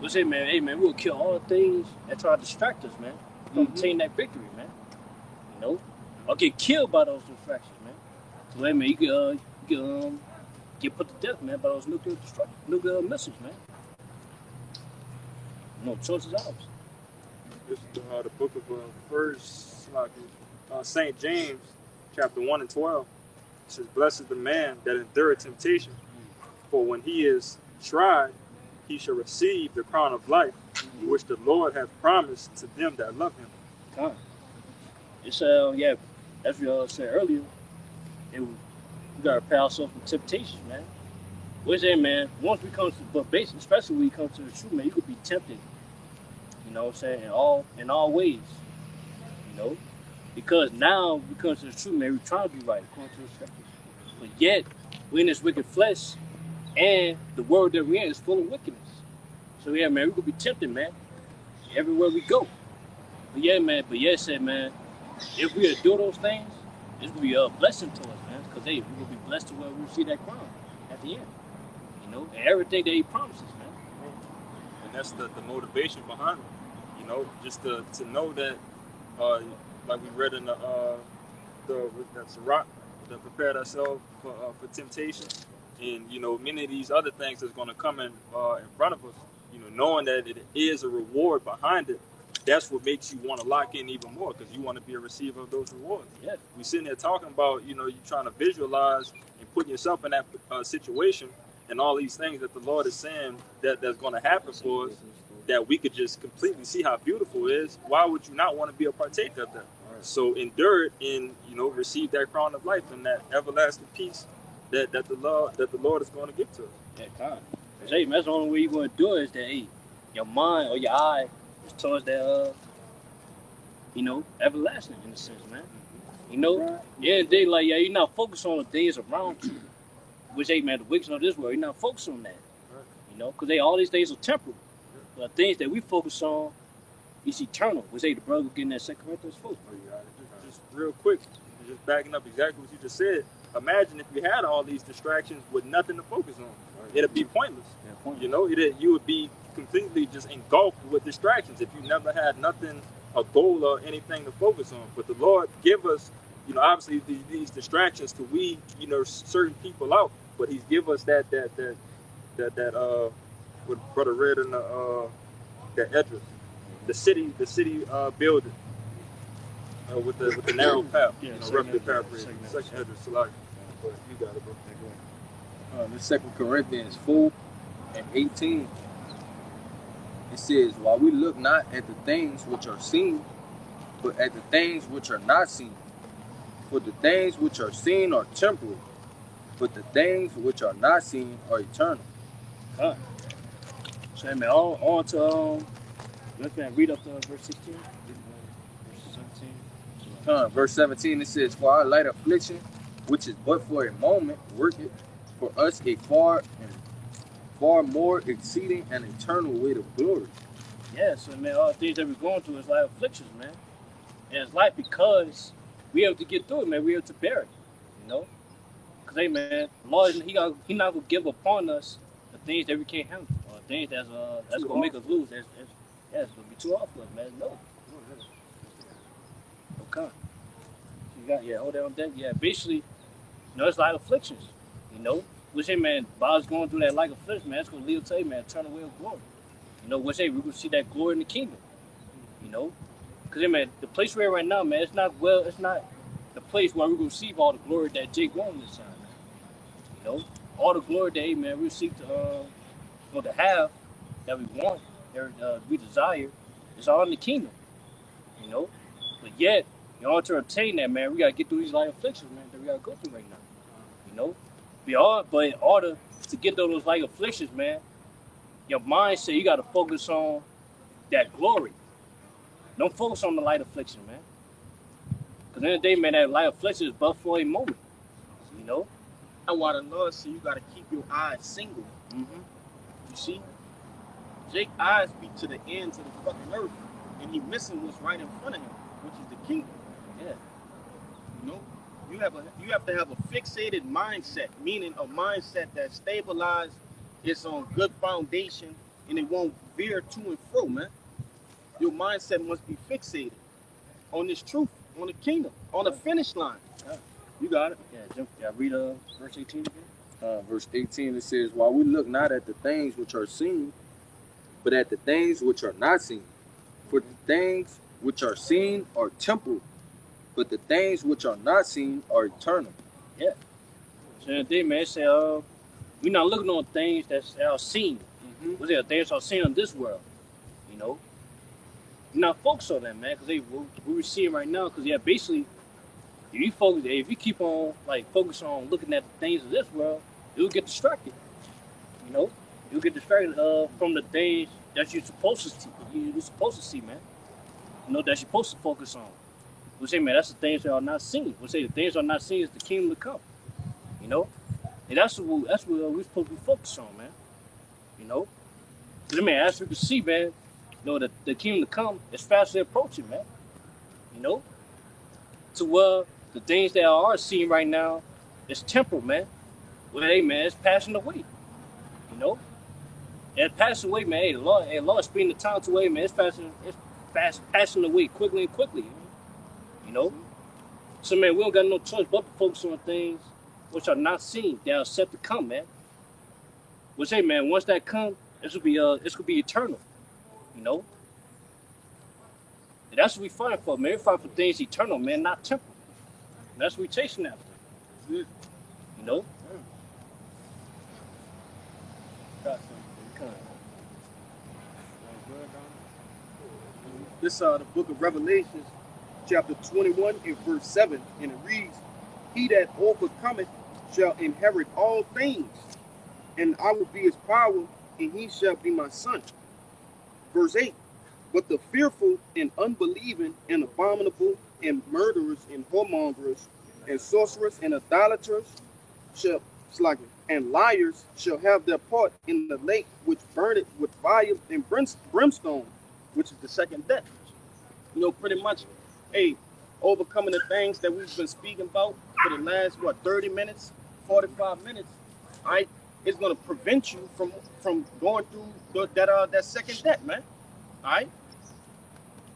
What's it, man? Hey, man, we'll kill all the things that try to distract us, man. We'll obtain that victory, man. Or get killed by those distractions, man. So, hey, man, you can get put to death, man, by those nuclear missiles, man. Choice is ours. This is the book of St. James, chapter 1 and 12. It says, blessed is the man that endureth temptation, for when he is tried, he shall receive the crown of life, which the Lord hath promised to them that love him. God. It's, as we all said earlier, we got to prepare ourselves from temptations, man. What's that, man? Once we come to, but basically, especially when you come to the truth, man, you could be tempted. You know what I'm saying? In all ways. Because now we come to the truth, man, we're trying to be right according to the scriptures. But yet, we're in this wicked flesh, and the world that we're in is full of wickedness. So yeah, man, we could be tempted, man, everywhere we go. But yeah, man, said, man, if we do those things, it's gonna be a blessing to us, man. Because hey, we're gonna be blessed to where we see that crown at the end. And everything that he promises, man. And that's the motivation behind it. Just to know that, like we read in the Sirach, that prepared ourselves for temptation, and many of these other things that's going to come in front of us. Knowing that it is a reward behind it, that's what makes you want to lock in even more, because you want to be a receiver of those rewards. Yeah, we sitting there talking about you trying to visualize and put yourself in that situation, and all these things that the Lord is saying that's going to happen for us, that we could just completely see how beautiful it is. Why would you not want to be a partaker of that? Right. So endure it and receive that crown of life and that everlasting peace that the Lord is going to give to us. Yeah, God. Hey, that's the only way you're going to do it is that, hey, your mind or your eye is towards that, everlasting in a sense, man. Yeah, they like, you're not focused on the things around you, which, hey, man, the wickedness of this world, you're not focused on that, because all these things are temporal. But the things that we focus on is eternal, which, hey, the brother getting that 2 Corinthians 4. Just real quick, just backing up exactly what you just said. Imagine if you had all these distractions with nothing to focus on. It'd be pointless. You would be completely just engulfed with distractions if you never had nothing, a goal or anything to focus on. But the Lord give us, obviously these distractions to weed, certain people out. But He's give us that what Brother read in that address, the city building with the narrow path. Roughly paraphrasing. Second address, Salaki. But you got it, bro. This 2 Corinthians 4 and 18. It says, while we look not at the things which are seen, but at the things which are not seen. For the things which are seen are temporal, but the things which are not seen are eternal. Huh. So, man, on to, let's read up to verse 16. Verse 17. Verse 17, it says, For our light affliction, which is but for a moment, worketh for us a far more exceeding and eternal weight of glory. Yeah, so, man, all the things that we're going through is like afflictions, man. And it's like because we have to get through it, man. We have to bear it, you know? Because, hey, man, the Lord, he not going to give upon us the things that we can't handle, or things that's going to make us lose. It's going to be too hard for us, man. No. Okay. You got, hold on deck. Yeah, basically, you know, it's like afflictions, you know? Which, hey, man, Bob's going through that like affliction, man. It's going to lead to, man, turn away of glory. You know, which, hey, we're going to see that glory in the kingdom, you know? Because, hey, man, the place we're in right now, man, it's not the place where we're going to receive all the glory that Jake won this time, man. You know? All the glory that, hey, man, we seek to have, that we want, that we desire, it's all in the kingdom, you know? But yet, in order to obtain that, man, we got to get through these light afflictions, man, that we got to go through right now, you know? But in order to get through those light afflictions, man, your mindset, you got to focus on that glory. Don't focus on the light affliction, man. Because at the end of the day, man, that light affliction is but for a moment, you know? That's why the Lord said you got to keep your eyes single. Mm-hmm. You see? Jake's eyes be to the ends of the fucking earth, and he missing what's right in front of him, which is the kingdom. Yeah. You know? You have to have a fixated mindset, meaning a mindset that stabilized, it's on good foundation, and it won't veer to and fro, man. Your mindset must be fixated on this truth, on the kingdom, on the finish line. Yeah. You got it. Yeah, read verse 18 again. Verse 18, it says, While we look not at the things which are seen, but at the things which are not seen. For the things which are seen are temporal, but the things which are not seen are eternal. Yeah. So the day, man, say, we're not looking on things that are seen. Mm-hmm. What's that? Things are seen in this world, you know? You're not focused on that, man, because we're seeing right now, because, basically, if you keep on, like, focus on looking at the things of this world, you'll get distracted, you know? You'll get distracted from the things that you're supposed to see, man. You know, that you're supposed to focus on. We say, man, that's the things that are not seen. We say the things that are not seen is the kingdom to come. You know? And that's what we're supposed to be focused on, man. You know? Because, man, as we can see, man, you know, the kingdom to come is fastly approaching, man. You know? To the things that are seen right now is temporal, man. Well, hey, man, it's passing away. You know? And it's passing away, man. Hey, the Lord speeding the time away, man. It's passing away quickly and quickly. You know? So, man, we don't got no choice but to focus on things which are not seen, that are set to come, man. Which, hey, man, once that comes, it's gonna be eternal. You know? And that's what we fight for, man. We fight for things eternal, man, not temporal. And that's what we chasing after. You know? This the book of Revelations, chapter 21 and verse 7, and it reads, He that overcometh shall inherit all things, and I will be his power, and he shall be my son. Verse 8, But the fearful and unbelieving and abominable and murderers and whoremongers and sorcerers and idolaters and liars shall have their part in the lake which burneth with fire and brimstone, which is the second death. You know, pretty much, overcoming the things that we've been speaking about for the last, 30 minutes, 45 minutes, all right, it's going to prevent you from going through that second death, man. All right?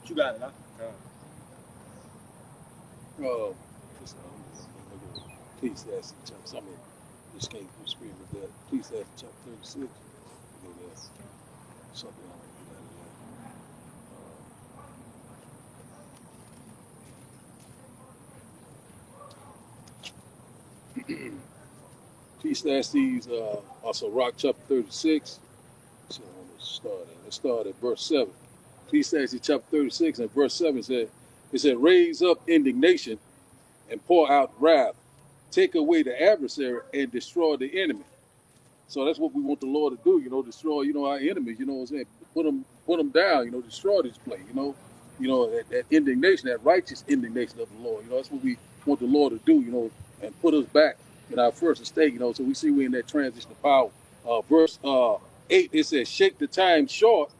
You got it, huh? Please ask the chapter. I mean, just can't go straight with that. Please ask chapter 36. You know, that's something I want to get out of that. Ecclesiastes, also Rock chapter 36. So let's start at verse 7. Ecclesiastes chapter 36 and verse 7 it said, raise up indignation and pour out wrath, take away the adversary, and destroy the enemy. So that's what we want the Lord to do, destroy, our enemies, what I'm saying? Put them down, destroy this place, that indignation, that righteous indignation of the Lord. That's what we want the Lord to do, and put us back in our first estate, so we see we're in that transition of power. Verse 8, it says, shake the time short,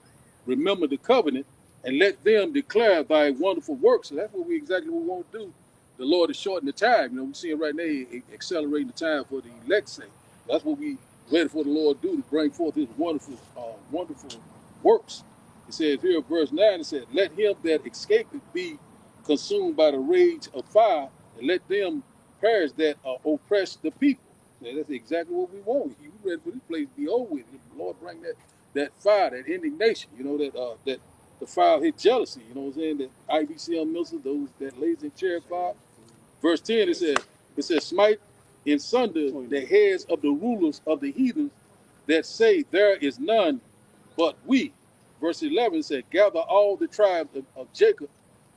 remember the covenant, and let them declare thy wonderful works. So that's what we want to do. The Lord is shortening the time. We see it right now, accelerating the time for the elect's sake. That's what we ready for the Lord to do, to bring forth his wonderful works. It says here in verse 9, it says, let him that escapeth be consumed by the rage of fire, and let them perish that oppress the people. So that's exactly what we want. We ready for this place to be over with. The Lord bring that fire, that indignation, that the fire of his jealousy, what I'm saying, that IBCM missiles, those that lays in chariot fire. Verse 10, it says, smite in sunder the heads of the rulers of the heathens that say there is none but we. Verse 11 said, gather all the tribes of Jacob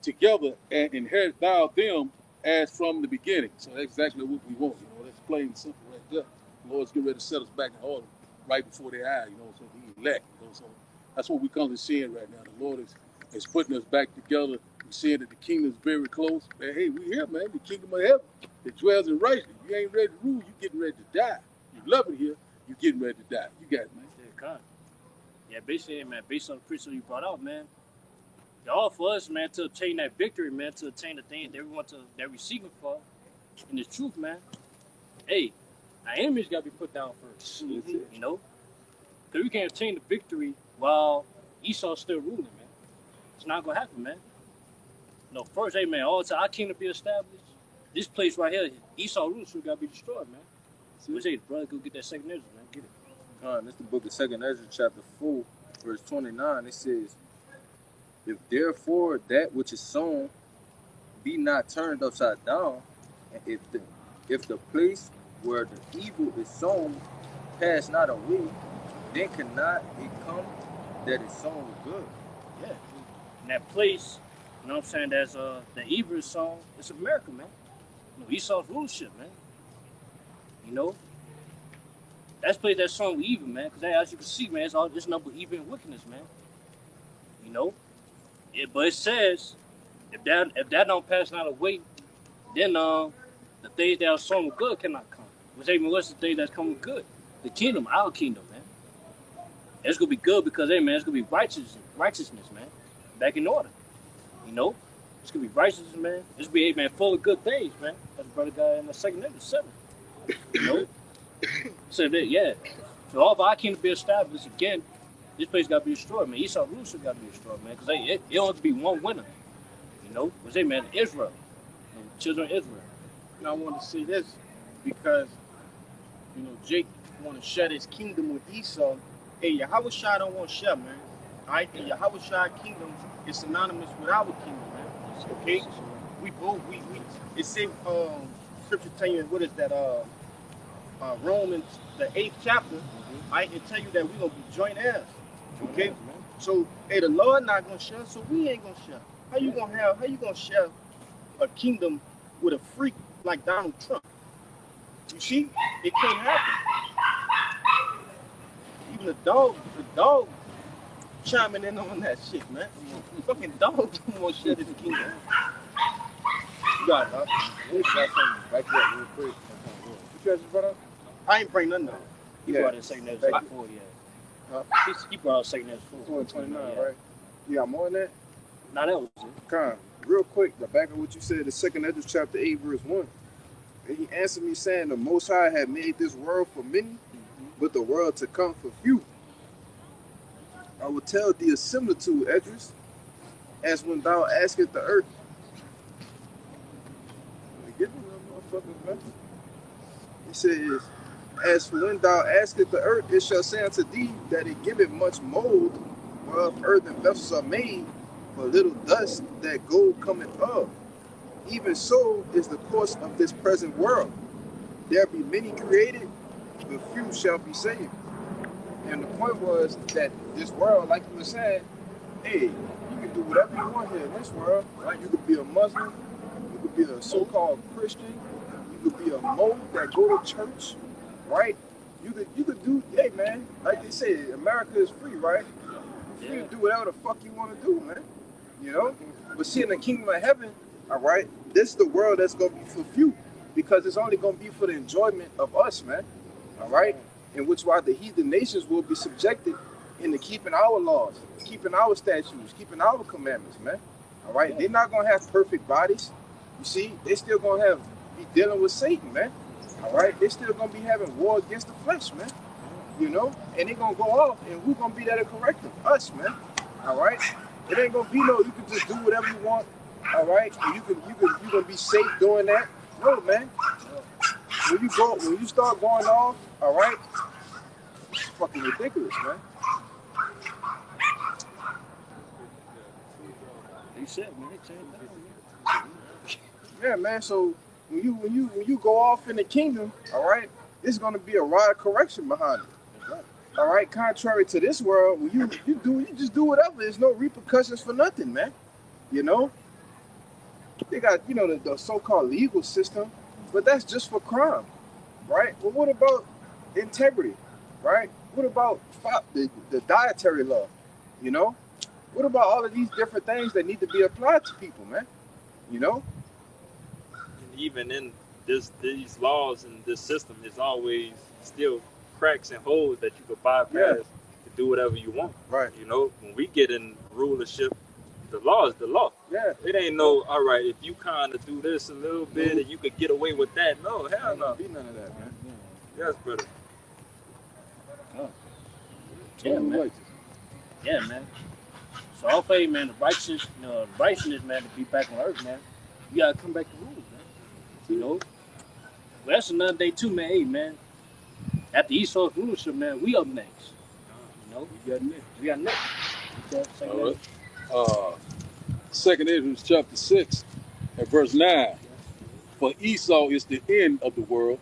together and inherit thou them as from the beginning. So that's exactly what we want. That's plain and simple right there. The Lord's getting ready to set us back in order right before their eyes, so the elect. So that's what we come to seeing right now. The Lord is putting us back together. We're seeing that the kingdom is very close. Man, hey, we here, man. The kingdom of heaven. It dwells in righteousness. You ain't ready to rule. You getting ready to die. You love it here. You getting ready to die. You got it, man. Yeah, basically, man, based on the principle you brought out, man, all for us, man, to obtain that victory, man, to obtain the thing that we want that we're seeking for, in the truth, man. Hey, our enemies got to be put down first, because we can't obtain the victory while Esau's still ruling, man. It's not gonna happen, man. First, hey, man, all the time our kingdom be established. This place right here, Esau rulership got to be destroyed, man. So say, brother, go get that second Ezra, man. Get it. This is the book of 2nd Ezra, chapter 4, verse 29. It says, if therefore that which is sown be not turned upside down, and if the place where the evil is sown pass not away, then cannot it come that is sown with good. Yeah. In that place, you know what I'm saying, that's the evil is sown, it's America, man. Esau's rulership, man. That's place that's sown with evil, man. Because as you can see, man, it's nothing but evil and wickedness, man. But it says, if that don't pass not away, then the things that are sown with good cannot come. What's the thing that's coming with good? The kingdom, our kingdom, man. It's gonna be good because, hey, man, it's gonna be righteousness, man. Back in order. It's gonna be righteousness, man. It's gonna be, hey, man, full of good things, man. That's the brother guy in the 2nd Ezra 7. So that, yeah. So all of our kingdom be established again. This place got to be destroyed, man. Esau rulership got to be destroyed, man. Because it don't have to be one winner. Because they, man, Israel, children of Israel. And I want to say this because, Jake want to share his kingdom with Esau. Hey, Yahweh Shai don't want to share, man. All right, the Yahweh Shai kingdom is synonymous with our kingdom, man. Okay, we both it say scripture tell you what is that Romans the 8th chapter. I can tell you that we're gonna be joint heirs. Okay, so hey, the Lord not gonna share, so we ain't gonna share. How you gonna share a kingdom with a freak like Donald Trump? You see, it can't happen. Even the dog chiming in on that shit, man. Fucking dog don't want to share this kingdom. You got it, huh? Let me try something back there real quick. What you guys brought up? I ain't bring nothing up. He brought in 2nd Ezra 4, yeah. He brought out 2nd Ezra 4. 29, right? You got more than that? Nah, that was it. Con, real quick, the back of what you said, the 2nd Ezra chapter 8, verse 1. And he answered me saying, the Most High had made this world for many, but the world to come for few. I will tell thee a similitude, Esdras, as when thou askest the earth. Get me that motherfucker, man. He says, as for when thou askest the earth, it shall say unto thee that it giveth much mold, whereof earthen vessels are made, for little dust that gold cometh of. Even so is the course of this present world. There be many created, but few shall be saved. And the point was that this world, like you were saying, hey, you can do whatever you want here in this world, right? You could be a Muslim, you could could be a so-called Christian. You could be a Mo that go to church, right? You could do, hey man, like they say, America is free, right? You're free to do whatever the fuck you want to do, man. You know? But see, in the kingdom of heaven, all right, this is the world that's gonna be for few, because it's only gonna be for the enjoyment of us, man. All right, in which why the heathen nations will be subjected into keeping our laws, keeping our statutes, keeping our commandments, man. All right, they're not gonna have perfect bodies. You see, they still gonna be dealing with Satan, man. All right, they still gonna be having war against the flesh, man. You know, and they're gonna go off, and who's gonna be there to correct them? Us, man. All right, it ain't gonna be no. You can just do whatever you want. All right, and you gonna be safe doing that. No, man. When you start going off, all right, it's fucking ridiculous, man. They said, man, they changed that. Yeah, man. So when you go off in the kingdom, all right, there's gonna be a rod of correction behind it. All right, contrary to this world, when you just do whatever. There's no repercussions for nothing, man. You know, they got the so-called legal system, but that's just for crime, right? Well, what about integrity, right? What about the dietary law? You know, what about all of these different things that need to be applied to people, man? You know, And even in these laws and this system, there's always still cracks and holes that you could bypass to do whatever you want. right? You know, when we get in rulership, the law is the law. Yeah, It ain't no, all right, if you kind of do this a little bit and you could get away with that. No, hell ain't no. gonna be none of that, man. Yes, brother. Yeah, man. Yeah, man. So all faith, man, the righteousness, man, to be back on earth, man. You gotta come back to rule, man. You know? Well, that's another day too, man. Hey, man. After Esau's rulership, man, we up next. You know? We got next. We got next. Okay, All right. 2nd Ezra chapter 6 and verse 9. For Esau is the end of the world,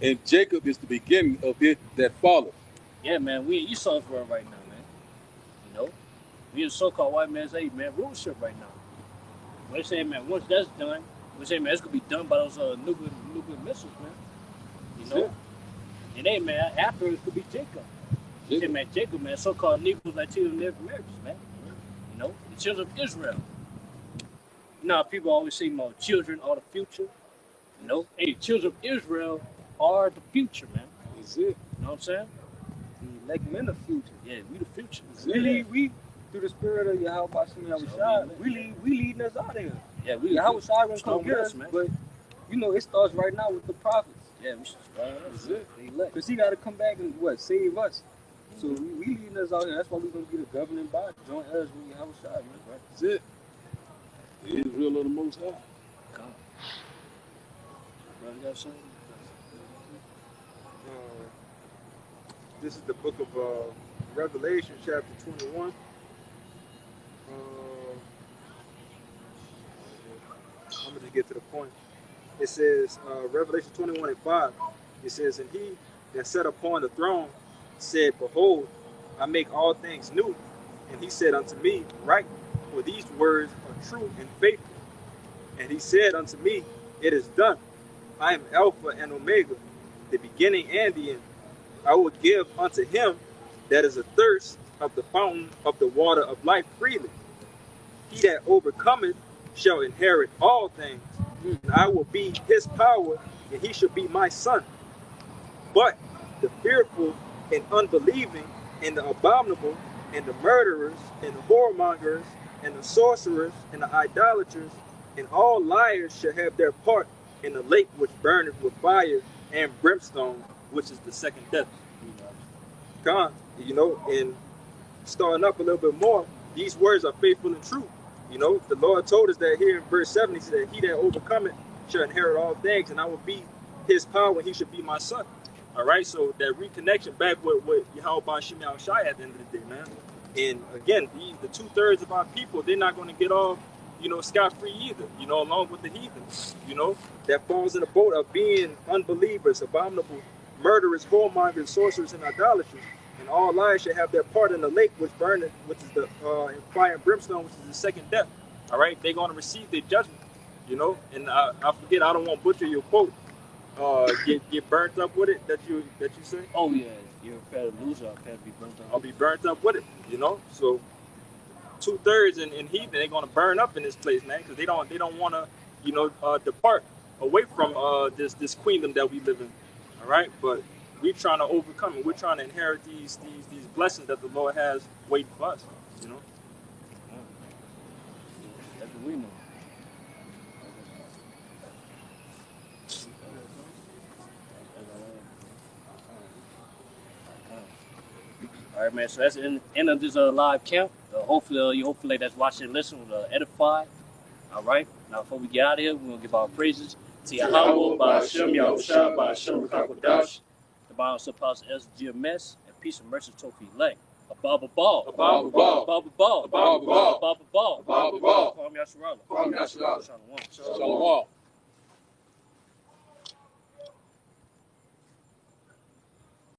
and Jacob is the beginning of it that followeth. Yeah, man, we in Esau's world right now, man. You know? We in so-called white man's age, man, rulership right now. They say, man, once that's done, we say, man, it's gonna be done by those nuclear missiles, man. You know? And hey, man, after it could be Jacob. They say, man, Jacob, man, so-called Negroes, Latinos, and Native Americans, man. You know, the children of Israel. You know, people always say, man, children are the future. You know, hey, children of Israel are the future, man. That's it. You know what I'm saying? The elect men of future. Yeah, we the future. We through the spirit of Yahweh Shai, we leading us out of here. Yeah, we Yahweh Shai gonna strong come get with us, man. but you know it starts right now with the prophets. Yeah, we should strong with us. That's it. The elect. Because he got to come back and save us. So we leading us out here. That's why we're gonna be the governing body. Join us with Yahweh Shai, man. Right? That's it. Israel of the Most High. Come. Brother, got something? This is the book of Revelation, chapter 21. I'm going to get to the point. It says, Revelation 21 and 5, it says, And he that sat upon the throne said, Behold, I make all things new. And he said unto me, Write, for these words are true and faithful. And he said unto me, It is done. I am Alpha and Omega, the beginning and the end. I will give unto him that is athirst of the fountain of the water of life freely. He that overcometh shall inherit all things, and I will be his power, and he shall be my son. But the fearful and unbelieving, and the abominable, and the murderers, and the whoremongers, and the sorcerers, and the idolaters, and all liars shall have their part in the lake which burneth with fire and brimstone, which is the second death. God, you know, and starting up a little bit more, these words are faithful and true. You know, the Lord told us that here in verse 7, he said, He that overcometh shall inherit all things, and I will be his power, and he shall be my son. All right, so that reconnection back with Yahweh Shai Shai at the end of the day, man. And again, the 2/3 of our people, they're not going to get off, you know, scot-free either, you know, along with the heathens, you know, that falls in the boat of being unbelievers, abominable, murderers, whoremongers, sorcerers, and idolaters. And all liars shall have their part in the lake which burneth, which is the fire and brimstone, which is the second death. All right, they're going to receive their judgment. you know. And I forget, I don't want to butcher your quote. Get burnt up with it that you say. Oh yeah, you're a better loser. I'll be burnt up. I'll be burnt up with it, you know. So 2/3 in heathen, they're gonna burn up in this place, man, because they don't want to, you know, depart away from this queendom that we live in. All right, but we're trying to overcome it. We're trying to inherit these blessings that the Lord has waiting for us, you know. That's what we know. All right, man. So that's the end of this live camp. Hopefully that's watching and listening will edify. All right. Now, before we get out of here, we're gonna give our praises to Yahweh, Ba'Shem, Yahushua, Ba'Shem, Rakakwadash, the Bible Apostle GMS, and peace and mercy to Tofi Lake. Above, above, above, above, above, above, above, above.